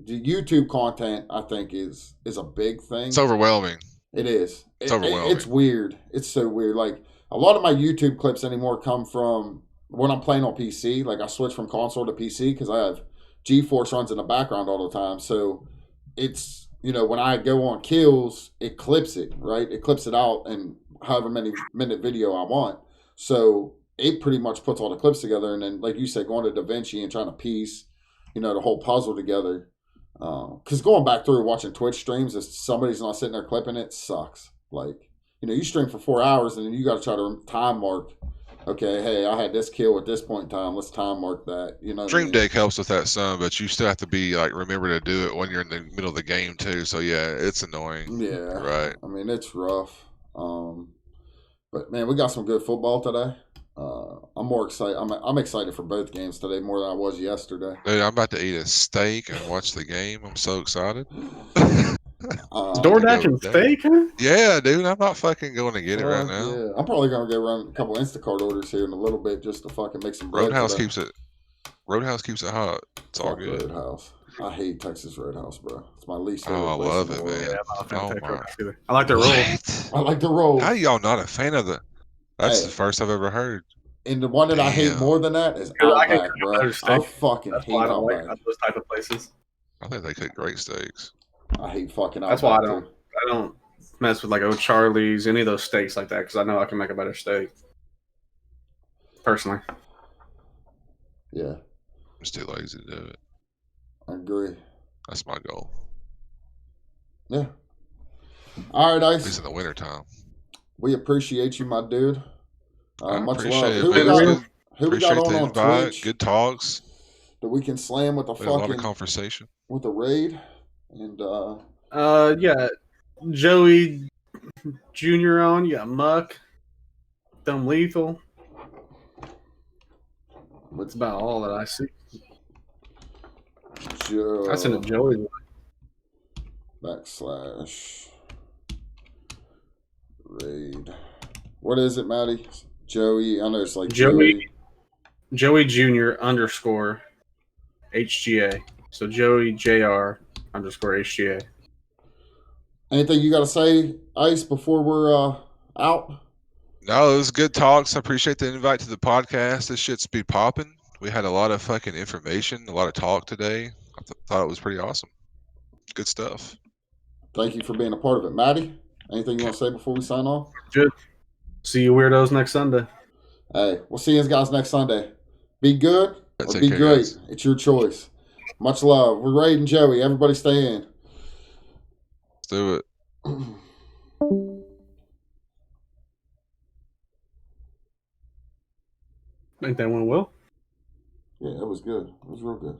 the YouTube content, I think, is a big thing. It's overwhelming. It is. It's overwhelming. It's weird. It's so weird. Like, a lot of my YouTube clips anymore come from when I'm playing on PC. Like, I switch from console to PC because I have GeForce runs in the background all the time. So, it's, when I go on kills, it clips it, right? It clips it out in however many minute video I want. So, it pretty much puts all the clips together. And then, like you said, going to DaVinci and trying to piece, the whole puzzle together. Because going back through watching Twitch streams, if somebody's not sitting there clipping it, sucks. Like, you stream for 4 hours and then you got to try to time mark. Okay, hey, I had this kill at this point in time. Let's time mark that. Stream deck helps with that some, but you still have to be like remember to do it when you're in the middle of the game too. So yeah, it's annoying. Yeah, right. I mean, it's rough. But man, we got some good football today. I'm more excited. I'm excited for both games today more than I was yesterday. Dude, I'm about to eat a steak and watch the game. I'm so excited. DoorDash and steak, huh? Yeah, dude. I'm not fucking going to get it right now. Yeah, I'm probably gonna go run a couple Instacart orders here in a little bit just to fucking make some bread. Roadhouse keeps it hot. It's all good. Roadhouse. I hate Texas Roadhouse, bro. It's my least favorite. Oh, I love it, man. Yeah, I'm not a fan of Texas Roadhouse either. I like their rolls. I like the rolls. How y'all not a fan of the? That's the first I've ever heard. And the one that I hate more than that is Outback, bro. I fucking hate Outback. Like those type of places. I think they cook great steaks. I hate fucking Outback. That's why I don't mess with like O'Charlie's, any of those steaks like that, because I know I can make a better steak. Personally. Yeah. I'm still lazy to do it. I agree. That's my goal. Yeah. All right, Ice. At least in the wintertime. We appreciate you, my dude. Much love. It, who we got on Twitch? Good talks. That we can slam with a lot of conversation. With a raid. And yeah. Joey Jr. on, you got Muck, Dumb Lethal. That's about all that I see. I sent a Joey /raid. What is it, Maddie? Joey. I know it's like Joey Jr. _ HGA. So Joey JR _ HGA. Anything you got to say, Ice, before we're out? No, it was good talks. I appreciate the invite to the podcast. This shit's be popping. We had a lot of fucking information, a lot of talk today. I thought it was pretty awesome. Good stuff. Thank you for being a part of it. Maddie, anything you want to say before we sign off? Good. See you weirdos next Sunday. Hey, we'll see you guys next Sunday. Be good or be great. Guys. It's your choice. Much love. We're raiding Joey. Everybody stay in. Let's do it. Think that went well? Yeah, it was good. It was real good.